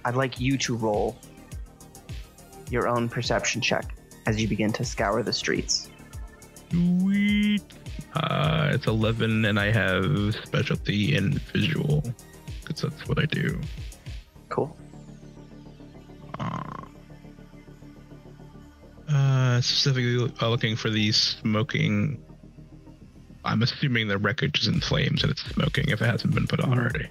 Speaker 6: I'd like you to roll your own perception check as you begin to scour the streets.
Speaker 1: Sweet. It's 11, and I have specialty in visual, because that's what I do.
Speaker 6: Cool.
Speaker 1: Specifically looking for the smoking. I'm assuming the wreckage is in flames and it's smoking if it hasn't been put on already.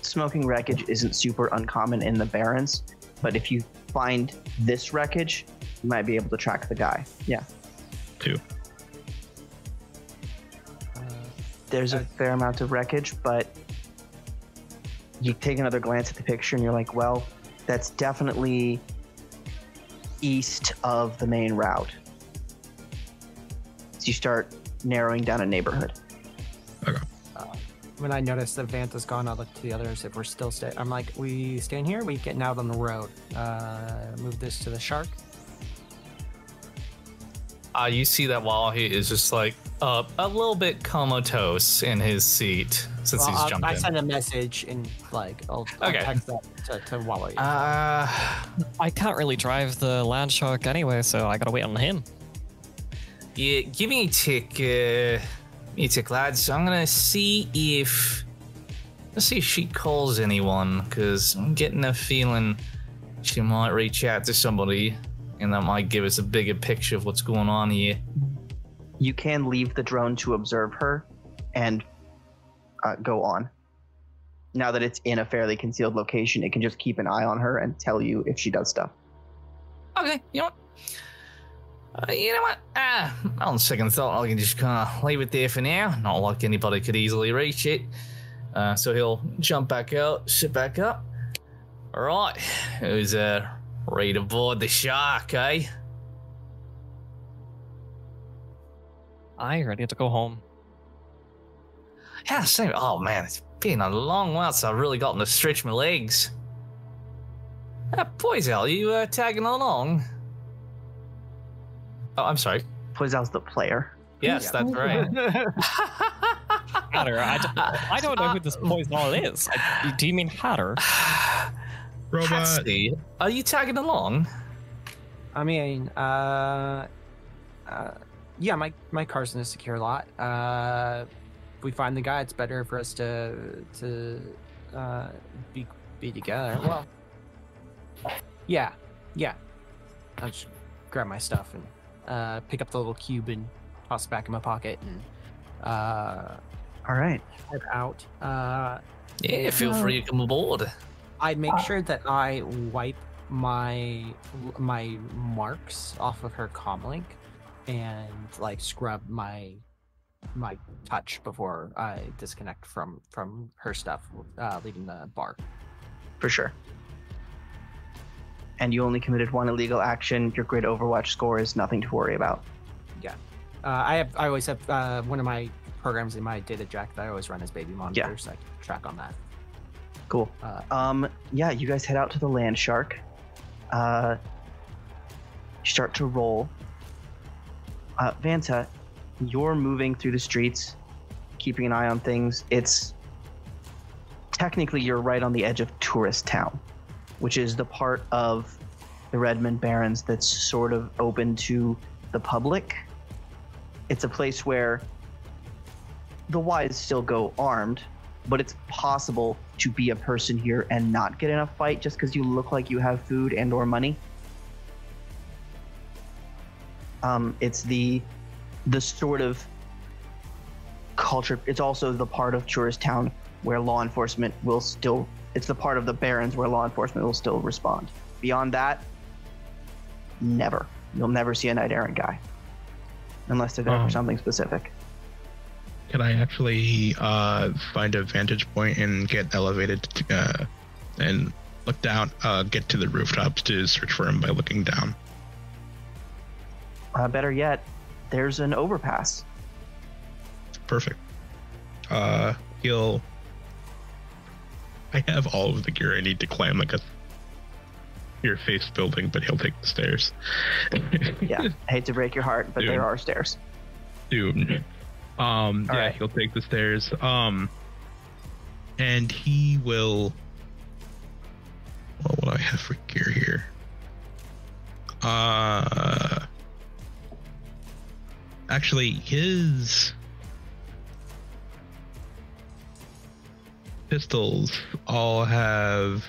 Speaker 6: Smoking wreckage isn't super uncommon in the Barrens, but if you find this wreckage, you might be able to track the guy. Yeah.
Speaker 1: 2.
Speaker 6: There's a fair amount of wreckage, but you take another glance at the picture and you're like, well, that's definitely east of the main route. So you start narrowing down a neighborhood.
Speaker 1: Okay.
Speaker 3: When I notice that Vanta's gone, I'll look to the others if we're still staying. I'm like, we staying here? We getting out on the road? Move this to the shark.
Speaker 4: You see that Wawahi is just like a little bit comatose in his seat since he's jumped
Speaker 3: I
Speaker 4: in.
Speaker 3: send a message and I'll
Speaker 4: Okay.
Speaker 3: text that to Wawahi.
Speaker 5: I can't really drive the land shark anyway, so I gotta wait on him.
Speaker 4: Yeah, give me a tick, lads. I'm gonna see if she calls anyone, because I'm getting a feeling she might reach out to somebody, and that might give us a bigger picture of what's going on here.
Speaker 6: You can leave the drone to observe her and go on. Now that it's in a fairly concealed location, it can just keep an eye on her and tell you if she does stuff.
Speaker 4: Okay, you know what? On second thought, I can just kind of leave it there for now. Not like anybody could easily reach it. So he'll jump back out, sit back up. All right, who's ready to board the shark, eh?
Speaker 5: I ready to go home.
Speaker 4: Yeah, same. Oh man, it's been a long while since I've really gotten to stretch my legs. Poisal, you tagging along? Oh, I'm sorry.
Speaker 6: Poisal's the player.
Speaker 4: Yes, that's right.
Speaker 5: Hatter. I don't know who this Poisal is. Do you mean Hatter?
Speaker 1: Robot.
Speaker 4: Patsy, are you tagging along?
Speaker 3: I mean, yeah, my car's in a secure lot. If we find the guy, it's better for us to be together. Well, yeah. I'll just grab my stuff and pick up the little cube and toss it back in my pocket and
Speaker 6: All right.
Speaker 3: head out.
Speaker 4: Yeah, feel free to come aboard.
Speaker 3: I make sure that I wipe my marks off of her comlink and like scrub my touch before I disconnect from her stuff, leaving the bar.
Speaker 6: For sure. And you only committed one illegal action. Your grid Overwatch score is nothing to worry about.
Speaker 3: Yeah. I always have one of my programs in my data jack that I always run as baby monitor, so I can track on that.
Speaker 6: Cool. Yeah, you guys head out to the land shark. Start to roll. Vanta, you're moving through the streets, keeping an eye on things. It's technically you're right on the edge of Tourist Town, which is the part of the Redmond Barrens that's sort of open to the public. It's a place where the wise still go armed, but it's possible to be a person here and not get in a fight just because you look like you have food and or money. It's the sort of culture. It's also the part of Tourist Town where law enforcement will still, it's the part of the Barrens where law enforcement will still respond. Beyond that, never. You'll never see a knight errant guy unless they're there for something specific.
Speaker 1: Can I actually find a vantage point and get elevated and look down, get to the rooftops to search for him by looking down?
Speaker 6: Better yet, there's an overpass.
Speaker 1: Perfect. I have all of the gear I need to climb like a your face building, but he'll take the stairs.
Speaker 6: Yeah, I hate to break your heart, but
Speaker 1: Dude.
Speaker 6: there are stairs.
Speaker 1: Dude. Yeah,
Speaker 6: right.
Speaker 1: He'll take the stairs. And he will. What do I have for gear here? Actually, his pistols all have.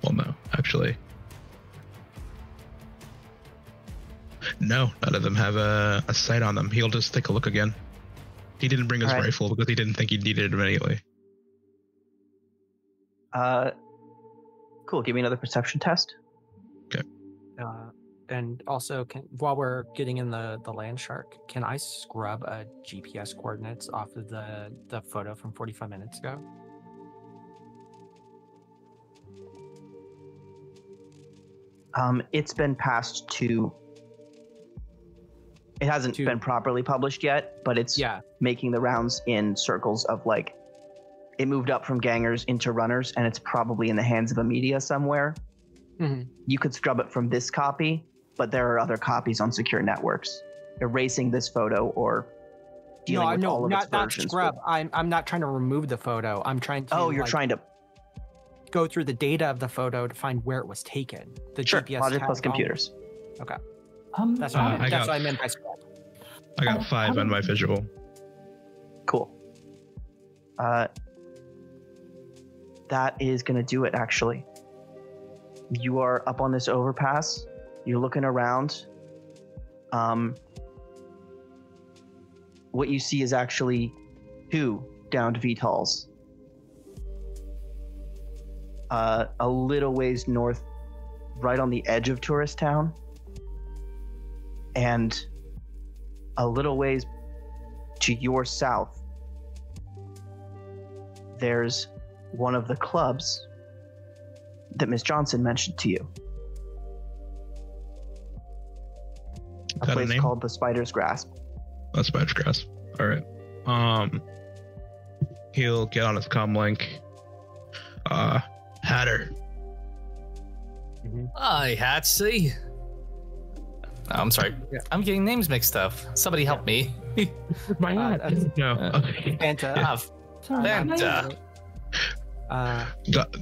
Speaker 1: Well, no, actually. No, none of them have a sight on them. He'll just take a look again. He didn't bring his
Speaker 6: All right.
Speaker 1: rifle because he didn't think he needed it anyway.
Speaker 6: Cool. Give me another perception test.
Speaker 3: And also, while we're getting in the land shark, can I scrub GPS coordinates off of the photo from 45 minutes ago?
Speaker 6: It's been passed to. It hasn't been properly published yet, but it's making the rounds in circles of like. It moved up from gangers into runners, and it's probably in the hands of a media somewhere.
Speaker 3: Mm-hmm.
Speaker 6: You could scrub it from this copy, but there are other copies on secure networks. Erasing this photo or dealing with all of its versions.
Speaker 3: Scrub. I'm not trying to remove the photo. I'm trying to.
Speaker 6: Oh, you're trying to
Speaker 3: go through the data of the photo to find where it was taken. The
Speaker 6: sure.
Speaker 3: GPS
Speaker 6: Logic
Speaker 3: tag
Speaker 6: plus
Speaker 3: on-
Speaker 6: computers.
Speaker 3: Okay.
Speaker 2: That's
Speaker 3: What I meant by scrub.
Speaker 1: I got 5 on my visual.
Speaker 6: Cool. That is going to do it, actually. You are up on this overpass. You're looking around. What you see is actually 2 downed VTOLs. A little ways north, right on the edge of Tourist Town. And a little ways to your south, there's one of the clubs that Miss Johnson mentioned to you. A
Speaker 1: Got a
Speaker 6: place
Speaker 1: name?
Speaker 6: called the Spider's Grasp.
Speaker 1: That's Spider's Grasp. All right. he'll get on his comlink. Hatter.
Speaker 4: Hi, Hatsy. Oh, I'm sorry.
Speaker 3: Yeah.
Speaker 4: I'm getting names mixed up. Somebody help me.
Speaker 1: My hat. No.
Speaker 3: Vanta.
Speaker 4: Vanta.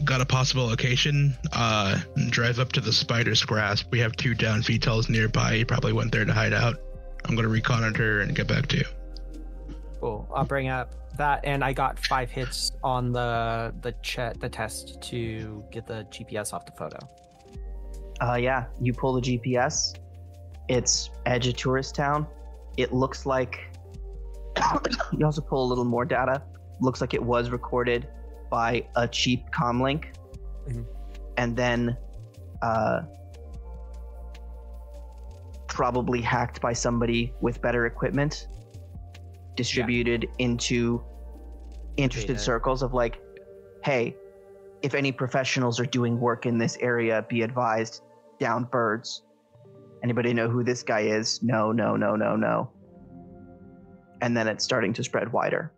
Speaker 1: Got a possible location. Drive up to the spider's grasp. We have 2 down VTOLs nearby. He probably went there to hide out. I'm gonna reconnoiter and get back to you.
Speaker 3: Cool. I'll bring up that, and I got 5 hits on the test to get the GPS off the photo.
Speaker 6: Yeah, you pull the GPS. It's edge of tourist town. It looks like you also pull a little more data. Looks like it was recorded by a cheap comlink, and then probably hacked by somebody with better equipment, distributed into interested circles of like, hey, if any professionals are doing work in this area, be advised, down birds. Anybody know who this guy is? No. And then it's starting to spread wider.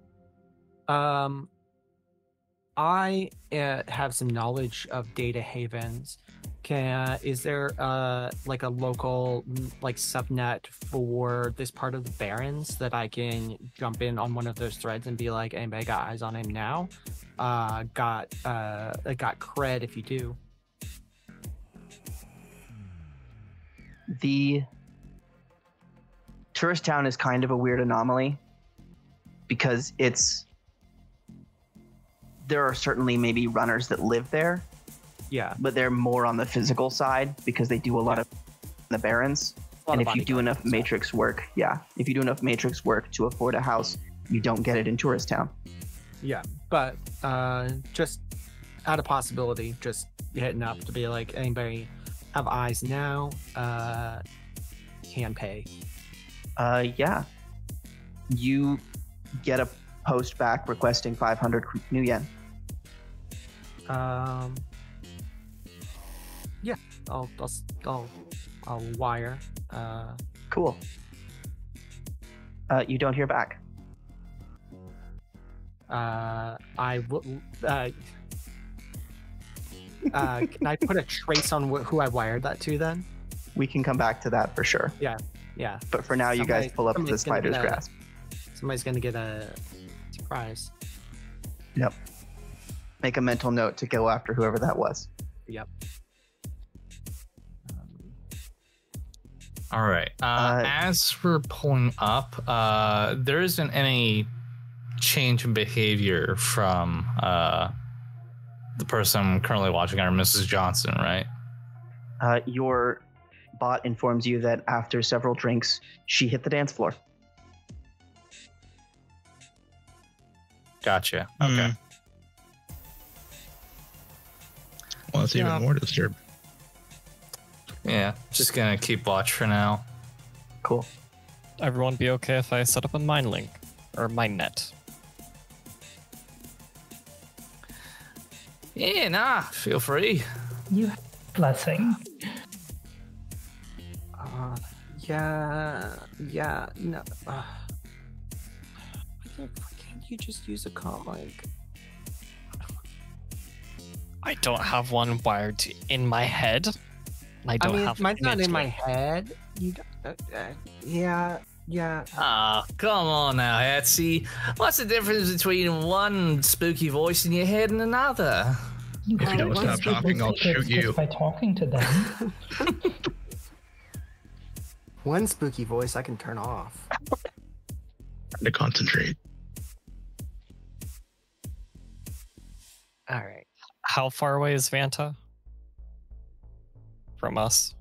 Speaker 3: I have some knowledge of data havens. Is there like a local like subnet for this part of the Barrens that I can jump in on one of those threads and be like, anybody got eyes on him now? Got cred if you do.
Speaker 6: The tourist town is kind of a weird anomaly because there are certainly maybe runners that live there.
Speaker 3: Yeah.
Speaker 6: But they're more on the physical side because they do a lot of the Barrens. And if you do enough matrix work, if you do enough matrix work to afford a house, you don't get it in tourist town.
Speaker 3: Yeah, but just out of possibility, just hitting up to be like, anybody have eyes now? Can pay.
Speaker 6: Yeah. You get a post back requesting 500 new yen.
Speaker 3: Yeah, I'll wire.
Speaker 6: Cool. You don't hear back.
Speaker 3: I will. Can I put a trace on who I wired that to then?
Speaker 6: We can come back to that for sure.
Speaker 3: Yeah.
Speaker 6: But for now, you guys pull up to the spider's grasp.
Speaker 3: Somebody's gonna get a surprise.
Speaker 6: Yep. Make a mental note to go after whoever that was.
Speaker 3: Yep.
Speaker 4: All right. As we're pulling up, there isn't any change in behavior from the person currently watching our Mrs. Johnson, right?
Speaker 6: Your bot informs you that after several drinks, she hit the dance floor.
Speaker 4: Gotcha. Okay.
Speaker 1: Well, it's even more disturbing.
Speaker 4: Yeah, just gonna keep watch for now.
Speaker 6: Cool.
Speaker 5: Everyone be okay if I set up a mine link or mine net?
Speaker 4: Yeah, nah, feel free.
Speaker 2: You have a blessing.
Speaker 3: No. Why can't you just use a comp like?
Speaker 5: I don't have one wired in my head. I don't have.
Speaker 3: Mine's not in my head. You, yeah.
Speaker 4: Ah, come on now, Etsy. What's the difference between one spooky voice in your head and another?
Speaker 1: If you don't stop talking, I'll shoot you.
Speaker 2: Just by talking to them.
Speaker 3: One spooky voice I can turn off.
Speaker 1: To concentrate.
Speaker 3: All right.
Speaker 5: How far away is Vanta from us?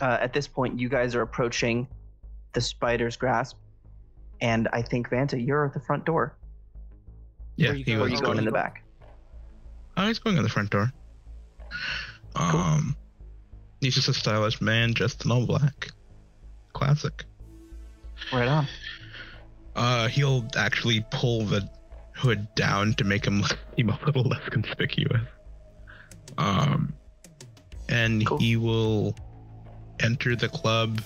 Speaker 6: At this point, you guys are approaching the spider's grasp, and I think Vanta, you're at the front door.
Speaker 1: Yeah,
Speaker 3: Or
Speaker 6: Or are you going in the back?
Speaker 1: Oh, he's going in the front door. He's just a stylish man dressed in all black. Classic.
Speaker 6: Right on.
Speaker 1: He'll actually pull the hood down to make him seem a little less conspicuous. And
Speaker 6: Cool.
Speaker 1: he will enter the club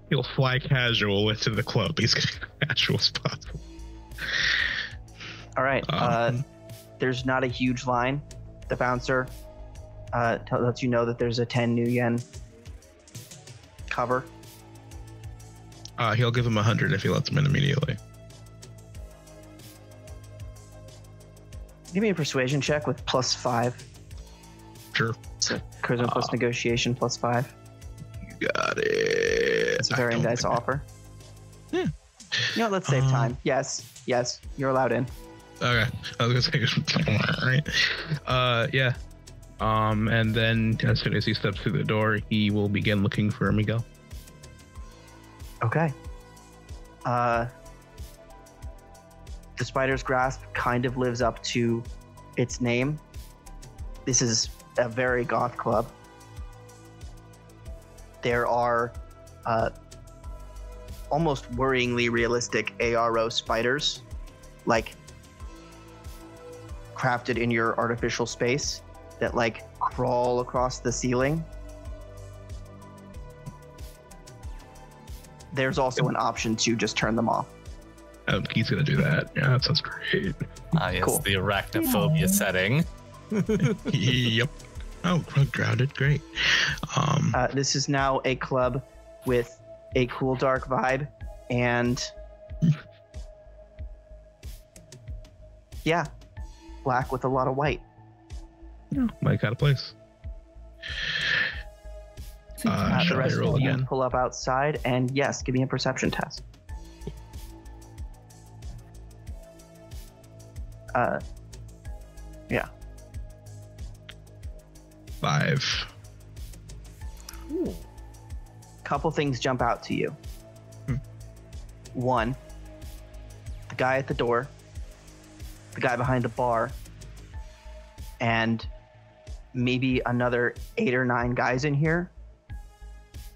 Speaker 1: He'll fly casual into the club. He's getting casual as possible.
Speaker 6: All right. There's not a huge line. The bouncer lets you know that there's a 10 new yen cover.
Speaker 1: He'll give him 100 if he lets him in immediately.
Speaker 6: Give me a persuasion check with +5.
Speaker 1: Sure.
Speaker 6: So charisma plus negotiation +5.
Speaker 1: You got it.
Speaker 6: It's a very nice offer.
Speaker 1: Yeah.
Speaker 6: You know what, let's save time. Yes, you're allowed in.
Speaker 1: Okay. I was gonna say, all right. Yeah. And then as soon as he steps through the door, he will begin looking for Miguel.
Speaker 6: Okay. The Spider's Grasp kind of lives up to its name. This is a very goth club. There are almost worryingly realistic ARO spiders, like crafted in your artificial space that like crawl across the ceiling. There's also an option to just turn them off.
Speaker 1: Oh, he's gonna do that. Yeah, that sounds great.
Speaker 4: Yes,
Speaker 6: Cool.
Speaker 4: the arachnophobia setting.
Speaker 1: Yep. Oh, grounded. Great.
Speaker 6: This is now a club with a cool dark vibe, and yeah, black with a lot of white.
Speaker 1: Mike got a place.
Speaker 6: The
Speaker 1: Shall I
Speaker 6: rest
Speaker 1: roll
Speaker 6: of you
Speaker 1: again?
Speaker 6: pull up outside, and yes, give me a perception test. Yeah.
Speaker 1: 5.
Speaker 6: Couple things jump out to you. One, the guy at the door, the guy behind the bar, and maybe another 8 or 9 guys in here,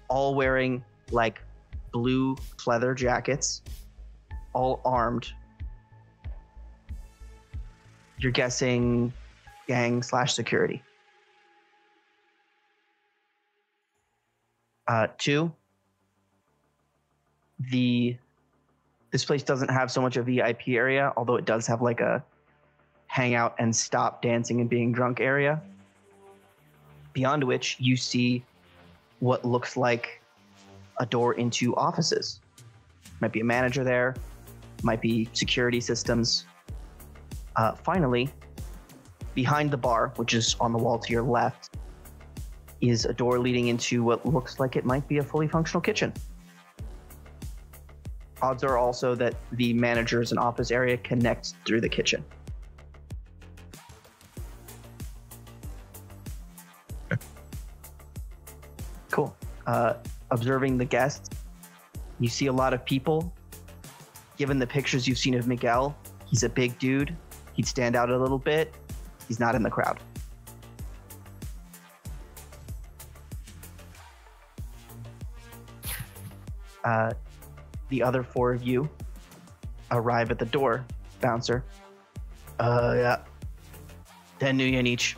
Speaker 6: all wearing like blue pleather jackets, all armed. You're guessing gang/security. 2, this place doesn't have so much a VIP area, although it does have like a hangout and stop dancing and being drunk area. Beyond which you see what looks like a door into offices. Might be a manager there, might be security systems. Finally, behind the bar, which is on the wall to your left, is a door leading into what looks like it might be a fully functional kitchen. Odds are also that the manager's and office area connects through the kitchen. Cool. Observing the guests, you see a lot of people. Given the pictures you've seen of Miguel, he's a big dude. He'd stand out a little bit. He's not in the crowd. The other 4 of you arrive at the door, bouncer. Yeah. 10 new yen each.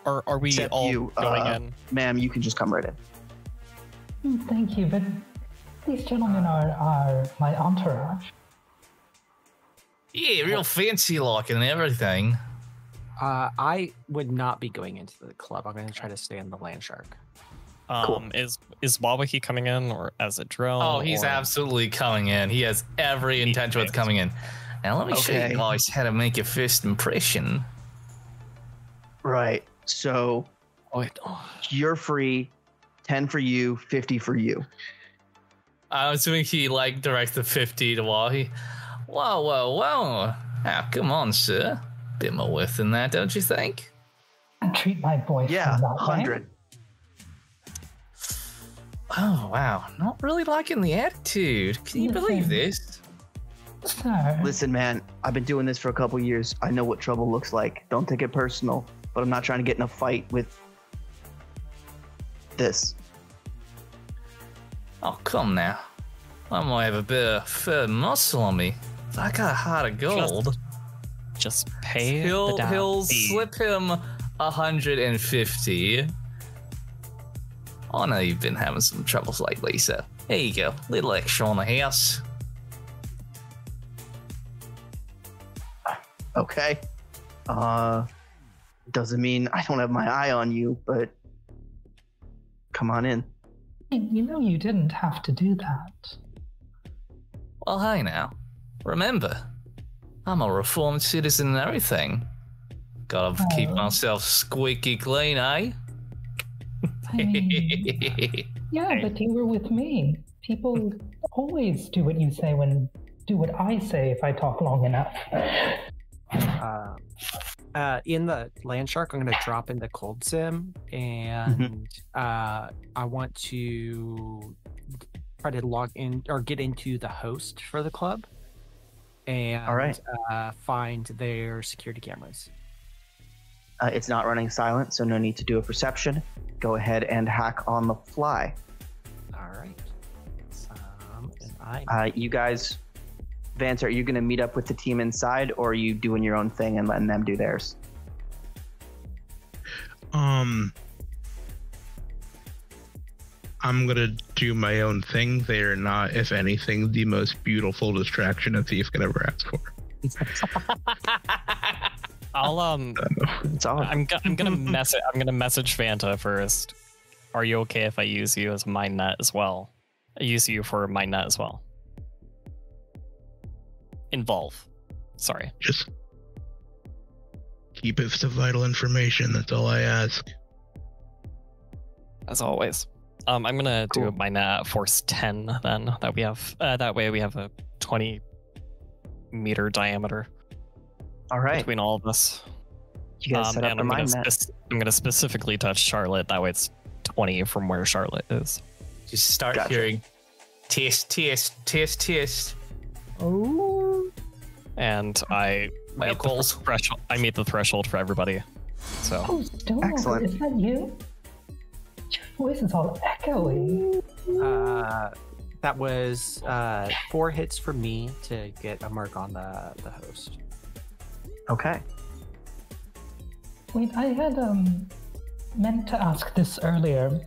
Speaker 5: Are we
Speaker 6: Except
Speaker 5: all
Speaker 6: you,
Speaker 5: going in?
Speaker 6: Ma'am, you can just come right in.
Speaker 2: Thank you, but these gentlemen are my entourage.
Speaker 4: Yeah, real fancy looking and everything.
Speaker 3: I would not be going into the club. I'm going to try to stay in the land shark.
Speaker 6: Cool.
Speaker 5: Is Wawahi coming in or as a drill?
Speaker 4: Oh, he's
Speaker 5: or...
Speaker 4: absolutely coming in. He has every intention of coming in. Now let me show you guys how to make your first impression.
Speaker 6: Right. So you're free. 10 for you, 50 for you.
Speaker 4: I'm assuming he like directs the 50 to Wahi. Whoa. Now, come on, sir. Bit more worth than that, don't you think?
Speaker 2: I treat my boyfriend
Speaker 6: Yeah,
Speaker 2: that
Speaker 6: 100.
Speaker 2: way.
Speaker 4: Oh, wow. Not really liking the attitude. Can you believe this?
Speaker 2: Sir,
Speaker 6: Listen, man, I've been doing this for a couple years. I know what trouble looks like. Don't take it personal, but I'm not trying to get in a fight with this.
Speaker 4: Oh, come now. I might have a bit of fur muscle on me. I got a heart of gold.
Speaker 5: Just pay
Speaker 4: He'll
Speaker 5: the
Speaker 4: slip him 150. I know you've been having some troubles lately, so here you go. Little extra on the house.
Speaker 6: Okay. Doesn't mean I don't have my eye on you, but come on in.
Speaker 2: You know you didn't have to do that.
Speaker 4: Well, hey now. Remember, I'm a reformed citizen and everything. Gotta keep myself squeaky clean, eh?
Speaker 2: I mean, yeah, but you were with me. People always do what you say do what I say if I talk long enough.
Speaker 3: In the land shark, I'm going to drop into cold sim, and I want to try to log in or get into the host for the club, and
Speaker 6: all right.
Speaker 3: Find their security cameras.
Speaker 6: It's not running silent, so no need to do a perception. Go ahead and hack on the fly.
Speaker 3: All right. And
Speaker 6: you guys, Vanta, are you going to meet up with the team inside, or are you doing your own thing and letting them do theirs?
Speaker 1: I'm gonna do my own thing. They are not, if anything, the most beautiful distraction a thief could ever ask for.
Speaker 6: It's all.
Speaker 5: I'm gonna message Vanta first. Are you okay if I use you as my net as well? I use you for my net as well. Involve. Sorry.
Speaker 1: Just keep it to vital information. That's all I ask.
Speaker 5: As always. I'm gonna do my net force 10 then. That way we have a 20-meter diameter.
Speaker 6: All right.
Speaker 5: Between all of us.
Speaker 6: You guys set up the mind net.
Speaker 5: I'm gonna specifically touch Charlotte. That way it's 20 from where Charlotte is.
Speaker 4: Just start hearing test.
Speaker 3: Oh.
Speaker 5: And I meet the threshold for everybody. So.
Speaker 2: Oh, Stonewalker,
Speaker 6: excellent.
Speaker 2: Is that you? Your voice is all echoey.
Speaker 3: That was 4 hits for me to get a mark on the host.
Speaker 6: Okay.
Speaker 2: Wait, I had meant to ask this earlier.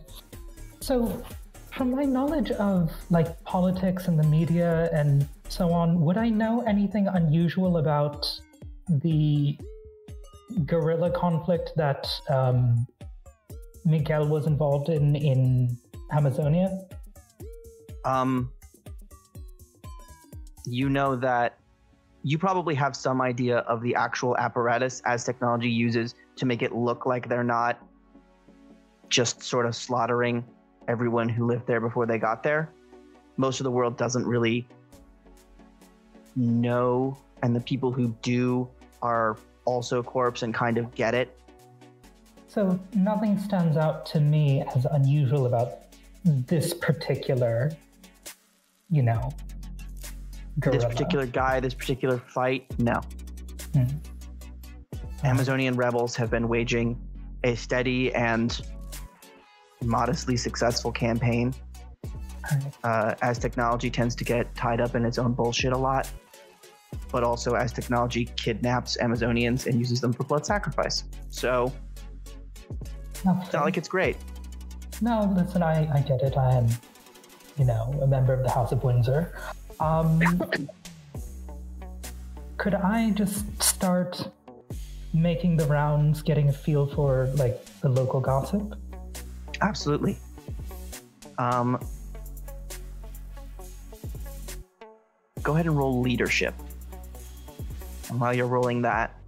Speaker 2: So, from my knowledge of like politics and the media and so on, would I know anything unusual about the guerrilla conflict that Miguel was involved in Amazonia?
Speaker 6: You know that you probably have some idea of the actual apparatus as technology uses to make it look like they're not just sort of slaughtering everyone who lived there before they got there. Most of the world doesn't really know, and the people who do are also corpse and kind of get it.
Speaker 2: So nothing stands out to me as unusual about this particular, guerrilla.
Speaker 6: This particular guy, this particular fight, no. Amazonian rebels have been waging a steady and modestly successful campaign, as technology tends to get tied up in its own bullshit a lot, but also as technology kidnaps Amazonians and uses them for blood sacrifice. So it's not like it's great.
Speaker 2: No, listen, I get it. I am, a member of the House of Windsor. Could I just start making the rounds, getting a feel for like the local gossip?
Speaker 6: Absolutely. Go ahead and roll leadership. And while you're rolling that,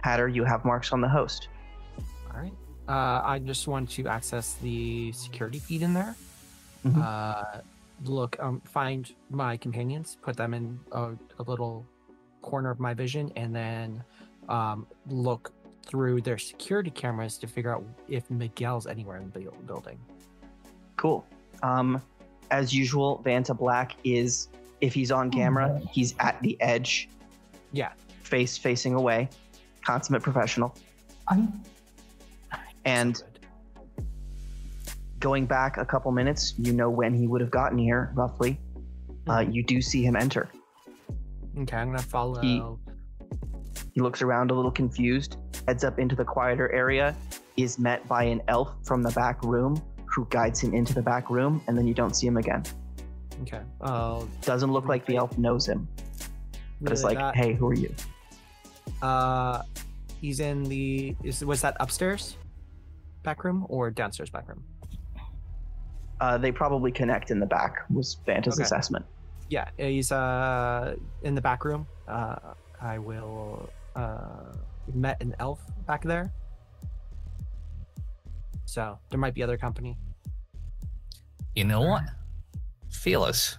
Speaker 6: Hatter, you have marks on the host.
Speaker 3: All right. I just want to access the security feed in there. Look, find my companions, put them in a little corner of my vision, and then look through their security cameras to figure out if Miguel's anywhere in the building.
Speaker 6: Cool. As usual, Vanta Black is, if he's on camera, he's at the edge.
Speaker 3: Yeah.
Speaker 6: Facing away. Consummate professional. And going back a couple minutes, you know when he would have gotten here, roughly. You do see him enter.
Speaker 3: Okay, I'm gonna follow.
Speaker 6: He looks around a little confused, heads up into the quieter area, is met by an elf from the back room who guides him into the back room, and then you don't see him again.
Speaker 3: Okay.
Speaker 6: Doesn't look like the elf knows him, but it's like,
Speaker 3: that-
Speaker 6: hey, who are you?
Speaker 3: He's in the. Was that upstairs back room or downstairs back room?
Speaker 6: They probably connect in the back, was Vanta's
Speaker 3: Okay.
Speaker 6: assessment.
Speaker 3: Yeah, he's in the back room. I will met an elf back there. So there might be other company.
Speaker 4: You know what? Fellas,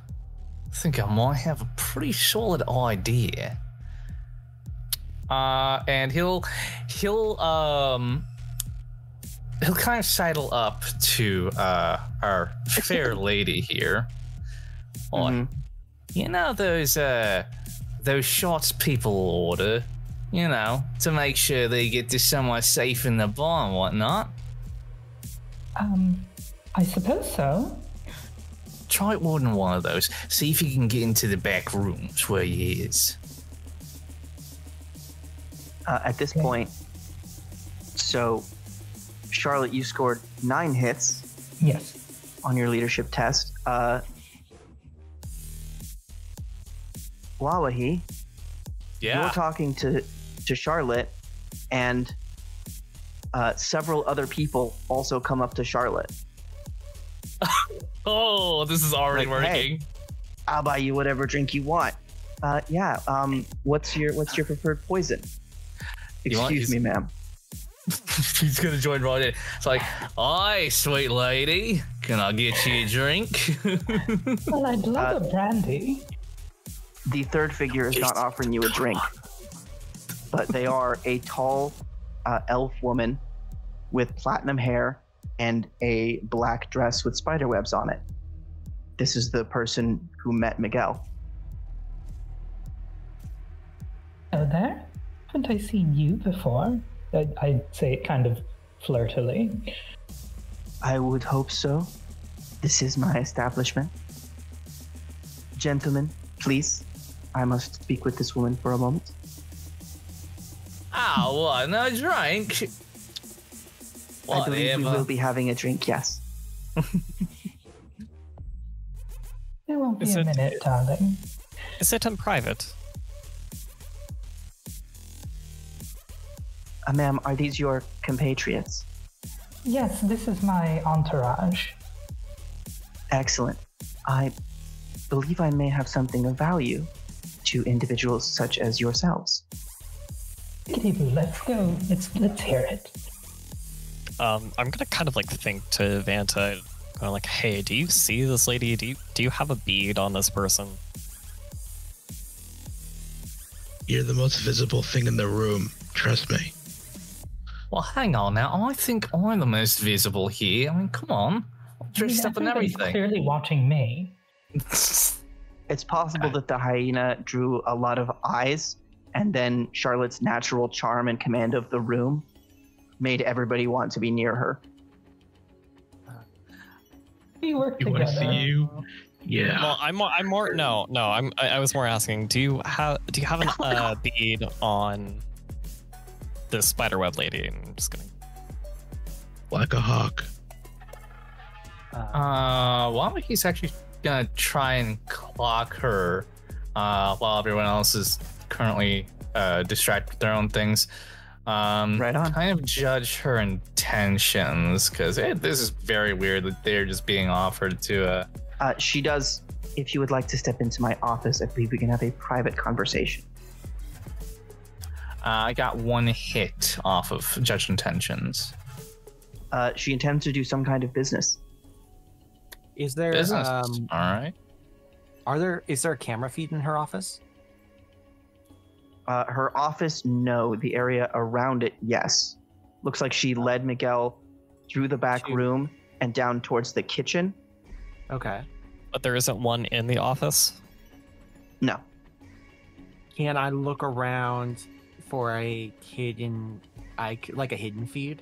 Speaker 4: I think I might have a pretty solid idea. And he'll kind of sidle up to our fair lady here.
Speaker 6: Mhm.
Speaker 4: You know those shots people order, you know, to make sure they get to somewhere safe in the bar and whatnot.
Speaker 2: I suppose so.
Speaker 4: Try ordering one of those. See if you can get into the back rooms where he is.
Speaker 6: At this point, so Charlotte, you scored 9 hits
Speaker 2: Yes.
Speaker 6: on your leadership test. Wawahi, you're talking to Charlotte, and several other people also come up to Charlotte.
Speaker 4: Oh, this is already
Speaker 6: Like, hey,
Speaker 4: working.
Speaker 6: I'll buy you whatever drink you want. What's your preferred poison?
Speaker 4: You want-
Speaker 6: Excuse me, ma'am.
Speaker 4: He's gonna join right in. It's like, hi, sweet lady. Can I get you a drink?
Speaker 2: Well, I'd love a brandy.
Speaker 6: The third figure is not offering you a drink, but they are a tall elf woman with platinum hair and a black dress with spider webs on it. This is the person who met Miguel.
Speaker 2: Hello there. Haven't I seen you before? I'd say it kind of flirtily.
Speaker 6: I would hope so. This is my establishment. Gentlemen, please. I must speak with this woman for a moment.
Speaker 4: Oh, what? No drink?
Speaker 6: I believe we
Speaker 4: Whatever.
Speaker 6: will be having a drink, yes.
Speaker 2: It won't be
Speaker 5: Is
Speaker 2: a
Speaker 5: it-
Speaker 2: minute, darling.
Speaker 5: Is it in private?
Speaker 6: Ma'am, are these your compatriots?
Speaker 2: Yes, this is my entourage.
Speaker 6: Excellent. I believe I may have something of value to individuals such as yourselves.
Speaker 2: Kitty-boo, let's go. Let's hear it.
Speaker 5: I'm gonna kind of like think to Vanta, going like, "Hey, do you see this lady? Do you have a bead on this person?"
Speaker 1: You're the most visible thing in the room. Trust me.
Speaker 4: Well, hang on now. I think I'm the most visible here. I mean, come on. I'm dressed up and
Speaker 2: Everybody's
Speaker 4: everything.
Speaker 2: clearly watching me.
Speaker 6: It's possible that the hyena drew a lot of eyes, and then Charlotte's natural charm and command of the room made everybody want to be near her.
Speaker 2: We work
Speaker 1: You
Speaker 2: together.
Speaker 1: want to see you? Yeah.
Speaker 5: Well, I'm more. No. I was more asking. Do you have an bead on the spiderweb lady? I'm just gonna.
Speaker 1: Like a hawk.
Speaker 4: Well, he's actually gonna try and clock her while everyone else is currently distracted with their own things.
Speaker 6: Right on.
Speaker 4: Kind of judge her intentions, because this is very weird that they're just being offered to.
Speaker 6: She does. If you would like to step into my office, I believe we can have a private conversation.
Speaker 4: I got 1 hit off of judge intentions.
Speaker 6: She intends to do some kind of business.
Speaker 3: Is there
Speaker 4: Business. All right.
Speaker 3: is there a camera feed in her office?
Speaker 6: Her office, no. The area around it, yes. Looks like she led Miguel through the back room and down towards the kitchen.
Speaker 3: Okay.
Speaker 5: But there isn't one in the office.
Speaker 6: No.
Speaker 3: Can I look around for a hidden, like a hidden feed?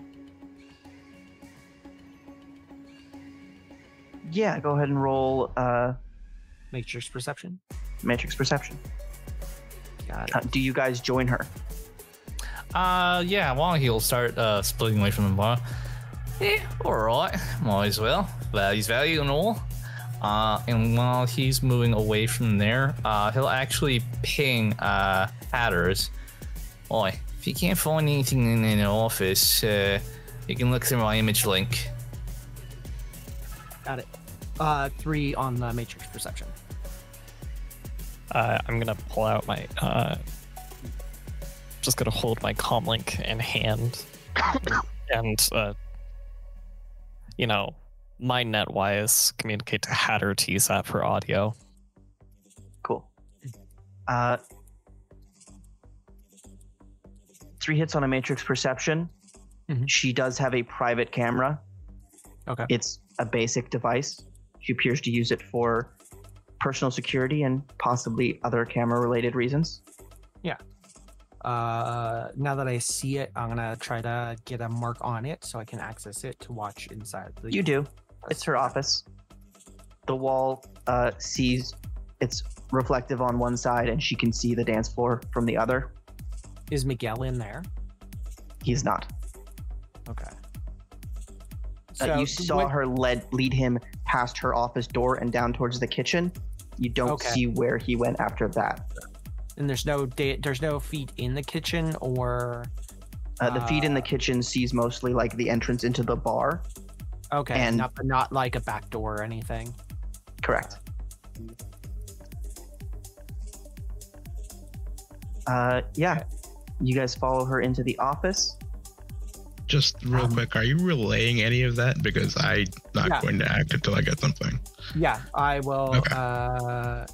Speaker 6: Yeah, go ahead and roll
Speaker 3: Matrix perception.
Speaker 6: Matrix Perception.
Speaker 3: Got it.
Speaker 6: Do you guys join her?
Speaker 4: Yeah, while he'll start splitting away from the bar. Yeah, alright. Might as well. Value's value and all. And while he's moving away from there, he'll actually ping Hatters. Oi, if you can't find anything in the office, you can look through my image link.
Speaker 3: Got it. 3 on the Matrix perception.
Speaker 5: I'm gonna pull out my just gonna hold my comlink in hand and my netwise communicate to Hatter TSAT for audio.
Speaker 6: Cool. 3 hits on a Matrix perception.
Speaker 3: Mhm.
Speaker 6: She does have a private camera.
Speaker 3: Okay.
Speaker 6: It's a basic device. She appears to use it for personal security and possibly other camera-related reasons.
Speaker 3: Now that I see it, I'm gonna try to get a mark on it so I can access it to watch inside.
Speaker 6: You do. It's her office. The wall sees it's reflective on one side, and she can see the dance floor from the other.
Speaker 3: Is Miguel in there?
Speaker 6: He's not.
Speaker 3: Okay.
Speaker 6: You saw her lead him past her office door and down towards the kitchen. You don't see where he went after that.
Speaker 3: And there's no feed in the kitchen, or
Speaker 6: the feed in the kitchen sees mostly like the entrance into the bar.
Speaker 3: Okay,
Speaker 6: and
Speaker 3: not like a back door or anything.
Speaker 6: Correct. Yeah. You guys follow her into the office.
Speaker 1: Just real quick, are you relaying any of that? Because I'm not going to act until I get something.
Speaker 3: Yeah, I will
Speaker 1: Okay.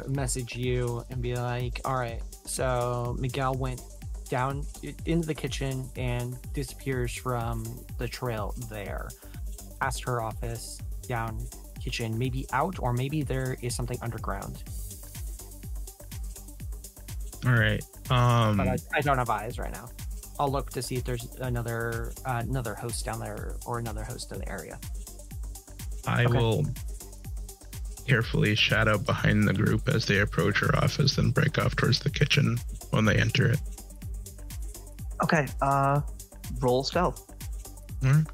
Speaker 3: Message you and be like, all right, so Miguel went down into the kitchen and disappears from the trail there. Past her office, down kitchen, maybe out, or maybe there is something underground.
Speaker 1: All right.
Speaker 3: But I don't have eyes right now. I'll look to see if there's another host down there or another host in the area.
Speaker 1: I will carefully shadow behind the group as they approach her office and break off towards the kitchen when they enter it.
Speaker 6: Okay. Roll stealth.
Speaker 1: All right.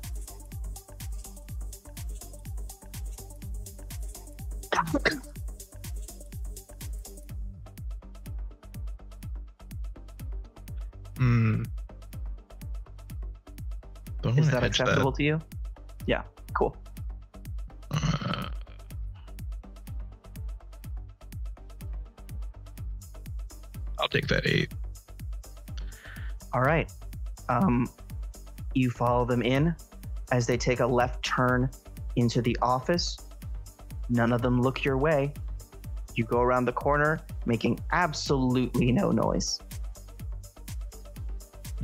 Speaker 6: Is that acceptable to you? Yeah, cool.
Speaker 1: I'll take that 8.
Speaker 6: All right. You follow them in as they take a left turn into the office. None of them look your way. You go around the corner, making absolutely no noise.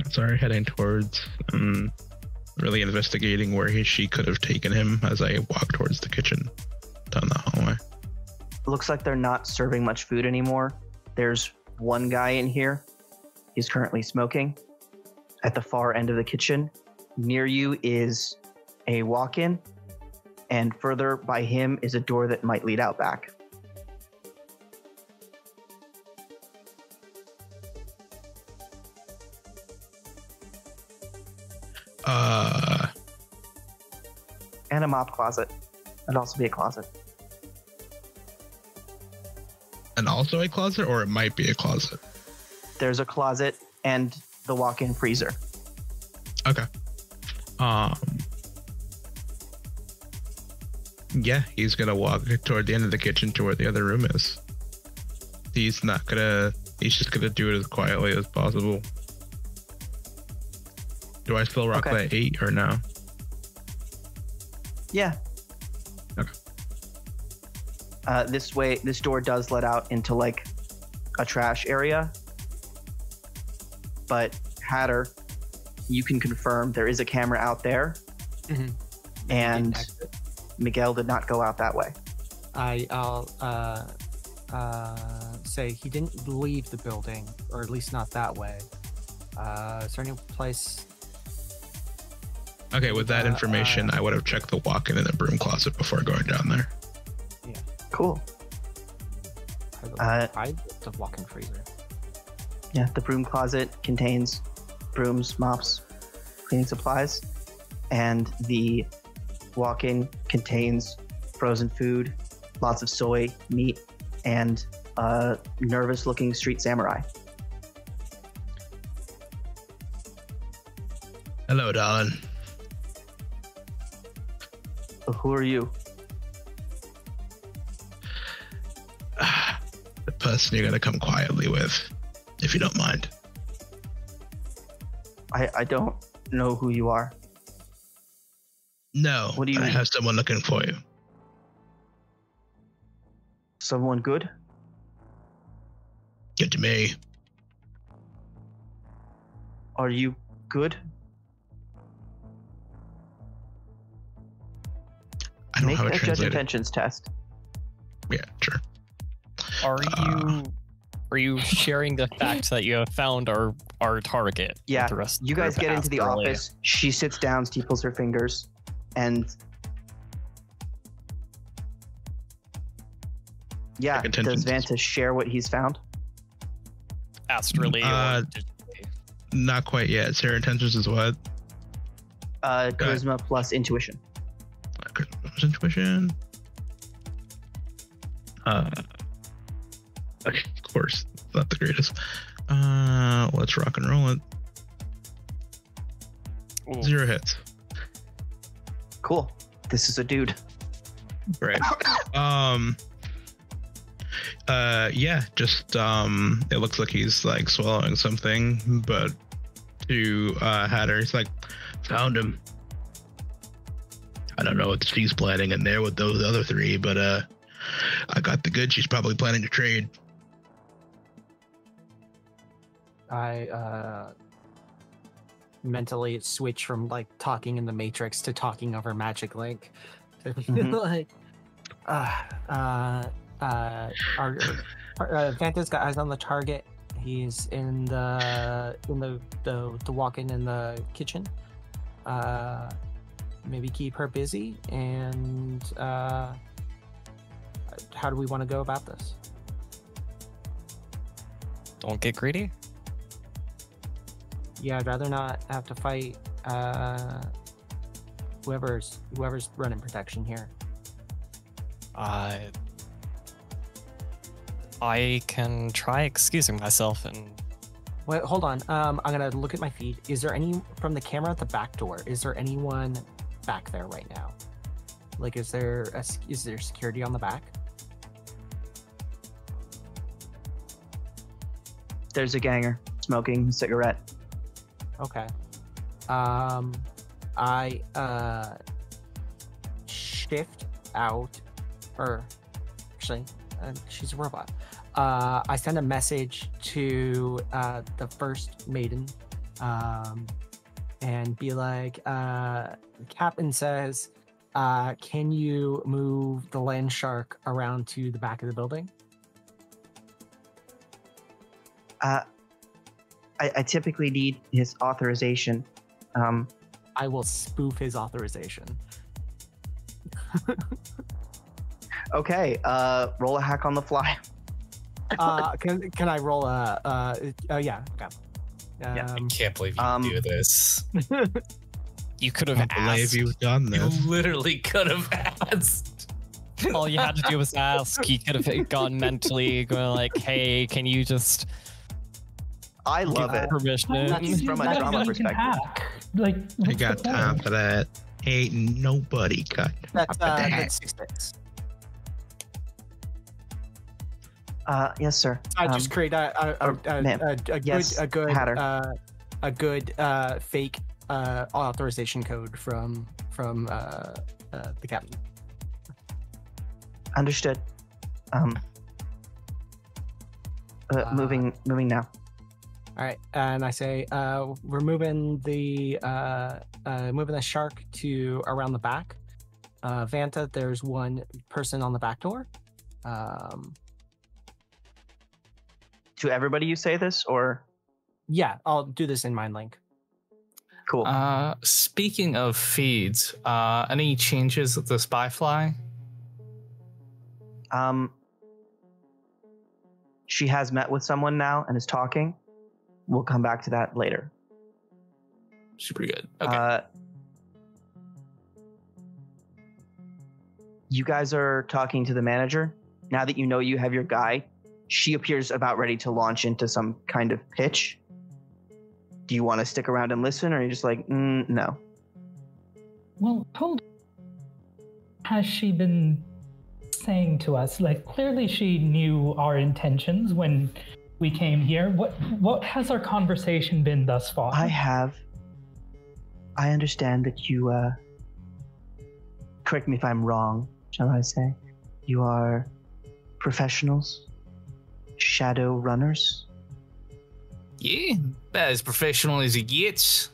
Speaker 1: Sorry, heading towards really investigating where she could have taken him as I walk towards the kitchen down the hallway.
Speaker 6: Looks like they're not serving much food anymore. There's one guy in here. He's currently smoking. At the far end of the kitchen, near you is a walk-in, and further by him is a door that might lead out back. And a mop closet. It'd also be a closet.
Speaker 1: And also a closet, or it might be a closet?
Speaker 6: There's a closet and the walk-in freezer.
Speaker 1: Okay. Yeah, he's gonna walk toward the end of the kitchen to where the other room is. He's just gonna do it as quietly as possible. Do I still rock that 8 or no?
Speaker 6: Yeah.
Speaker 1: Okay.
Speaker 6: This door does let out into like a trash area. But Hatter, you can confirm there is a camera out there.
Speaker 3: Mm-hmm.
Speaker 6: And Miguel did not go out that way.
Speaker 3: I'll say he didn't leave the building, or at least not that way. Is there any place?
Speaker 1: Okay, with that information, I would have checked the walk-in and the broom closet before going down there.
Speaker 3: Yeah.
Speaker 6: Cool.
Speaker 3: The walk-in freezer.
Speaker 6: Yeah, the broom closet contains brooms, mops, cleaning supplies. and the walk-in contains frozen food, lots of soy, meat, and a nervous-looking street samurai.
Speaker 1: Hello, darling.
Speaker 6: Who are you?
Speaker 1: The person you're gonna come quietly with, if you don't mind.
Speaker 6: I don't know who you are.
Speaker 1: No,
Speaker 6: What do you
Speaker 1: I
Speaker 6: mean?
Speaker 1: have someone looking for you.
Speaker 6: Someone good?
Speaker 1: Get to me.
Speaker 6: Are you good?
Speaker 1: I don't
Speaker 6: Make
Speaker 1: have
Speaker 6: a
Speaker 1: a
Speaker 6: judge
Speaker 1: translator.
Speaker 6: intentions test.
Speaker 1: Yeah, sure.
Speaker 5: Are you sharing the fact that you have found our target? with
Speaker 6: Yeah,
Speaker 5: the rest of
Speaker 6: you
Speaker 5: the
Speaker 6: guys
Speaker 5: group
Speaker 6: get into the
Speaker 5: astrally?
Speaker 6: office. She sits down, steeples her fingers, and yeah,
Speaker 1: Like
Speaker 6: does
Speaker 1: intentions.
Speaker 6: Vanta share what he's found?
Speaker 5: Astrally or digitally?
Speaker 1: Not quite yet. Sarah intentions is what?
Speaker 6: Charisma plus intuition.
Speaker 1: Intuition. Of course, not the greatest. Let's rock and roll it.
Speaker 5: Ooh.
Speaker 1: 0 hits.
Speaker 6: Cool. This is a dude.
Speaker 1: Right. Yeah, just it looks like he's like swallowing something, but to Hatter, he's like, found him. I don't know what she's planning in there with those other 3, but I got the good. She's probably planning to trade.
Speaker 3: I mentally switch from like talking in the Matrix to talking over Magic Link. To be
Speaker 6: Mhm.
Speaker 3: Vanta's got eyes on the target. He's in the walk-in in the kitchen. Maybe keep her busy. And how do we want to go about this?
Speaker 5: Don't get greedy.
Speaker 3: Yeah, I'd rather not have to fight whoever's running protection here.
Speaker 5: I can try excusing myself and
Speaker 3: Wait, hold on. I'm gonna look at my feed. Is there any from the camera at the back door? Is there anyone back there right now? Like, is there security on the back?
Speaker 6: There's a ganger smoking a cigarette.
Speaker 3: Okay. I shift out, or actually, she's a robot. I send a message to the first maiden, and be like, the captain says, can you move the land shark around to the back of the building?
Speaker 6: I typically need his authorization.
Speaker 3: I will spoof his authorization.
Speaker 6: Okay, roll a hack on the fly.
Speaker 3: Can I roll a yeah, okay.
Speaker 6: Yeah.
Speaker 4: I can't believe you
Speaker 6: Um,
Speaker 4: do this.
Speaker 5: you could
Speaker 1: I
Speaker 5: have
Speaker 1: can't believe
Speaker 5: asked.
Speaker 1: you've done
Speaker 4: You
Speaker 1: this.
Speaker 4: literally could have asked.
Speaker 5: All you had to do was ask. He could have gone mentally going like, "Hey, can you just
Speaker 6: I love
Speaker 5: give
Speaker 6: it.
Speaker 5: permission?"
Speaker 6: That's from a drama perspective.
Speaker 2: Like,
Speaker 1: I
Speaker 2: what's
Speaker 1: got
Speaker 2: the
Speaker 1: time
Speaker 2: point?
Speaker 1: for that. Ain't nobody got
Speaker 3: That's
Speaker 1: time for that.
Speaker 3: that's 6 hits.
Speaker 6: Yes, sir.
Speaker 3: I just create
Speaker 6: ma'am. Yes,
Speaker 3: a good
Speaker 6: Hatter.
Speaker 3: a good fake authorization code from the captain.
Speaker 6: Understood. Moving now.
Speaker 3: All right, and I say we're moving the shark to around the back. Vanta, there's one person on the back door.
Speaker 6: To everybody you say this, or
Speaker 3: Yeah, I'll do this in Mind Link.
Speaker 6: cool.
Speaker 4: Speaking of feeds, any changes with the Spyfly?
Speaker 6: She has met with someone now and is talking. We'll come back to that later.
Speaker 4: Super good. Okay.
Speaker 6: You guys are talking to the manager. Now that you know you have your guy, she appears about ready to launch into some kind of pitch. Do you want to stick around and listen, or are you just like, no?
Speaker 2: Well, hold. Has she been saying to us? Like, clearly she knew our intentions when we came here. What has our conversation been thus far?
Speaker 6: I understand that you, correct me if I'm wrong, shall I say, you are professionals, shadowrunners.
Speaker 4: Yeah, about as professional as it gets.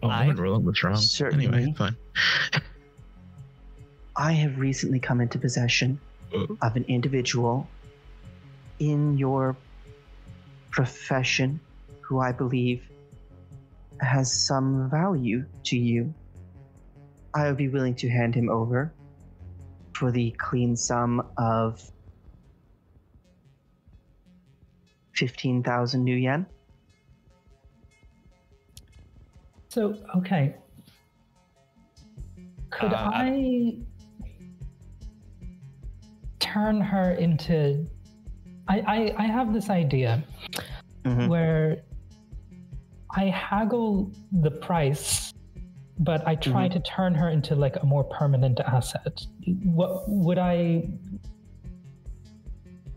Speaker 1: Oh, I would roll what's wrong.
Speaker 6: Certainly.
Speaker 1: Anyway, fine.
Speaker 6: I have recently come into possession of an individual in your profession who I believe has some value to you. I would be willing to hand him over for the clean sum of 15,000 new yen.
Speaker 2: So, okay. Could I turn her into... I have this idea where I haggle the price, but I try to turn her into like a more permanent asset. What would I...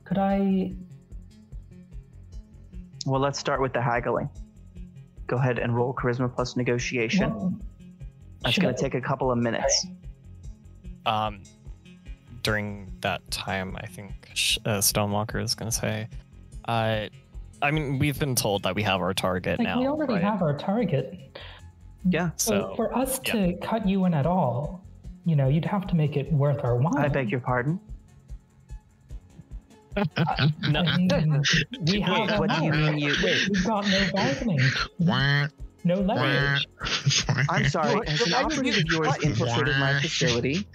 Speaker 2: Could I...
Speaker 6: Well, let's start with the haggling. Go ahead and roll charisma plus negotiation.
Speaker 2: Well,
Speaker 6: That's going to take a couple of minutes.
Speaker 5: During that time, I think Stonewalker is going to say, I mean, we've been told that we have our target
Speaker 2: like,
Speaker 5: now.
Speaker 2: we already
Speaker 5: right?
Speaker 2: have our target.
Speaker 6: Yeah.
Speaker 2: So for us to cut you in at all, you know, you'd have to make it worth our while.
Speaker 6: I beg your pardon?
Speaker 5: No.
Speaker 2: I mean, we have
Speaker 6: what do you mean you...
Speaker 2: We've got no bargaining. No leverage.
Speaker 6: I'm sorry, has an operative of yours infiltrated my facility?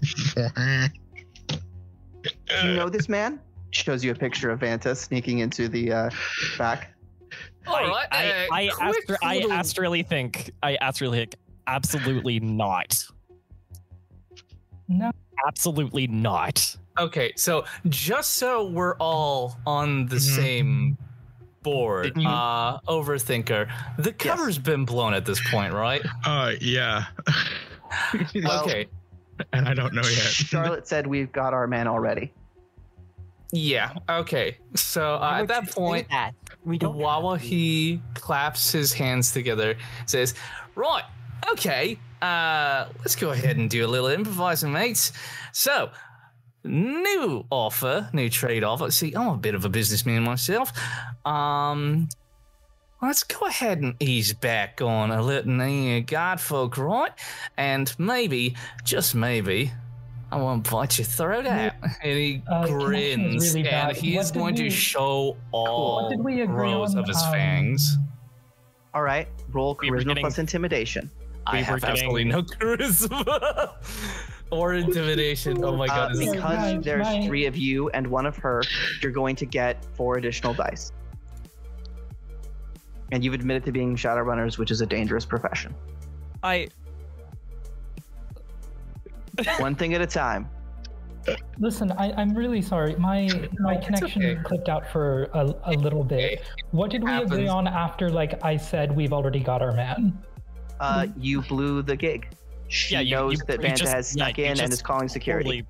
Speaker 6: Do you know this man? Shows you a picture of Vanta sneaking into the back.
Speaker 5: I astrally think absolutely not.
Speaker 2: No.
Speaker 5: Absolutely not.
Speaker 4: Okay, so just so we're all on the same board, Overthinker, the cover's been blown at this point, right?
Speaker 1: Yeah.
Speaker 4: Okay.
Speaker 1: And I don't know yet.
Speaker 6: Charlotte said we've got our man already.
Speaker 4: Yeah, okay. So at that point, Wawahi claps his hands together, says, right, okay, let's go ahead and do a little improvising, mates. So, new trade offer. See, I'm a bit of a businessman myself. Let's go ahead and ease back on a little guard folk, right? And maybe, just maybe, I want to bite your throat out. And he grins,
Speaker 2: really
Speaker 4: and he is going to show all rows of his fangs.
Speaker 6: All right, roll charisma plus intimidation.
Speaker 4: I have absolutely no charisma or intimidation. Oh my god!
Speaker 6: Because there's 3 of you and 1 of her, you're going to get 4 additional dice. And you've admitted to being shadowrunners, which is a dangerous profession. One thing at a time.
Speaker 2: Listen, I'm really sorry. My connection clipped out for a little bit. What did we agree on after, like, I said we've already got our man?
Speaker 6: You blew the gig. She knows that Vanta has snuck in and is calling security.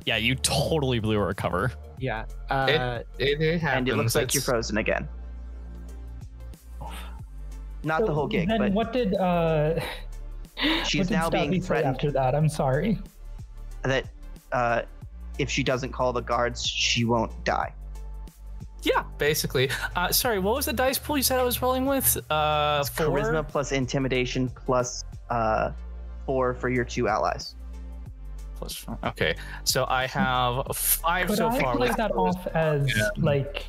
Speaker 5: You totally blew her cover.
Speaker 3: Yeah.
Speaker 4: It happens.
Speaker 6: And it looks like you're frozen again. Not the whole gig,
Speaker 2: then
Speaker 6: but
Speaker 2: what did
Speaker 6: she's now being threatened
Speaker 2: after that. I'm sorry.
Speaker 6: That if she doesn't call the guards, she won't die.
Speaker 4: Yeah, basically. Sorry, what was the dice pool you said I was rolling with? 4?
Speaker 6: Charisma plus intimidation plus 4 for your 2 allies.
Speaker 4: Plus, okay, so I have 5 so far.
Speaker 2: Could I play that off as like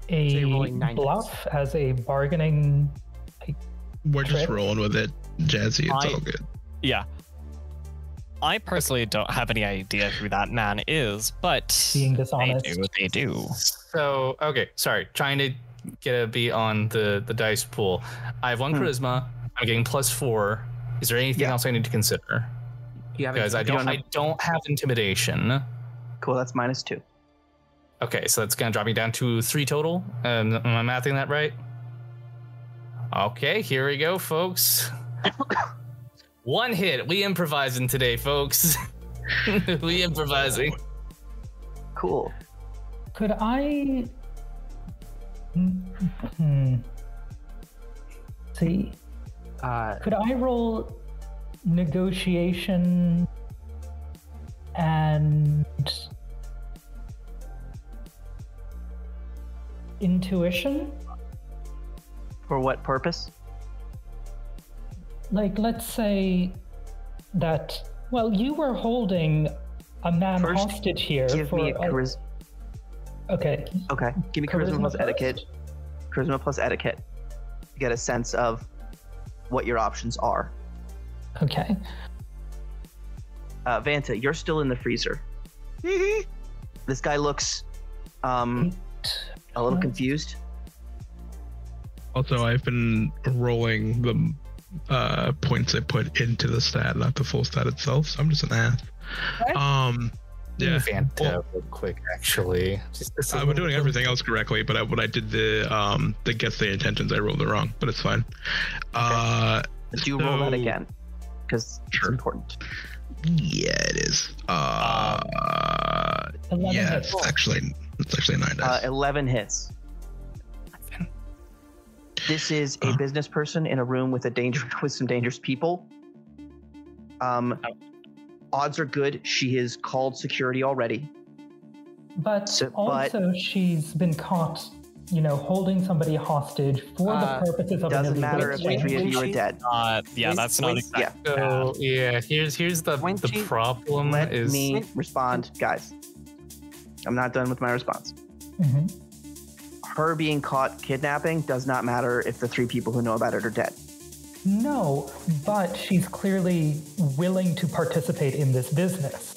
Speaker 2: a bluff, as a bargaining?
Speaker 1: We're just rolling with it, Jazzy. It's all good.
Speaker 5: Yeah. I personally don't have any idea who that man is, but
Speaker 2: being dishonest,
Speaker 5: they do.
Speaker 4: So, okay, sorry. Trying to get a beat on the dice pool. I have 1 charisma. I'm getting plus 4. Is there anything else I need to consider?
Speaker 3: Do you have
Speaker 4: Because I don't have intimidation.
Speaker 6: Cool, that's -2.
Speaker 4: Okay, so that's gonna drop me down to 3 total. Am I mathing that right? Okay, here we go, folks. 1 hit. We improvising today, folks. We improvising.
Speaker 6: Cool.
Speaker 2: Could I? See. Could I roll negotiation and intuition?
Speaker 6: For what purpose?
Speaker 2: Like, let's say that, well, you were holding a man
Speaker 6: First,
Speaker 2: hostage here.
Speaker 6: Give me a charisma.
Speaker 2: Okay.
Speaker 6: Okay, give me charisma plus etiquette. Charisma plus etiquette. To get a sense of what your options are.
Speaker 2: Okay.
Speaker 6: Vanta, you're still in the freezer. This guy looks a little confused.
Speaker 1: Also, I've been rolling the points I put into the stat, not the full stat itself. So I'm just an ass. Yeah.
Speaker 4: Vanta, real quick, actually.
Speaker 1: I've been doing everything else correctly, but when I did the guess the intentions, I rolled it wrong. But it's fine.
Speaker 6: Do you roll that again? Because it's important.
Speaker 1: Yeah, it is.
Speaker 2: 11
Speaker 1: yeah,
Speaker 2: hits.
Speaker 1: it's actually 9 dice.
Speaker 6: 11 hits. This is a business person in a room with some dangerous people. Odds are good. She has called security already.
Speaker 2: But also, she's been caught, holding somebody hostage for the purposes of
Speaker 6: doesn't matter if the 3 of you are dead.
Speaker 5: That's not exact.
Speaker 4: So here's the problem.
Speaker 6: Let me respond, guys. I'm not done with my response.
Speaker 2: Mm-hmm.
Speaker 6: Her being caught kidnapping does not matter if the 3 people who know about it are dead.
Speaker 2: No, but she's clearly willing to participate in this business.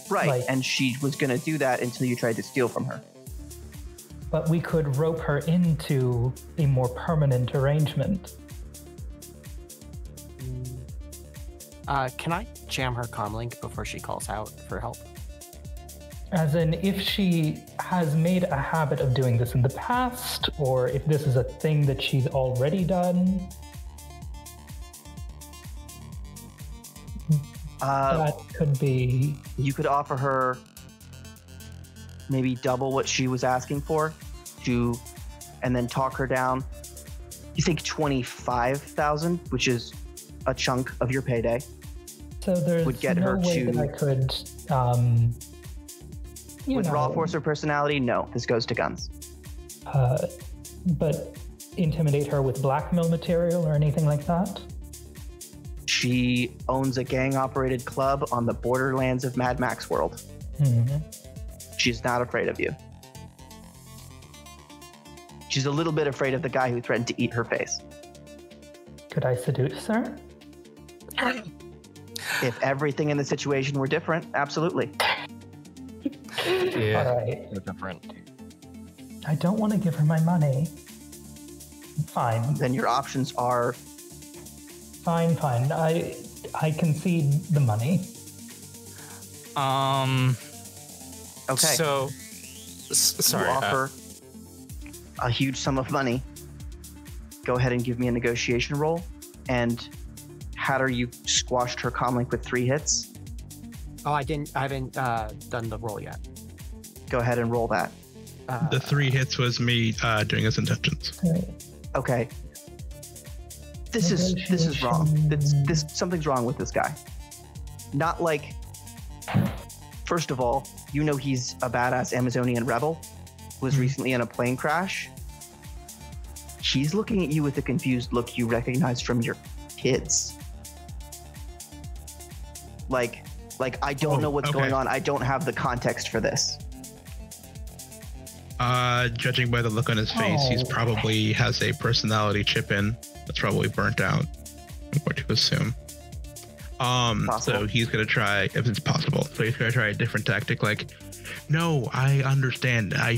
Speaker 6: Right, and she was going to do that until you tried to steal from her.
Speaker 2: But we could rope her into a more permanent arrangement.
Speaker 3: Can I jam her comlink before she calls out for help?
Speaker 2: As in, if she has made a habit of doing this in the past, or if this is a thing that she's already done. That could be...
Speaker 6: You could offer her maybe double what she was asking for, and then talk her down. You think 25,000, which is a chunk of your payday.
Speaker 2: So there's
Speaker 6: would get
Speaker 2: no
Speaker 6: her
Speaker 2: way
Speaker 6: to...
Speaker 2: that I could...
Speaker 6: With raw force or personality, no. This goes to guns.
Speaker 2: But intimidate her with blackmail material or anything like that?
Speaker 6: She owns a gang-operated club on the borderlands of Mad Max world.
Speaker 2: Mm-hmm.
Speaker 6: She's not afraid of you. She's a little bit afraid of the guy who threatened to eat her face.
Speaker 2: Could I seduce her?
Speaker 6: If everything in the situation were different, absolutely.
Speaker 4: Yeah,
Speaker 2: All right.
Speaker 5: They're different.
Speaker 2: I don't want to give her my money. Fine.
Speaker 6: Then your options are...
Speaker 2: Fine. I concede the money.
Speaker 6: Okay.
Speaker 4: So, sorry.
Speaker 6: You offer a huge sum of money. Go ahead and give me a negotiation roll. And Hatter, you squashed her comlink with 3 hits.
Speaker 3: Oh, I haven't done the roll yet.
Speaker 6: Go ahead and roll that.
Speaker 1: The 3 hits was me doing his intentions.
Speaker 6: Okay. This is wrong. Something's wrong with this guy. Not like... First of all, you know he's a badass Amazonian rebel who was recently in a plane crash. She's looking at you with a confused look you recognize from your kids. Like I don't know what's going on. I don't have the context for this.
Speaker 1: Judging by the look on his face, he's probably has a personality chip in that's probably burnt out. I'm going to assume. So he's gonna try, if it's possible. So he's gonna try a different tactic. Like, no, I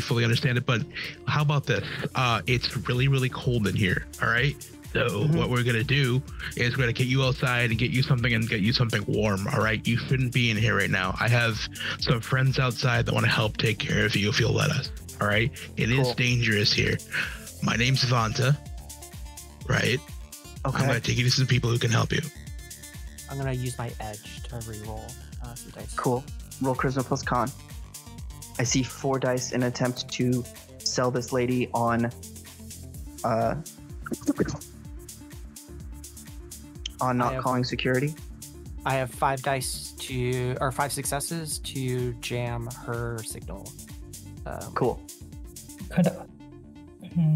Speaker 1: fully understand it. But how about this? It's really, really cold in here. All right. So what we're gonna do is we're gonna get you outside and get you something warm. All right, you shouldn't be in here right now. I have some friends outside that want to help take care of you if you'll let us. All right, it is dangerous here. My name's Vanta. Right.
Speaker 6: Okay.
Speaker 1: I'm gonna take you to some people who can help you.
Speaker 3: I'm gonna use my edge to re-roll some dice.
Speaker 6: Cool. Roll charisma plus con. I see 4 dice in an attempt to sell this lady on not calling security.
Speaker 3: I have 5 dice or 5 successes to jam her signal.
Speaker 6: Cool.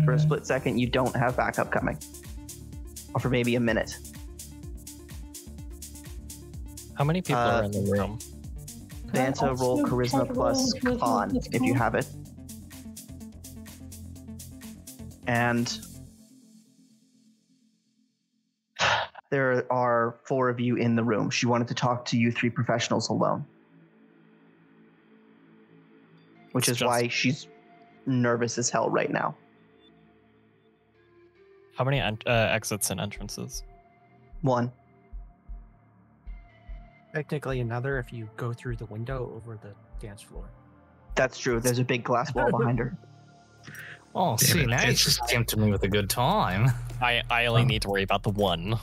Speaker 6: For a split second, you don't have backup coming. Or for maybe a minute.
Speaker 5: How many people are in the room?
Speaker 6: Vanta, roll charisma plus con if you have it. And there are 4 of you in the room. She wanted to talk to you 3 professionals alone. Which is why she's nervous as hell right now.
Speaker 5: How many exits and entrances?
Speaker 6: 1.
Speaker 3: Technically another if you go through the window over the dance floor.
Speaker 6: That's true. There's a big glass wall behind her.
Speaker 4: Oh, see, now you just tempted me with a good time.
Speaker 5: I only need to worry about the one.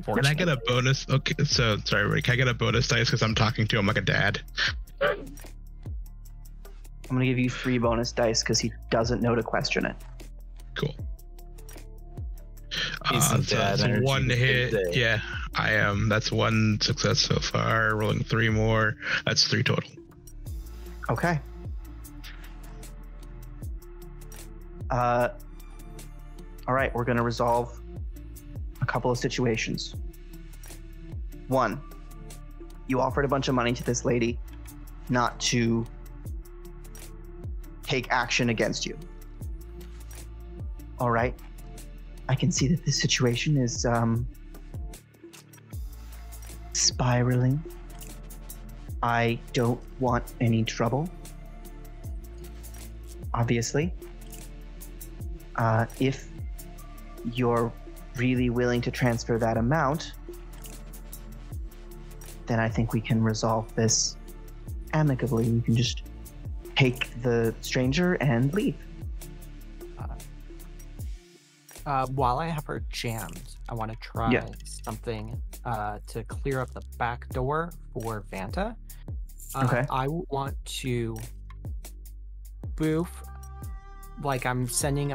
Speaker 1: Can I get a bonus? Okay, so sorry, Rick. Can I get a bonus dice because I'm talking to him like a dad?
Speaker 6: I'm gonna give you 3 bonus dice because he doesn't know to question it.
Speaker 1: Cool.
Speaker 4: Decent dad
Speaker 1: so
Speaker 4: energy
Speaker 1: 1 hit.
Speaker 4: today.
Speaker 1: Yeah, I am. That's 1 success so far. Rolling 3 more. That's 3 total.
Speaker 6: Okay. All right, we're gonna resolve a couple of situations. 1, you offered a bunch of money to this lady not to take action against you. All right. I can see that this situation is spiraling. I don't want any trouble. Obviously. If you're really willing to transfer that amount, then I think we can resolve this amicably. You can just take the stranger and leave.
Speaker 3: While I have her jammed, I want to try something to clear up the back door for Vanta.
Speaker 6: Okay.
Speaker 3: I want to boof, like I'm sending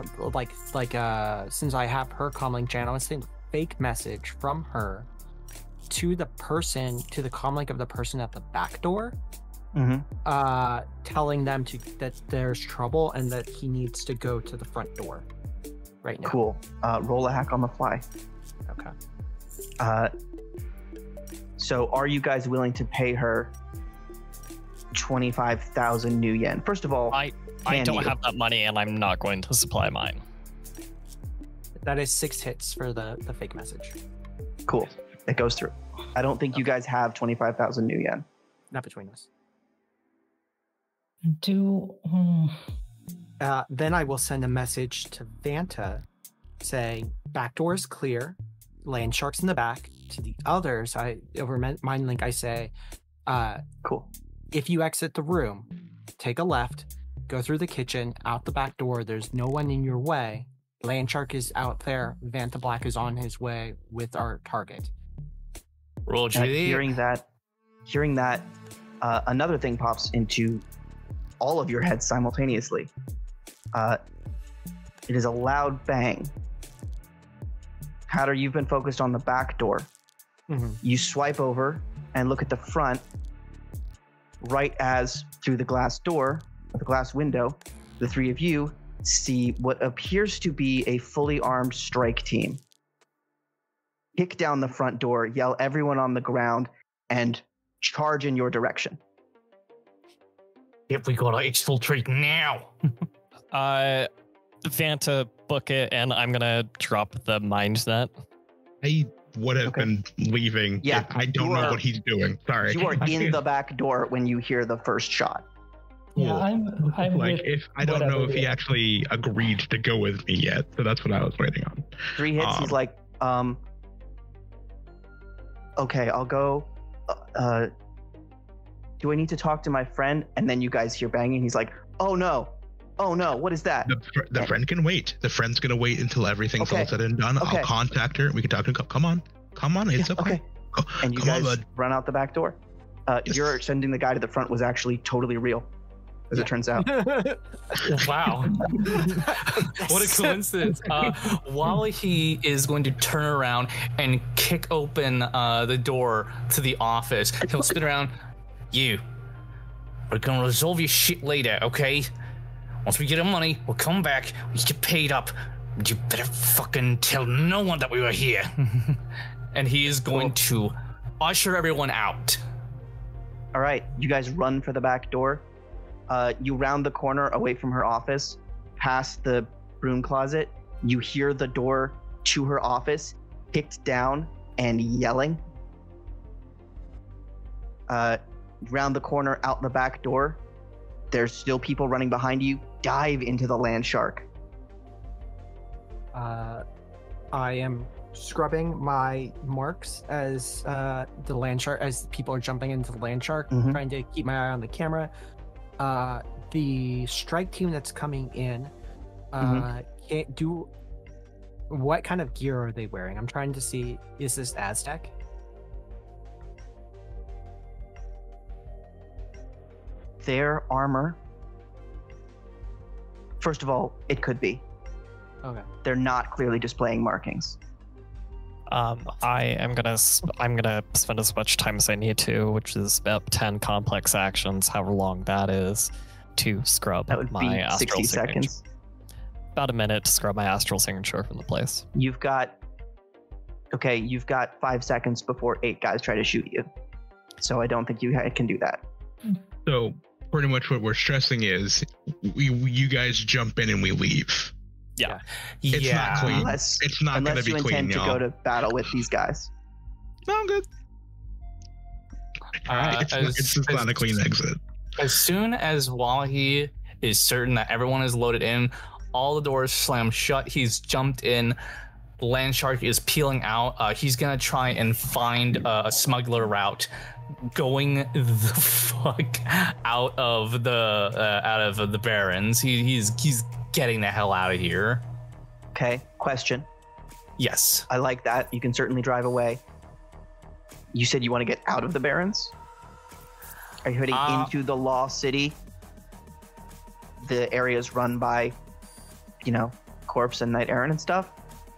Speaker 3: since I have her comlink channel, I'm sending a fake message from her to the comlink of the person at the back door. Telling them that there's trouble and that he needs to go to the front door right now.
Speaker 6: Cool. Roll a hack on the fly.
Speaker 3: Okay.
Speaker 6: So are you guys willing to pay her 25,000 new yen? First of all,
Speaker 5: I don't have that money and I'm not going to supply mine.
Speaker 3: That is 6 hits for the fake message.
Speaker 6: Cool. It goes through. I don't think you guys have 25,000 new yen.
Speaker 3: Not between us. Then I will send a message to Vanta saying, back door is clear, land sharks in the back. To the others, over Mind Link, I say,
Speaker 6: cool.
Speaker 3: If you exit the room, take a left, go through the kitchen, out the back door, there's no one in your way. Land shark is out there, Vanta Black is on his way with our target.
Speaker 4: Roger.
Speaker 6: Hearing that, another thing pops into all of your heads simultaneously. It is a loud bang. Hatter, you've been focused on the back door.
Speaker 3: Mm-hmm.
Speaker 6: You swipe over and look at the front, right as through the glass door, the glass window, the 3 of you see what appears to be a fully armed strike team. Kick down the front door, yell everyone on the ground, and charge in your direction.
Speaker 4: If we gotta exfiltrate now.
Speaker 5: Vanta, book it, and I'm gonna drop the mind net.
Speaker 1: I would have been leaving.
Speaker 6: Yeah,
Speaker 1: I don't know what he's doing. Sorry.
Speaker 6: You are in the back door when you hear the first shot.
Speaker 2: Yeah,
Speaker 1: Cool.
Speaker 2: I'm
Speaker 1: Like,
Speaker 2: with
Speaker 1: if I don't know
Speaker 2: whatever
Speaker 1: if
Speaker 2: it
Speaker 1: he
Speaker 2: is.
Speaker 1: actually agreed to go with me yet, so that's what I was waiting on.
Speaker 6: 3 hits. He's like, okay, I'll go. Do I need to talk to my friend? And then you guys hear banging. He's like, oh no, what is that?
Speaker 1: The friend can wait. The friend's gonna wait until everything's all said and done.
Speaker 6: Okay.
Speaker 1: I'll contact her. We can talk to her. Come on, it's okay.
Speaker 6: Okay. And you
Speaker 1: Come on,
Speaker 6: guys
Speaker 1: bud.
Speaker 6: run out the back door.
Speaker 1: Yes.
Speaker 6: You're sending the guy to the front was actually totally real, as it turns out.
Speaker 4: Wow. What a coincidence. Wawahi is going to turn around and kick open the door to the office. He'll spin around. You. We're going to resolve your shit later, okay? Once we get our money, we'll come back. We get paid up. You better fucking tell no one that we were here. And he is going to usher everyone out.
Speaker 6: All right, you guys run for the back door. You round the corner away from her office, past the broom closet. You hear the door to her office kicked down and yelling. Round the corner out the back door. There's still people running behind you. Dive into the land shark.
Speaker 3: I am scrubbing my marks as the land shark, as people are jumping into the land shark, trying to keep my eye on the camera. The strike team that's coming in, can't do. What kind of gear are they wearing? I'm trying to see. Is this Aztec?
Speaker 6: Their armor. First of all, it could be.
Speaker 3: Okay.
Speaker 6: They're not clearly displaying markings.
Speaker 5: I'm gonna spend as much time as I need to, which is about 10 complex actions, however long that is, to scrub
Speaker 6: That would
Speaker 5: my
Speaker 6: be
Speaker 5: astral
Speaker 6: 60
Speaker 5: signature.
Speaker 6: seconds.
Speaker 5: About a minute to scrub my astral signature from the place.
Speaker 6: You've got 5 seconds before 8 guys try to shoot you. So I don't think you can do that.
Speaker 1: So pretty much what we're stressing is you guys jump in and we leave.
Speaker 5: Yeah.
Speaker 1: It's not clean.
Speaker 6: Unless,
Speaker 1: It's not going to
Speaker 6: unless
Speaker 1: be
Speaker 6: you
Speaker 1: clean,
Speaker 6: intend to
Speaker 1: y'all.
Speaker 6: go to battle with these guys.
Speaker 1: No, I'm good. It's just not a clean exit.
Speaker 4: As soon as Wawahi is certain that everyone is loaded in, all the doors slam shut. He's jumped in. The land shark is peeling out. He's gonna try and find a smuggler route, going the fuck out of the Barrens. He's getting the hell out of here.
Speaker 6: Okay, question.
Speaker 4: Yes.
Speaker 6: I like that. You can certainly drive away. You said you want to get out of the Barrens? Are you heading into the Law City? The areas run by, Corpse and Knight Errant and stuff?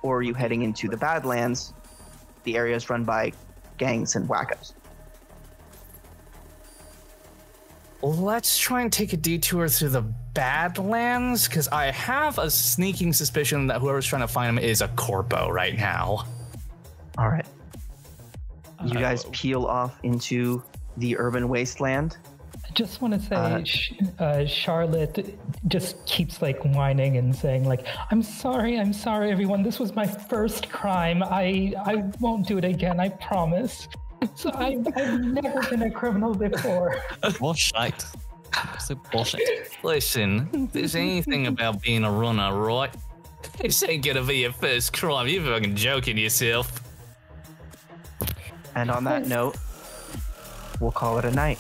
Speaker 6: Or are you heading into the Badlands, the areas run by gangs and wackos?
Speaker 4: Let's try and take a detour through the Badlands, because I have a sneaking suspicion that whoever's trying to find him is a corpo right now.
Speaker 6: All right. You guys peel off into the urban wasteland.
Speaker 2: I just want to say, Charlotte just keeps whining and saying I'm sorry, everyone. This was my first crime. I won't do it again. I promise. So I've never been a criminal before.
Speaker 5: Bullshit. Absolute bullshit.
Speaker 4: Listen, if there's anything about being a runner, right? This ain't gonna be your first crime. You're fucking joking yourself.
Speaker 6: And on that note, we'll call it a night.